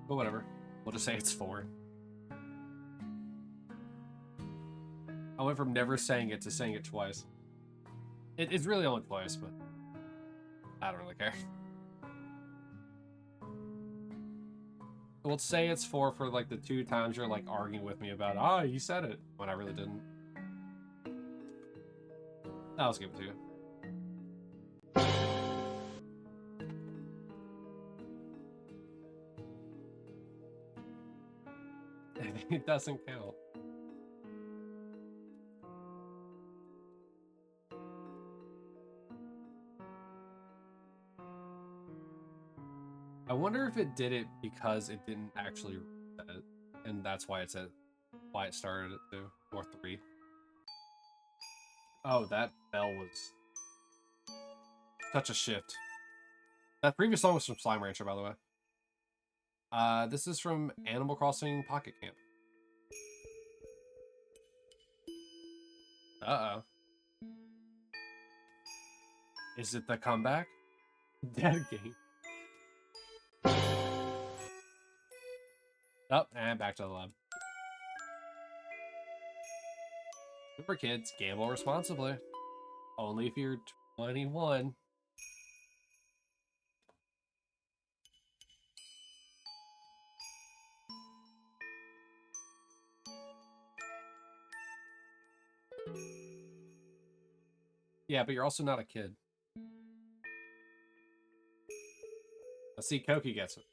But whatever. We'll just say it's 4. I went from never saying it to saying it twice. It's really only twice, but I don't really care. We'll say it's 4 for like the 2 times you're like arguing with me about, ah, you said it, when I really didn't. I'll just give it to you. It doesn't count. I wonder if it did it because it didn't actually reset it, and that's why it started at 2 or 3. Oh, that bell was such a shift. That previous song was from Slime Rancher, by the way. This is from Animal Crossing Pocket Camp. Uh-oh. Is it the comeback? Dead game. Oh, and back to the lab. Remember, kids, gamble responsibly. Only if you're 21. Yeah, but you're also not a kid. Let's see, Koki gets it.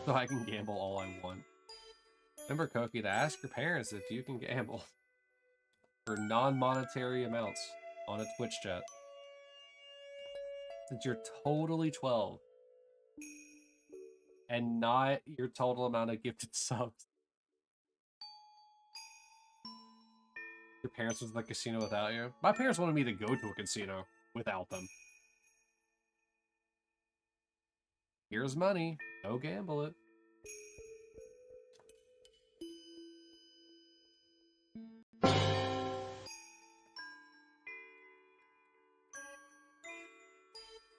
So I can gamble all I want. Remember, Koki, to ask your parents if you can gamble for non-monetary amounts on a Twitch chat. Since you're totally 12. And not your total amount of gifted subs. Your parents went to the casino without you? My parents wanted me to go to a casino without them. Here's money. Go gamble it.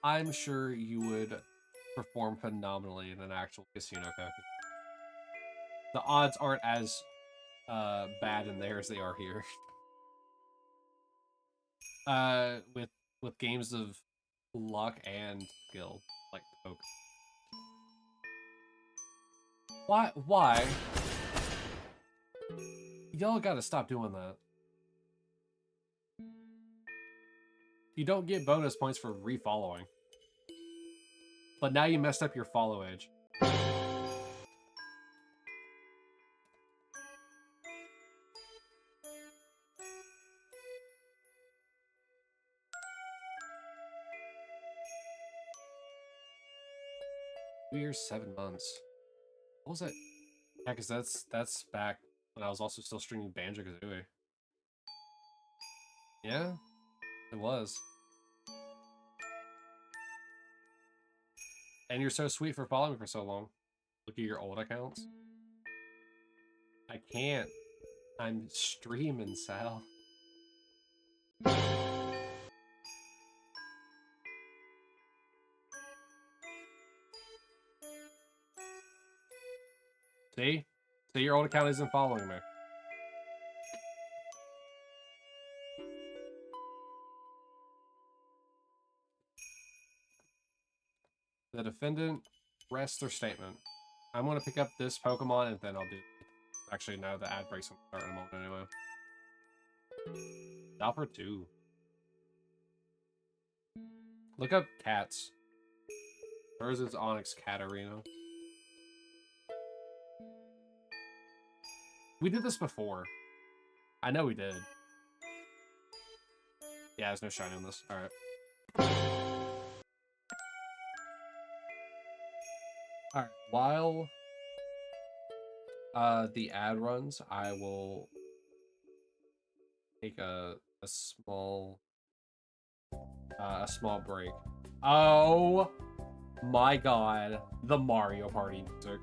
I'm sure you would perform phenomenally in an actual casino, Koki. The odds aren't as bad in there as they are here. With games of luck and skill, like poke. Why? Y'all gotta stop doing that. You don't get bonus points for refollowing. But now you messed up your follow age. Two years, 7 months. What was that? Yeah, because that's back when I was also still streaming Banjo-Kazooie. Yeah, it was. And you're so sweet for following me for so long. Look at your old accounts. I can't. I'm streaming, Sal. See? See, your old account isn't following me. The defendant rests their statement. I'm going to pick up this Pokemon and then I'll do... Actually, no, the ad breaks will start in a moment anyway. Dopper 2. Look up cats. Hers is Onyx Katarina. We did this before. I know we did. Yeah, there's no shiny on this. Alright. Alright, while the ad runs, I will take a small break. Oh my god, the Mario Party music.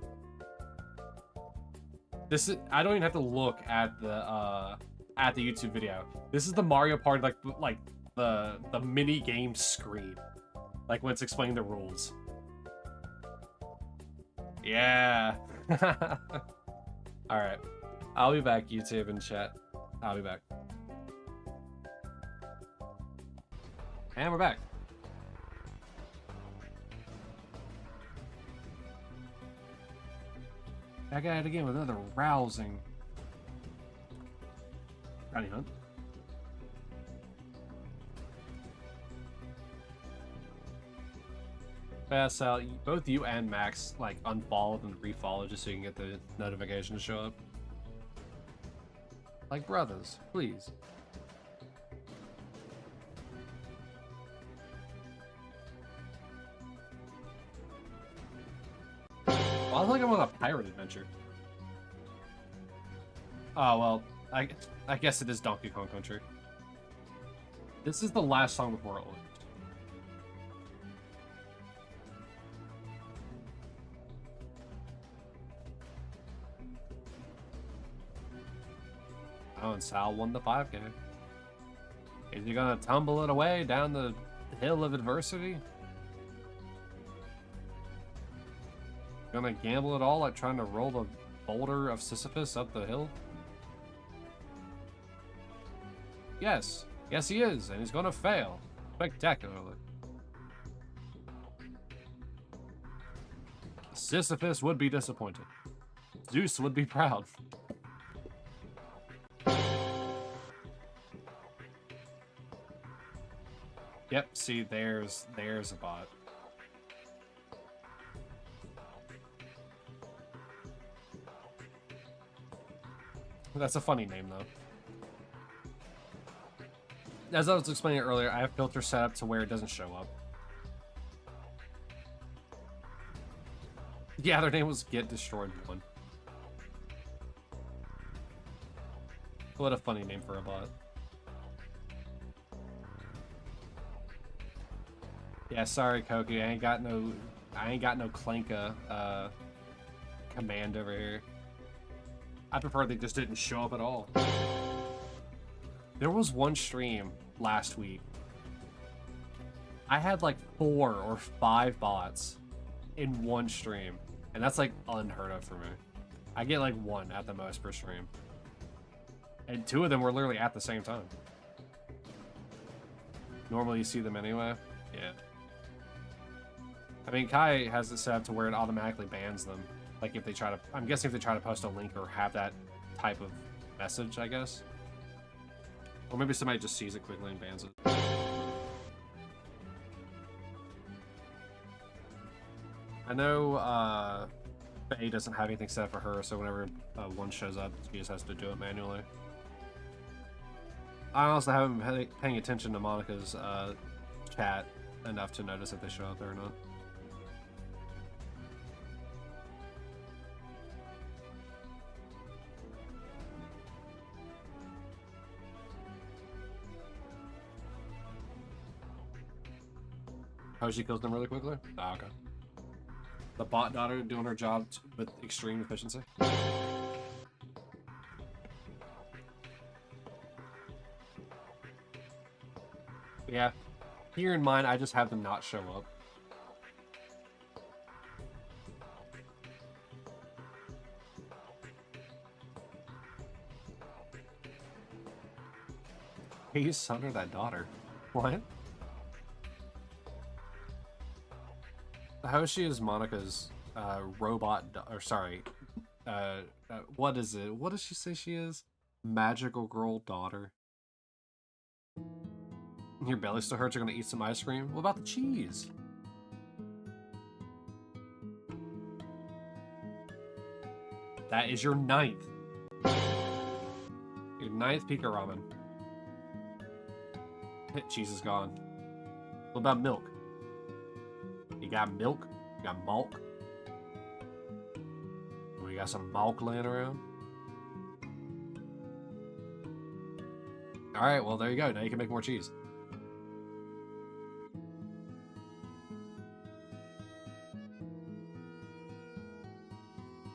This is, I don't even have to look at the YouTube video. This is the Mario Party, like the mini game screen, like when it's explaining the rules. Yeah. All right, I'll be back, YouTube and chat. I'll be back. And we're back. Back at it again with another rousing bounty hunt. Yeah, so both you and Max like unfollowed and refollowed just so you can get the notification to show up. Like brothers, please. Well, I feel like I'm on a pirate adventure. Oh, well, I guess it is Donkey Kong Country. This is the last song before it leaves. Oh, and Sal won the 5K. Is he gonna tumble it away down the hill of adversity? Gonna gamble it all like trying to roll the boulder of Sisyphus up the hill? Yes. Yes, he is, and he's gonna fail. Spectacularly. Sisyphus would be disappointed. Zeus would be proud. Yep, see, there's a bot. That's a funny name, though. As I was explaining earlier, I have filters set up to where it doesn't show up. Yeah, their name was Get Destroyed 1. What a funny name for a bot. Yeah, sorry, Koki. I ain't got no Clanka command over here. I prefer they just didn't show up at all. There was one stream last week. I had like 4 or 5 bots in one stream, and that's like unheard of for me. I get like 1 at the most per stream, and 2 of them were literally at the same time. Normally you see them anyway. Yeah. I mean, Kai has it set up to where it automatically bans them. Like if they try to, I'm guessing if they try to post a link or have that type of message, I guess. Or maybe somebody just sees it quickly and bans it. I know Faye doesn't have anything set up for her, so whenever one shows up, she just has to do it manually. I honestly haven't been paying attention to Monica's chat enough to notice if they show up there or not. Oh, she kills them really quickly? Ah, okay. The bot daughter doing her job with extreme efficiency. Yeah. Here in mine, I just have them not show up. His son or that daughter? What? Hoshi is Monica's robot, or sorry, what is it? What does she say she is? Magical girl daughter. Your belly still hurts, you're gonna eat some ice cream? What about the cheese? That is your ninth. Your ninth Pika Ramen. Cheese is gone. What about milk? You got milk? You got milk? We got some milk laying around? Alright, well there you go. Now you can make more cheese.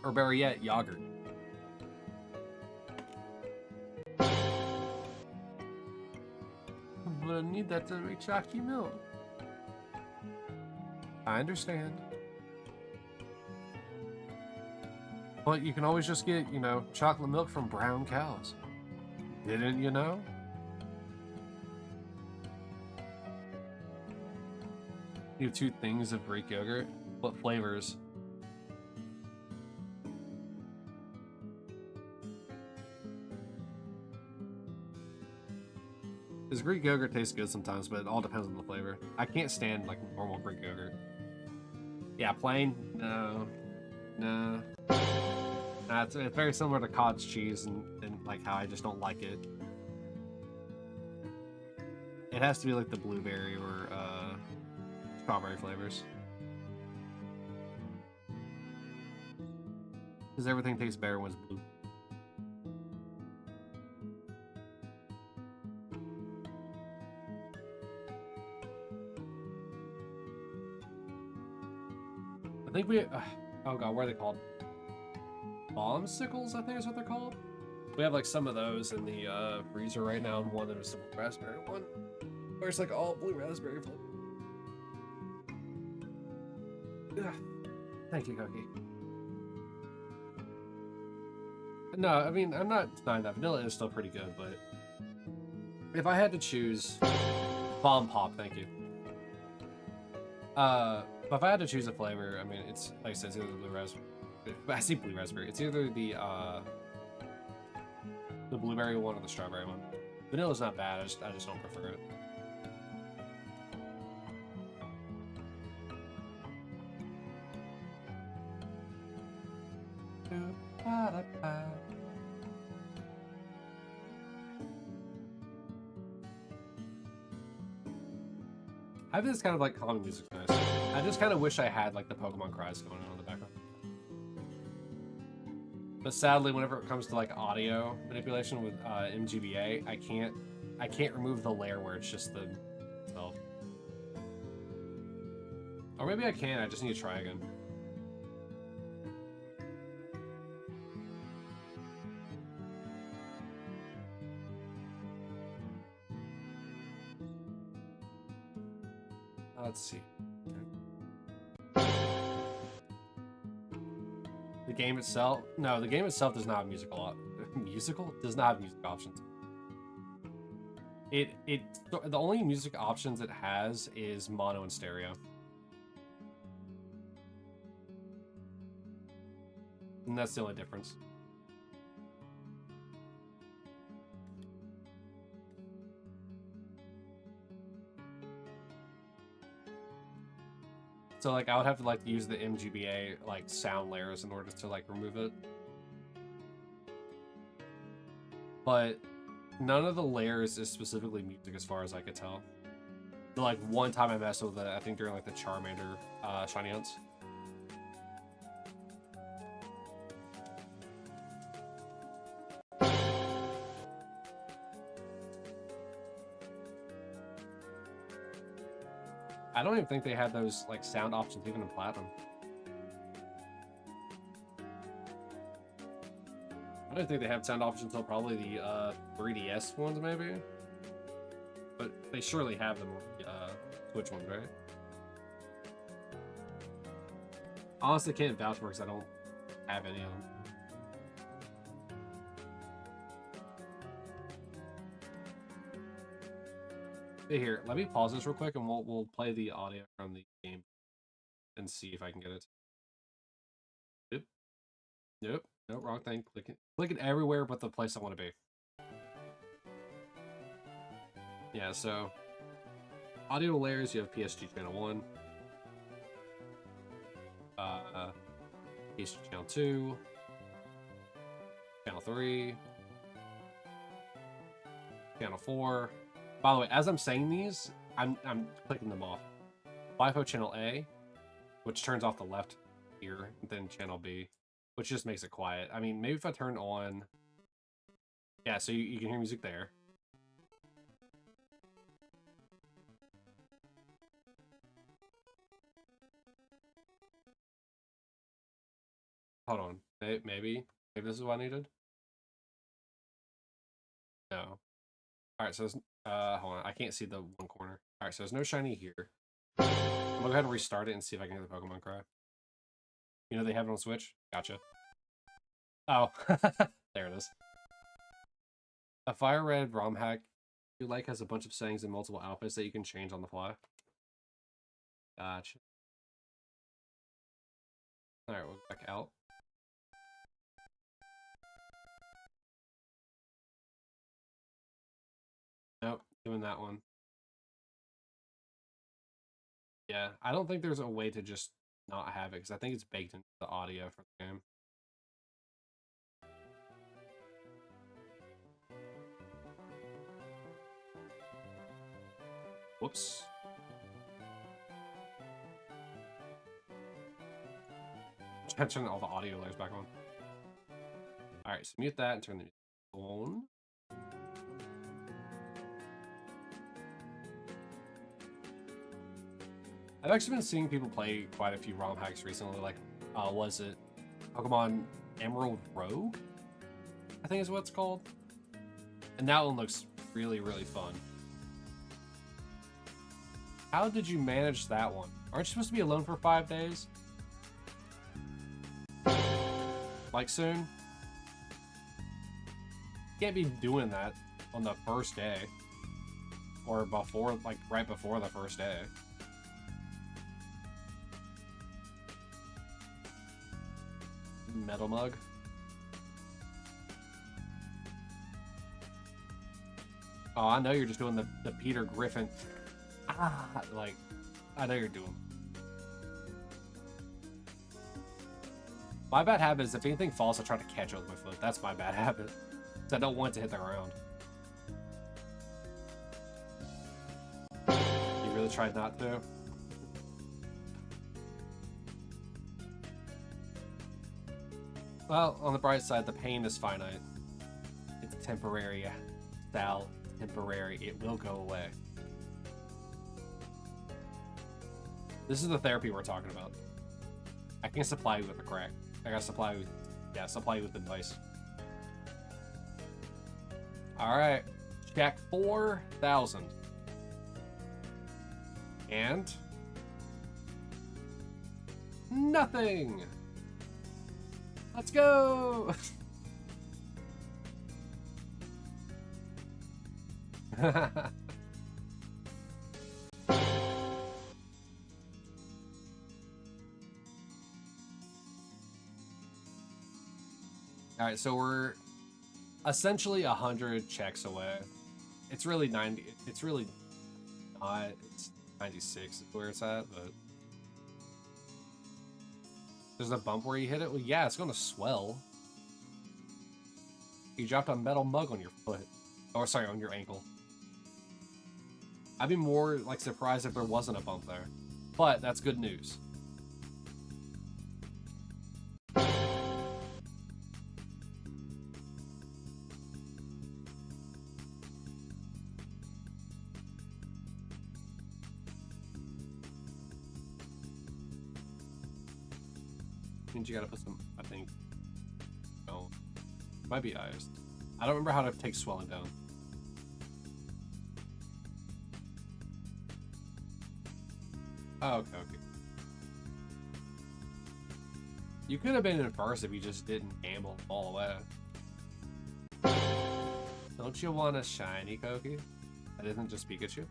Or better yet, yogurt. But I need that to make chalky milk. I understand. But you can always just get, you know, chocolate milk from brown cows. Didn't you know? You have 2 things of Greek yogurt. What flavors? Because Greek yogurt tastes good sometimes, but it all depends on the flavor. I can't stand, like, normal Greek yogurt. Yeah, plain? No. No. Nah, it's very similar to cottage cheese and like, how I just don't like it. It has to be, like, the blueberry or, strawberry flavors. Because everything tastes better when it's blue. I think we... oh god, what are they called? Bombsicles, I think is what they're called? We have like some of those in the freezer right now, and one that was the raspberry one. Where it's like all blue raspberry flavor. Yeah. Thank you, Cookie. No, I mean, I'm not denying that. Vanilla is still pretty good, but... if I had to choose... Bomb Pop, thank you. But if I had to choose a flavor, I mean, it's, like I said, it's either the blue raspberry... I see blue raspberry. It's either the blueberry one or the strawberry one. Vanilla's not bad, I just don't prefer it. I have this kind of like calming music nice. I just kind of wish I had like the Pokemon cries going on in the background. But sadly, whenever it comes to like audio manipulation with MGBA, I can't remove the layer where it's just the itself. Or maybe I can. I just need to try again. Let's see. The game itself? No, the game itself does not have musical does not have music options. The only music options it has is mono and stereo. And that's the only difference. So like I would have to like use the MGBA like sound layers in order to like remove it. But none of the layers is specifically music as far as I could tell. So, like one time I messed with it, I think during like the Charmander shiny hunts. I don't even think they had those like sound options even in Platinum. I don't think they have sound options until probably the 3DS ones maybe. But they surely have them on the Switch ones, right? Honestly, can't vouch for because I don't have any of them. Here, let me pause this real quick, and we'll play the audio from the game and see if I can get it. Yep. Nope. No, wrong thing. Click it everywhere but the place I want to be. Yeah, so audio layers, you have PSG channel 1, PSG channel 2, channel 3, channel 4. By the way, as I'm saying these, I'm clicking them off. Wi-Fi channel A, which turns off the left ear, then channel B, which just makes it quiet. I mean, maybe if I turn on... Yeah, so you can hear music there. Hold on. Maybe this is what I needed? No. Alright, so there's... hold on. I can't see the one corner. Alright, so there's no shiny here. I'm gonna go ahead and restart it and see if I can hear the Pokemon cry. You know they have it on Switch? Gotcha. Oh. There it is. A Fire Red ROM hack you like has a bunch of settings and multiple outfits that you can change on the fly. Gotcha. Alright, we'll go back out. Nope, doing that one. Yeah, I don't think there's a way to just not have it, because I think it's baked into the audio for the game. Whoops. Turn all the audio layers back on. Alright, so mute that and turn the music on. I've actually been seeing people play quite a few ROM hacks recently, like, was it Pokemon Emerald Rogue? I think is what it's called. And that one looks really, really fun. How did you manage that one? Aren't you supposed to be alone for 5 days? Like soon? You can't be doing that on the first day. Or before, like right before the first day. Metal Mug. Oh, I know you're just doing the Peter Griffin. Like, I know you're doing. My bad habit is if anything falls, I try to catch it with my foot. That's my bad habit. I don't want it to hit the ground. You really tried not to? Well, on the bright side, the pain is finite. It's temporary. Sal, temporary. It will go away. This is the therapy we're talking about. I can't supply you with a crack. I gotta supply you, supply you with advice. Alright. Check 4,000. And... nothing! Let's go! Alright, so we're essentially 100 checks away. It's really 90, it's really not, it's 96 is where it's at, but... There's a bump where you hit it? Well, yeah, it's gonna swell. You dropped a metal mug on your foot. Or, sorry, on your ankle. I'd be more, like, surprised if there wasn't a bump there. But, that's good news. Means you gotta put some, I think. No. Might be eyes. I don't remember how to take swelling down. Oh, okay, okay. You could have been in first if you just didn't gamble all the way. Don't you want a shiny Koki? That isn't just Pikachu?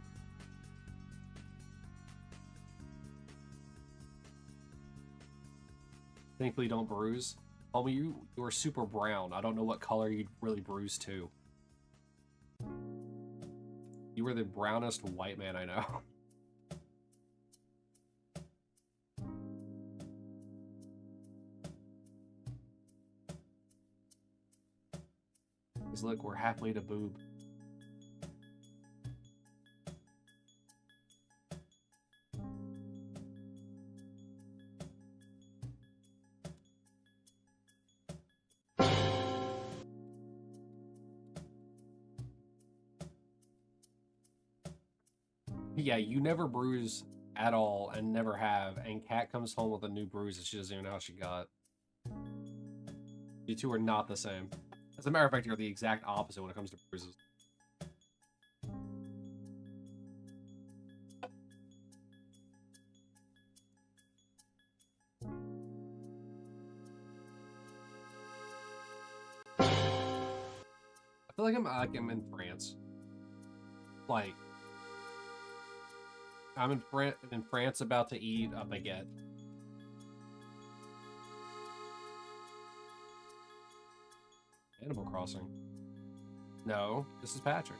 Thankfully, don't bruise. Homie, you are super brown. I don't know what color you'd really bruise to. You were the brownest white man I know. Because look, we're halfway to boob. Yeah, you never bruise at all and never have, and Kat comes home with a new bruise that she doesn't even know how she got. You two are not the same. As a matter of fact, you're the exact opposite when it comes to bruises. I feel like I'm in France. Like, I'm in France about to eat a baguette. Animal Crossing. No, this is Patrick.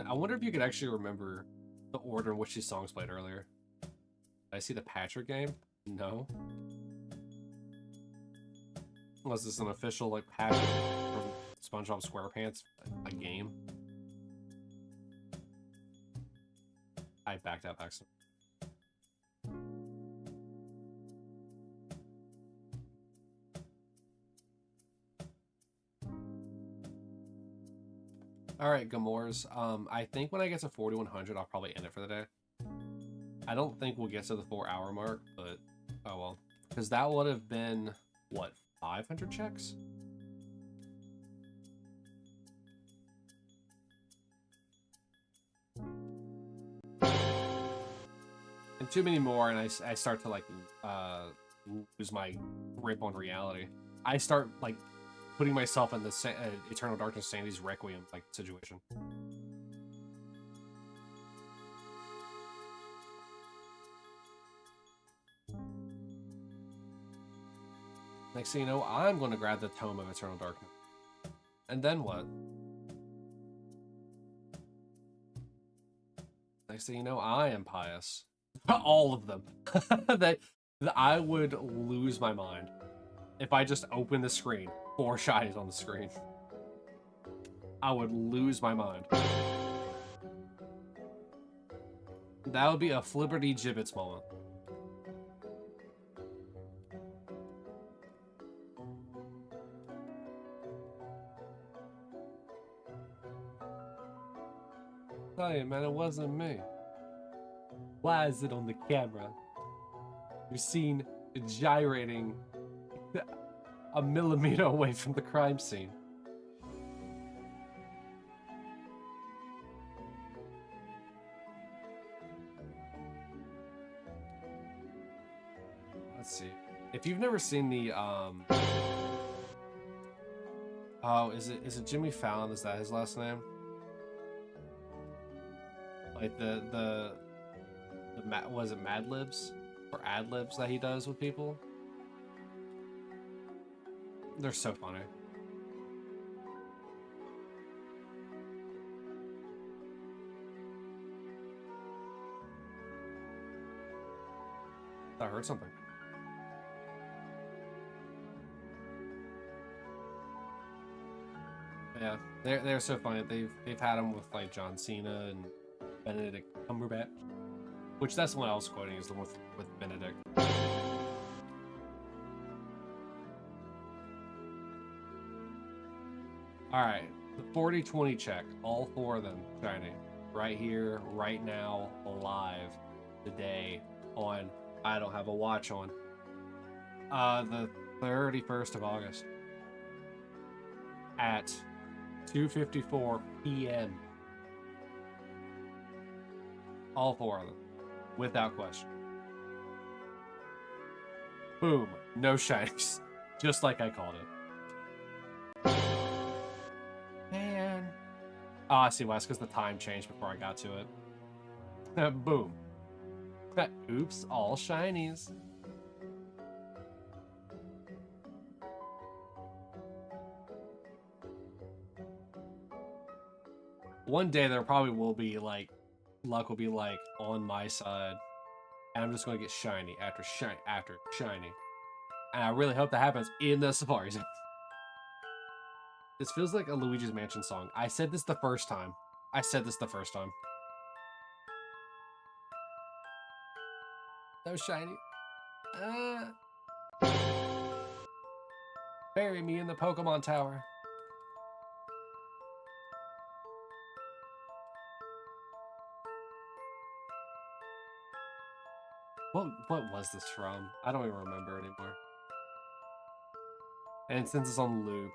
I wonder if you could actually remember the order in which these songs played earlier. Did I see the Patrick game? No. Was this an official, like, Patrick from SpongeBob SquarePants, a game? I backed out accident. Alright, Gamors. I think when I get to 4100, I'll probably end it for the day. I don't think we'll get to the 4-hour mark, but oh well. Because that would have been, what, 500 checks? And too many more, and I start to, like, lose my grip on reality. I start, like, putting myself in the Eternal Darkness Sandy's Requiem, like, situation. Next thing you know, I'm going to grab the Tome of Eternal Darkness. And then what? Next thing you know, I am pious. All of them. that I would lose my mind if I just opened the screen. 4 shinies on the screen. I would lose my mind. That would be a Flipperty Gibbets moment. Tell you, man, it wasn't me. Why is it on the camera? You're seen gyrating a millimeter away from the crime scene. Let's see. If you've never seen the oh, is it Jimmy Fallon? Is that his last name? Like the was it Mad Libs or Ad Libs that he does with people? They're so funny. I heard something. Yeah, they're so funny. They've had them with like John Cena and Benedict Cumberbatch, which that's the one I was quoting, is the one with Benedict. All right, the 40-20 check, all 4 of them shiny, right here, right now, live, today, on. I don't have a watch on. The 31st of August at 2:54 p.m. All 4 of them, without question. Boom, no shinies, just like I called it. Man, Oh, I see why. It's because the time changed before I got to it. Boom. Oops, all shinies. One day there probably will be, like, luck will be, like, on my side. And I'm just going to get shiny after shiny after shiny. And I really hope that happens in the Safari Zone. This feels like a Luigi's Mansion song. I said this the first time. That was shiny. Bury me in the Pokemon Tower. What was this from? I don't even remember anymore. And since it's on loop,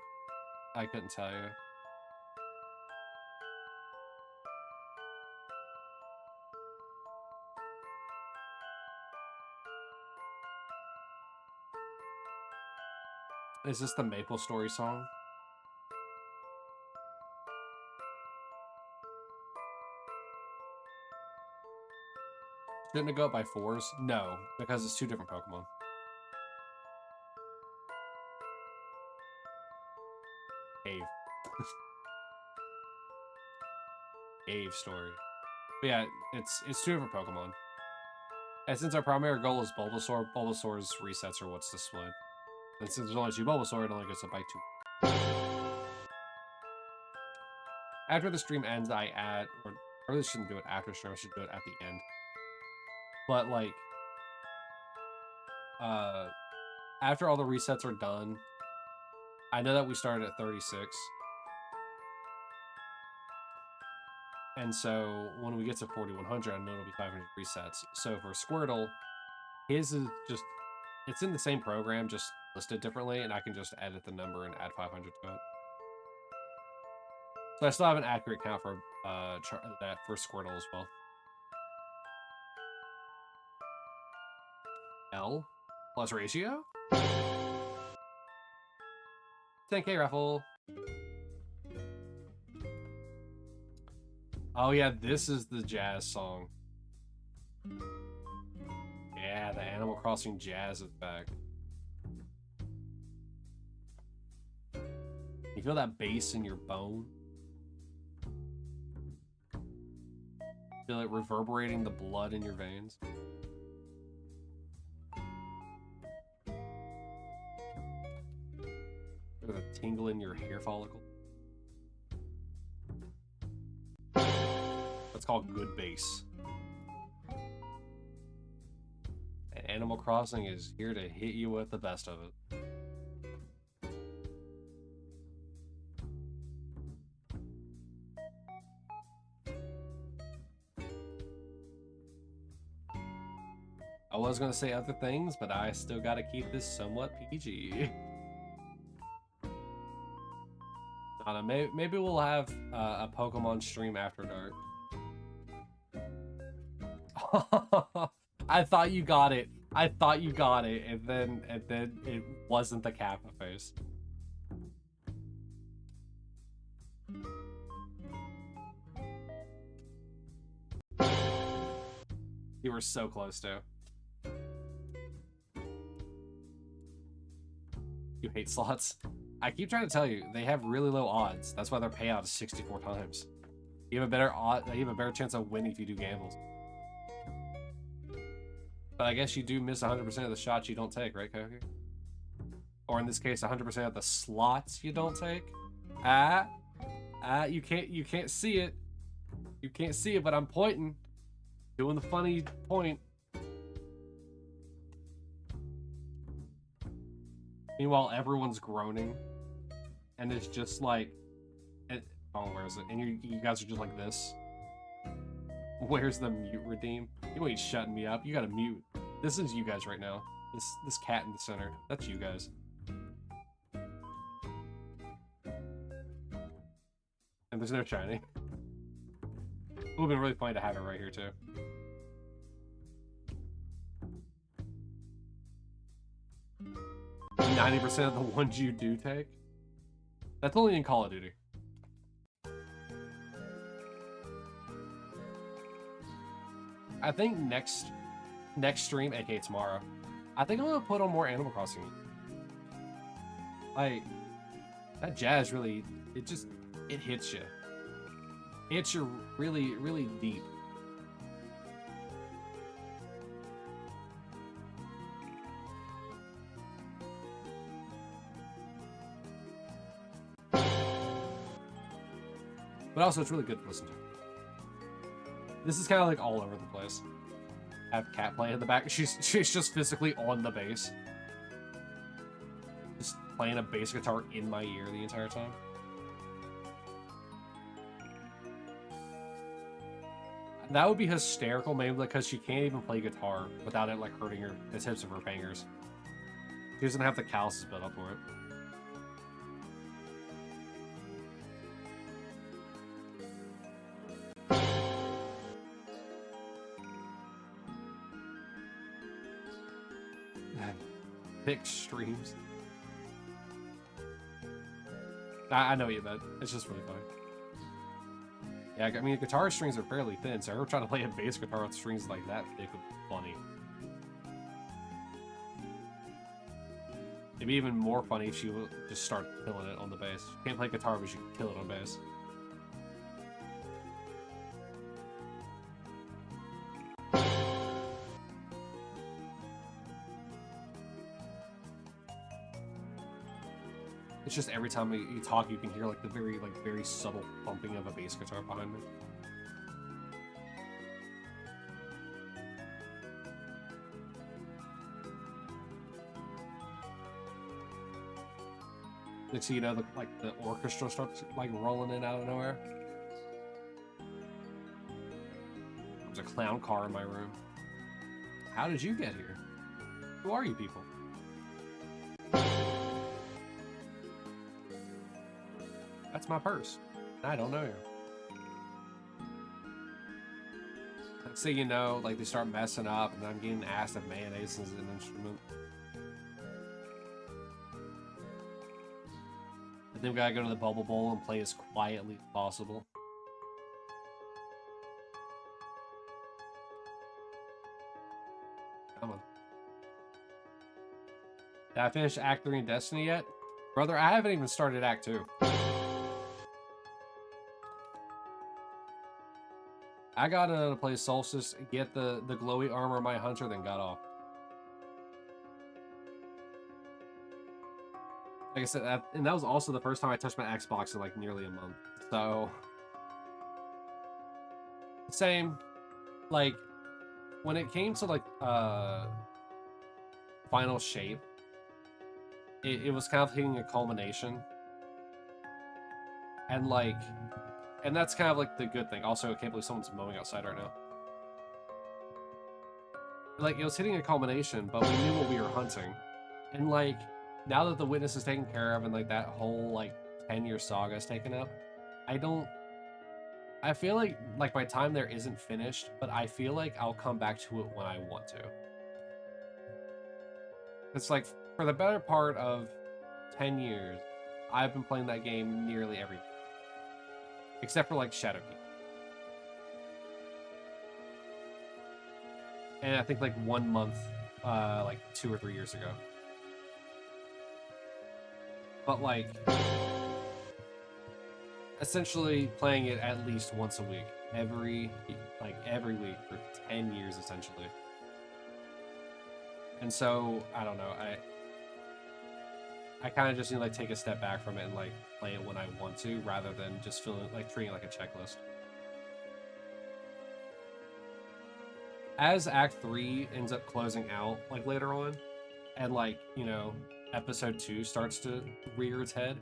I couldn't tell you. Is this the Maple Story song? Shouldn't it go up by 4s? No, because it's 2 different Pokemon. Cave. Cave story. But yeah, it's 2 different Pokemon. And since our primary goal is Bulbasaur, Bulbasaur's resets are what's displayed. And since there's only 2 Bulbasaur, it only goes up by 2. After the stream ends, I add, or I really shouldn't do it after stream, I should do it at the end. But like, after all the resets are done, I know that we started at 36. And so when we get to 4100, I know it'll be 500 resets. So for Squirtle, his is just, it's in the same program, just listed differently, and I can just edit the number and add 500 to it. So I still have an accurate count for that for Squirtle as well. L plus ratio? 10K raffle. Oh yeah, this is the jazz song. Yeah, the Animal Crossing jazz is back. You feel that bass in your bone? Feel it reverberating the blood in your veins? Feel the tingle in your hair follicle? That's called good bass. And Animal Crossing is here to hit you with the best of it. I was going to say other things, but I still got to keep this somewhat PG. I don't know, maybe we'll have a Pokemon stream after dark. I thought you got it. And then it wasn't the Kappa face. You were so close to. You hate slots. I keep trying to tell you, they have really low odds. That's why their payout is 64 times. You have a better chance of winning if you do gambles. But I guess you do miss 100% of the shots you don't take, right, Koki? Or in this case, 100% of the slots you don't take. You can't see it. You can't see it, but I'm pointing. Doing the funny point. Meanwhile, everyone's groaning. And it's just like... oh, where is it? And you guys are just like this. Where's the mute redeem? You ain't shutting me up. You gotta mute. This is you guys right now. This cat in the center. That's you guys. And there's no shiny. It would've been really funny to have it right here too. And 90% of the ones you do take? That's only in Call of Duty. I think next stream, aka tomorrow, I think I'm gonna put on more Animal Crossing. Like, that jazz really, it hits you. It hits you really, really deep. But also, it's really good to listen to. This is kind of like all over the place. I have Cat playing in the back. She's just physically on the bass. Just playing a bass guitar in my ear the entire time. That would be hysterical, maybe because she can't even play guitar without it like hurting the tips of her fingers. She doesn't have the calluses built up for it. Thick streams. I know what you meant. It's just really funny. Yeah, I mean, guitar strings are fairly thin, so ever trying to play a bass guitar with strings like that thick would be funny. It'd be even more funny if she would just start killing it on the bass. She can't play guitar, but she can kill it on bass. It's just every time you talk, you can hear like the very subtle bumping of a bass guitar behind me. Next thing you know, the orchestra starts like rolling in out of nowhere. There's a clown car in my room. How did you get here? Who are you people? That's my purse. I don't know you. Next thing you know, like they start messing up, and I'm getting asked if mayonnaise is an instrument. And then we gotta go to the Bubble Bowl and play as quietly as possible. Come on. Did I finish Act 3 in Destiny yet? Brother, I haven't even started Act 2. I got to play Solstice, get the glowy armor of my hunter, then got off. Like I said, and that was also the first time I touched my Xbox in like nearly a month. So, same. Like, when it came to like final shape, it was kind of hitting a culmination. And like, and that's kind of like the good thing. Also, I can't believe someone's mowing outside right now. Like, it was hitting a culmination, but we knew what we were hunting. And like, now that the witness is taken care of and like that whole like 10-year saga is taken up, I feel like my time there isn't finished, but I feel like I'll come back to it when I want to. It's like, for the better part of 10 years, I've been playing that game nearly every week. Except for like Shadowkeep. And I think like 1 month, like 2 or 3 years ago. But like, essentially playing it at least once a week. Every week for 10 years essentially. And so, I don't know, I kind of just need to like take a step back from it and like play it when I want to, rather than just feeling like treating it like a checklist. As Act 3 ends up closing out like later on, and like, you know, episode 2 starts to rear its head,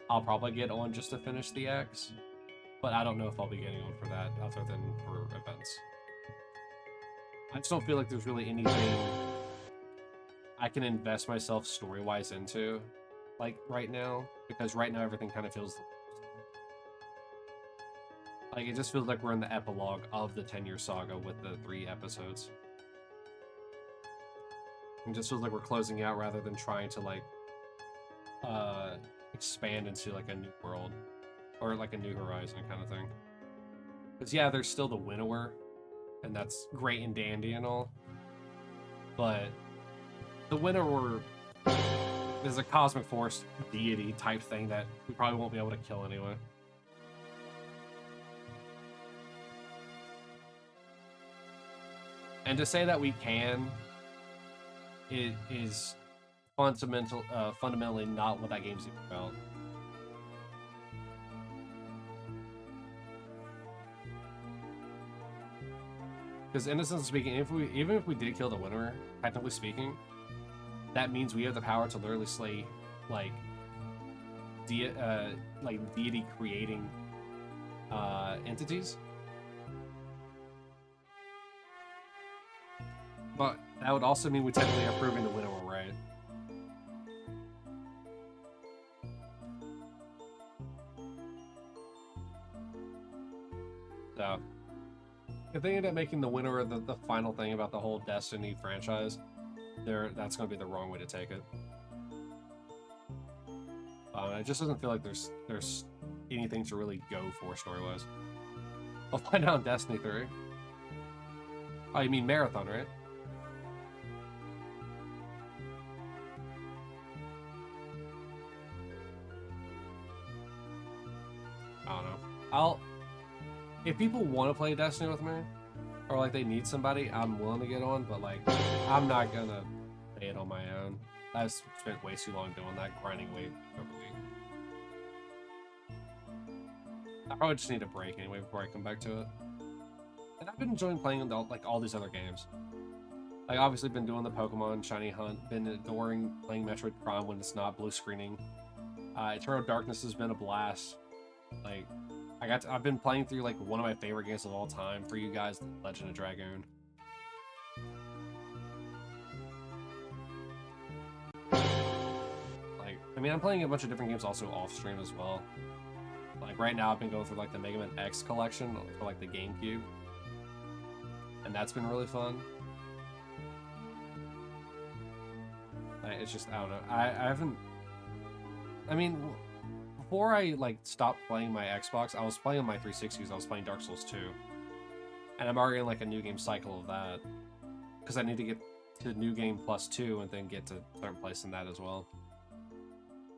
I'll probably get on just to finish the acts. But I don't know if I'll be getting on for that other than for events. I just don't feel like there's really anything I can invest myself story-wise into, like, right now, because right now everything kind of feels like, it just feels like we're in the epilogue of the 10-year saga with the 3 episodes. It just feels like we're closing out rather than trying to, like, expand into, like, a new world, or, like, a new horizon kind of thing. Because, yeah, there's still the Winnower and that's great and dandy and all. But the winner is a cosmic force deity type thing that we probably won't be able to kill anyway. And to say that we can, it is fundamentally not what that game's even about. Because innocently speaking, even if we did kill the winner, technically speaking, that means we have the power to literally slay like deity creating entities. But that would also mean we technically are proving the winner were right. So, if they end up making the winner the final thing about the whole Destiny franchise, that's going to be the wrong way to take it. It just doesn't feel like there's anything to really go for story-wise. I'll find out in Destiny 3. Oh, you mean Marathon, right? I don't know. If people want to play Destiny with me, or like they need somebody, I'm willing to get on, but like, I'm not gonna play it on my own. I've spent way too long doing that, grinding way over week. I probably just need a break anyway before I come back to it. And I've been enjoying playing all these other games. Like, obviously been doing the Pokemon Shiny Hunt, been adoring playing Metroid Prime when it's not blue screening. Eternal Darkness has been a blast. Like, I've been playing through like one of my favorite games of all time for you guys, Legend of Dragoon. Like, I mean, I'm playing a bunch of different games also off stream as well. Like right now, I've been going through like the Mega Man X collection for like the GameCube, and that's been really fun. It's just, I don't know. I haven't. I mean, before I like stopped playing my Xbox, I was playing on my 360 because I was playing Dark Souls 2, and I'm already in like a new game cycle of that because I need to get to New Game Plus 2 and then get to third place in that as well.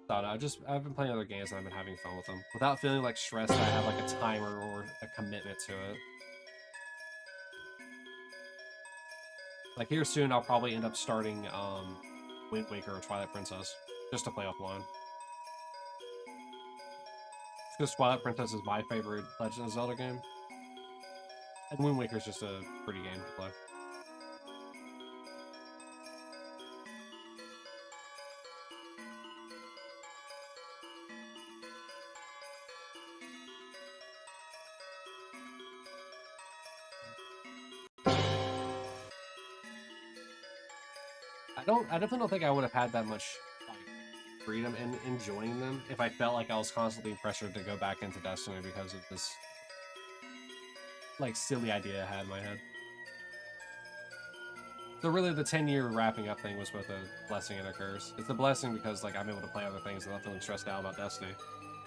So I don't know, I've been playing other games and I've been having fun with them without feeling like stressed that I have like a timer or a commitment to it. Like here soon, I'll probably end up starting Wind Waker or Twilight Princess just to play offline. Because Twilight Princess is my favorite Legend of Zelda game, and Wind Waker is just a pretty game to play. I definitely don't think I would have had that much like freedom in enjoying them if I felt like I was constantly pressured to go back into Destiny because of this like silly idea I had in my head. So really the 10-year wrapping up thing was both a blessing and a curse. It's a blessing because like I'm able to play other things without feeling stressed out about Destiny.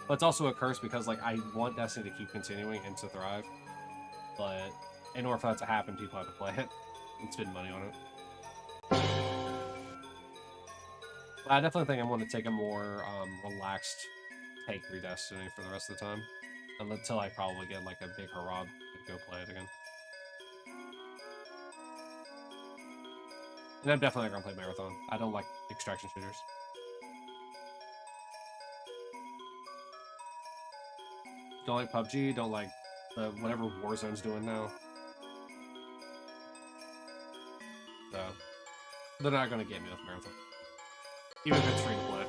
But it's also a curse because like I want Destiny to keep continuing and to thrive. But in order for that to happen, people have to play it and spend money on it. But I definitely think I'm going to take a more relaxed take through Destiny for the rest of the time. Until I probably get like a big hurrah to go play it again. And I'm definitely not going to play Marathon. I don't like extraction shooters. Don't like PUBG, don't like whatever Warzone's doing now. So, they're not going to get me with Marathon. Even if it's free to play.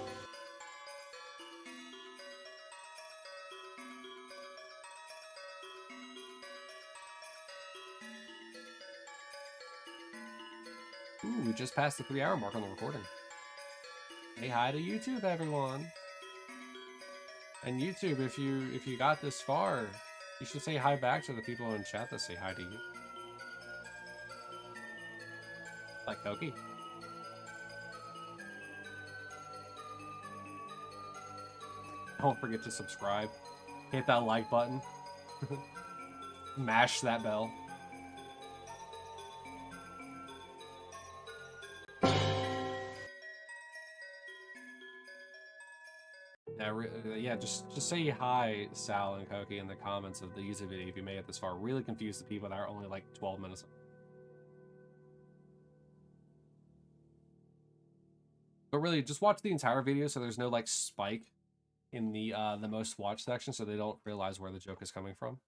Ooh, we just passed the 3-hour mark on the recording. Say hi to YouTube, everyone. And YouTube, if you got this far, you should say hi back to the people in chat that say hi to you. Like Koki. Don't forget to subscribe. Hit that like button. Mash that bell. Yeah, just say hi, Sal and Koki, in the comments of the YouTube video if you made it this far. Really confuse the people that are only like 12 minutes. But really, just watch the entire video so there's no like spike in the most watched section, so they don't realize where the joke is coming from.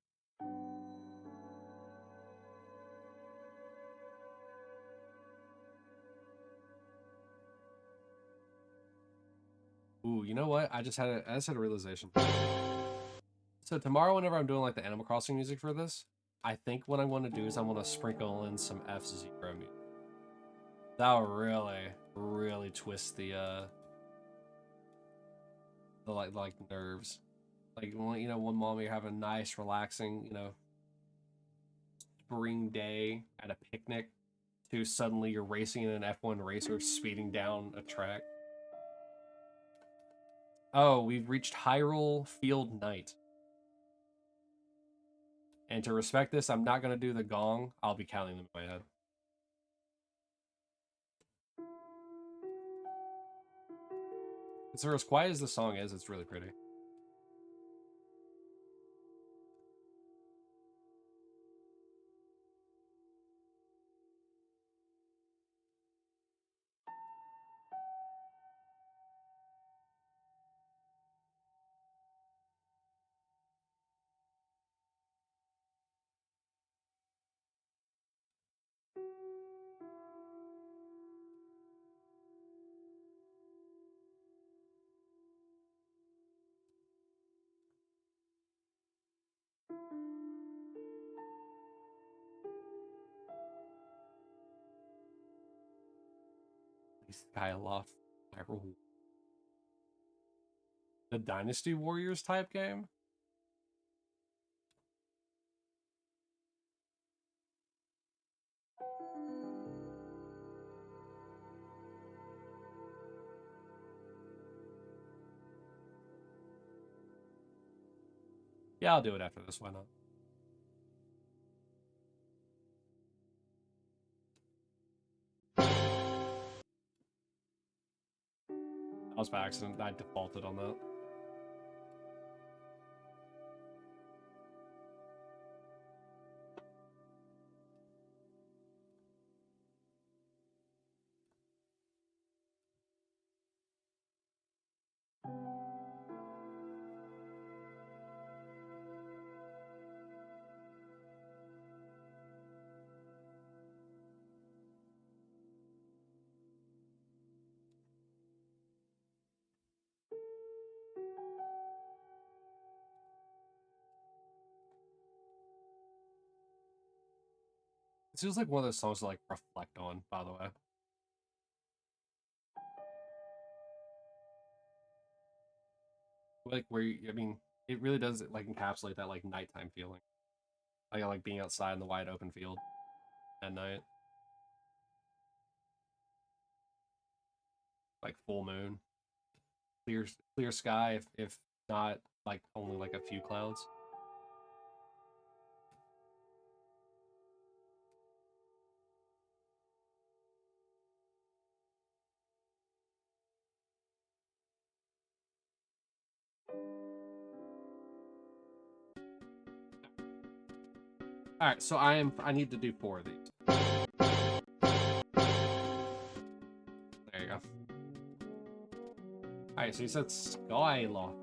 Ooh, you know what? I just had a realization. So tomorrow, whenever I'm doing like the Animal Crossing music for this, I think what I want to do is I want to sprinkle in some F-Zero music. That'll really twist the like nerves. Like, you know, one moment you're having a nice, relaxing, you know, spring day at a picnic, to suddenly you're racing in an F1 racer speeding down a track. Oh, we've reached Hyrule Field Night. And to respect this, I'm not going to do the gong. I'll be counting them in my head. So as quiet as the song is, it's really pretty. Skyloft. The Dynasty Warriors type game? Yeah, I'll do it after this. Why not? That was by accident. I defaulted on that. It feels like one of those songs to like reflect on, by the way. Like where you, I mean, it really does like encapsulate that like nighttime feeling. Like being outside in the wide open field at night. Like full moon. Clear sky if not like only like a few clouds. Alright, so I need to do 4 of these. There you go. Alright, so you said Skyloft.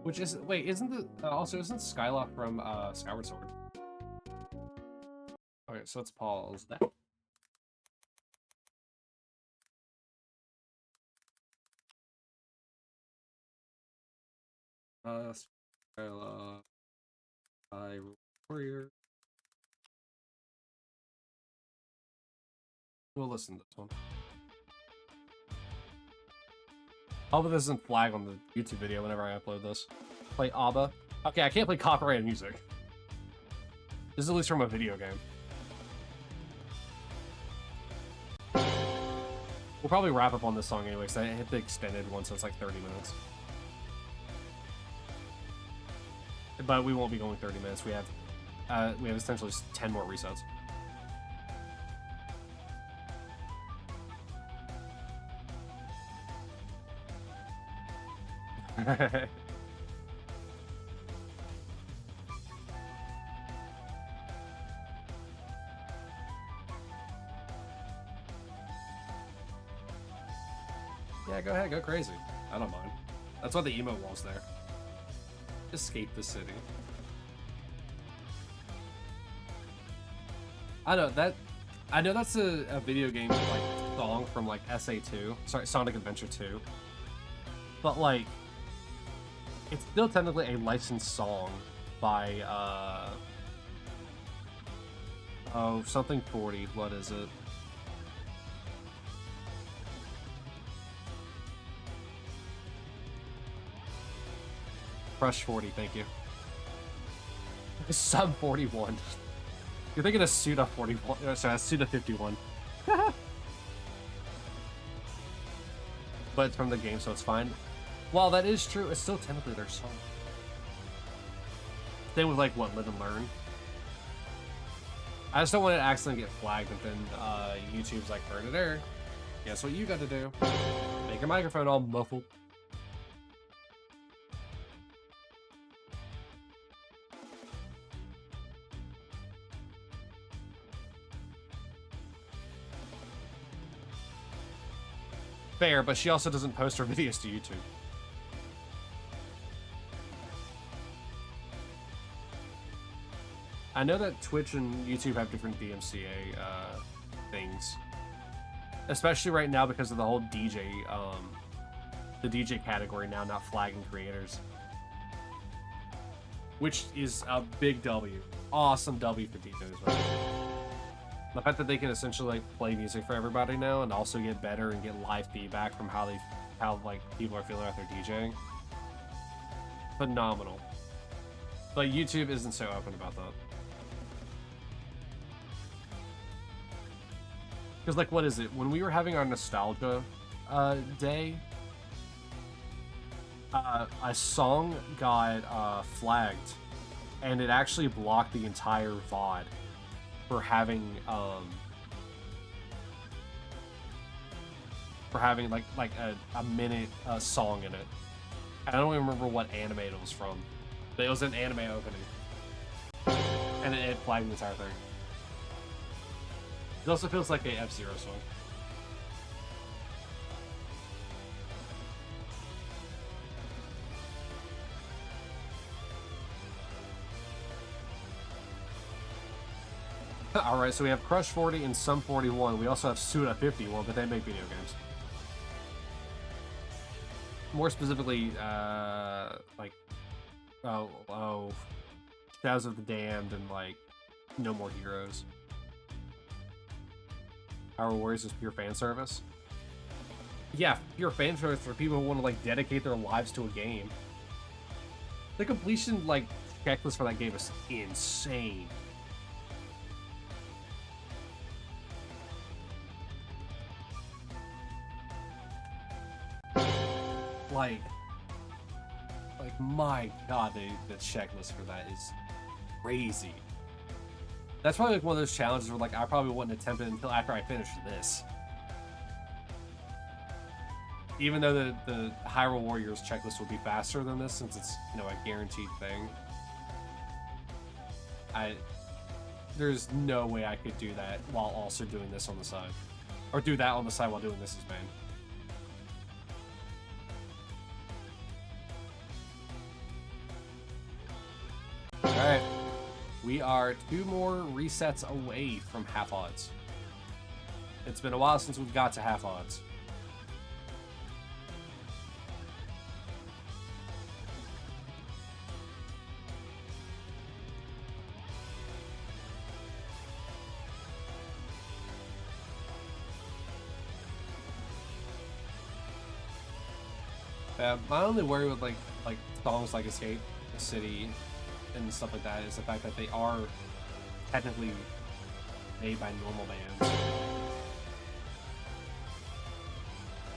Which is wait, isn't the also isn't Skyloft from Skyward Sword? Okay, so let's pause that. Skyloft Warrior. We'll listen to this one. Hope this doesn't flag on the YouTube video whenever I upload this. Play ABBA. Okay, I can't play copyrighted music. This is at least from a video game. We'll probably wrap up on this song anyway, because I hit the extended one, so it's like 30 minutes. But we won't be going 30 minutes. We have essentially 10 more resets. Yeah, go ahead, go crazy. I don't mind. That's why the emo wall's there. Escape the city. I know that's a video game like song from like SA2. Sorry, Sonic Adventure 2. But like it's still technically a licensed song by oh, something 40. What is it? Crush 40, thank you. Sub 41. You're thinking of Suda 41. Sorry, Suda 51. But it's from the game, so it's fine. While that is true, it's still technically their song. Same with like what, Live and Learn. I just don't want it to accidentally get flagged and then YouTube's like, burn it there. Guess what you got to do? Make your microphone all muffled. Fair, but she also doesn't post her videos to YouTube. I know that Twitch and YouTube have different DMCA things, especially right now because of the whole DJ, the DJ category now not flagging creators, which is a big W. Awesome W for DJs, right? The fact that they can essentially like play music for everybody now and also get better and get live feedback from how like people are feeling after DJing. Phenomenal. But YouTube isn't so open about that. Because like, what is it? When we were having our nostalgia day, a song got flagged, and it actually blocked the entire VOD for having like a minute song in it. I don't even remember what anime it was from, but it was an anime opening, and it flagged the entire thing. It also feels like a F-Zero song. Alright, so we have Crush 40 and Sum 41. We also have Suda 51, but they make video games. More specifically, like, Shadows of the Damned and, like, No More Heroes. Power Warriors is pure fan service. Yeah, pure fan service for people who want to, like, dedicate their lives to a game. The completion, like, checklist for that game is insane. Like my god, the checklist for that is crazy. That's probably like one of those challenges where like I probably wouldn't attempt it until after I finish this. Even though the Hyrule Warriors checklist would be faster than this since it's, you know, a guaranteed thing. There's no way I could do that while also doing this on the side. Or do that on the side while doing this as main. Alright, we are 2 more resets away from half odds. It's been a while since we've got to half odds. My only worry with like songs like Escape the City and stuff like that is the fact that they are technically made by normal bands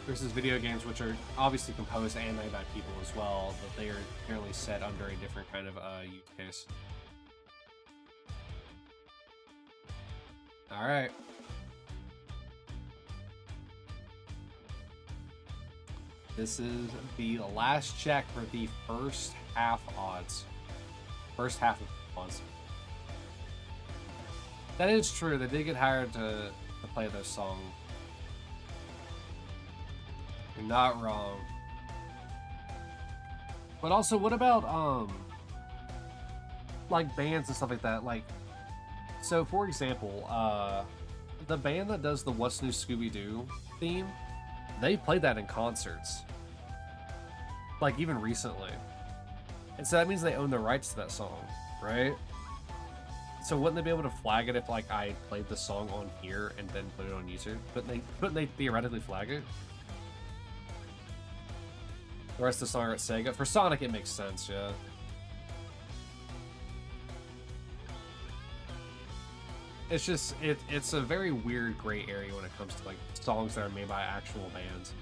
versus video games, which are obviously composed and made by people as well, but they are generally set under a different kind of use case. All right. This is the last check for the first half odds. First half of odds. That is true. They did get hired to play those songs. You're not wrong. But also, what about like bands and stuff like that? Like, so for example, the band that does the What's New Scooby-Doo theme, they played that in concerts. Like even recently. And so that means they own the rights to that song, right? So wouldn't they be able to flag it if like I played the song on here and then put it on YouTube? Couldn't they theoretically flag it? The rest of the song are at Sega. For Sonic it makes sense, yeah. It's just it's a very weird gray area when it comes to like songs that are made by actual bands.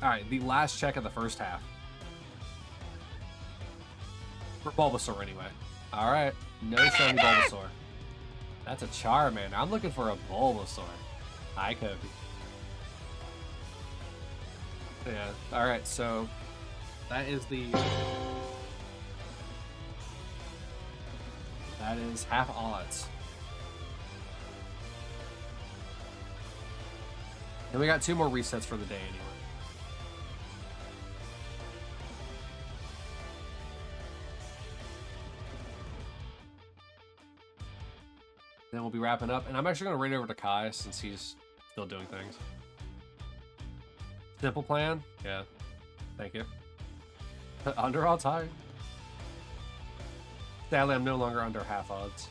Alright, the last check of the first half. For Bulbasaur anyway. Alright, no shiny Bulbasaur. That's a Charmander. I'm looking for a Bulbasaur. Hi, Kobe. Yeah, alright, so that is half odds. And we got 2 more resets for the day anyway. Then we'll be wrapping up, and I'm actually going to raid over to Kai since he's still doing things. Simple plan? Yeah. Thank you. Under all time. Sadly, I'm no longer under half odds.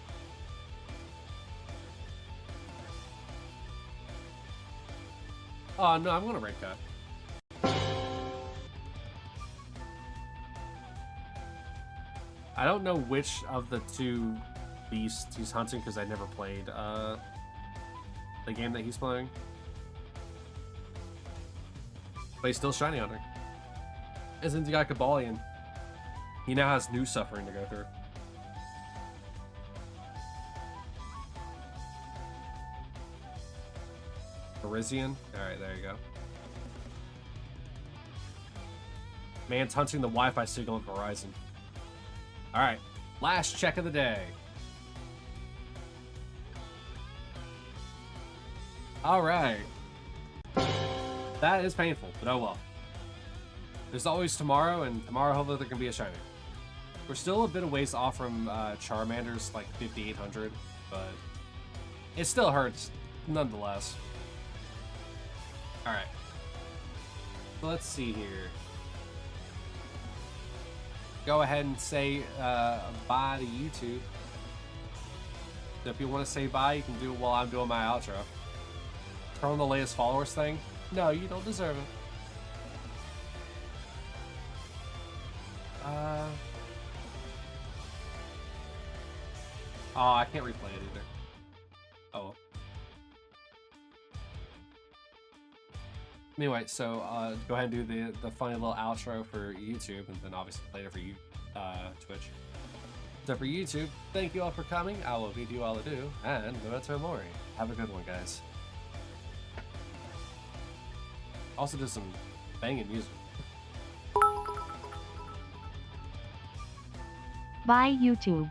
Oh, no, I'm going to raid Kai. I don't know which of the 2 beasts he's hunting because I never played the game that he's playing. But he's still shiny hunting. Isn't he got Kabalion? He now has new suffering to go through. Parisian? Alright, there you go. Man's hunting the Wi-Fi signal in Verizon. Alright, last check of the day. Alright. That is painful, but oh well. There's always tomorrow, and tomorrow hopefully there can be a shiny. We're still a bit of ways off from Charmander's like 5,800, but it still hurts nonetheless. Alright. So let's see here. Go ahead and say bye to YouTube. So if you want to say bye, you can do it while I'm doing my outro. Turn on the latest followers thing. No, you don't deserve it. Oh, I can't replay it either. Oh well. Anyway, so go ahead and do the funny little outro for YouTube, and then obviously play it for you, Twitch. So for YouTube, thank you all for coming. I will bid you all adieu, and Memento Mori. Have a good one, guys. Also do some banging music. Bye YouTube.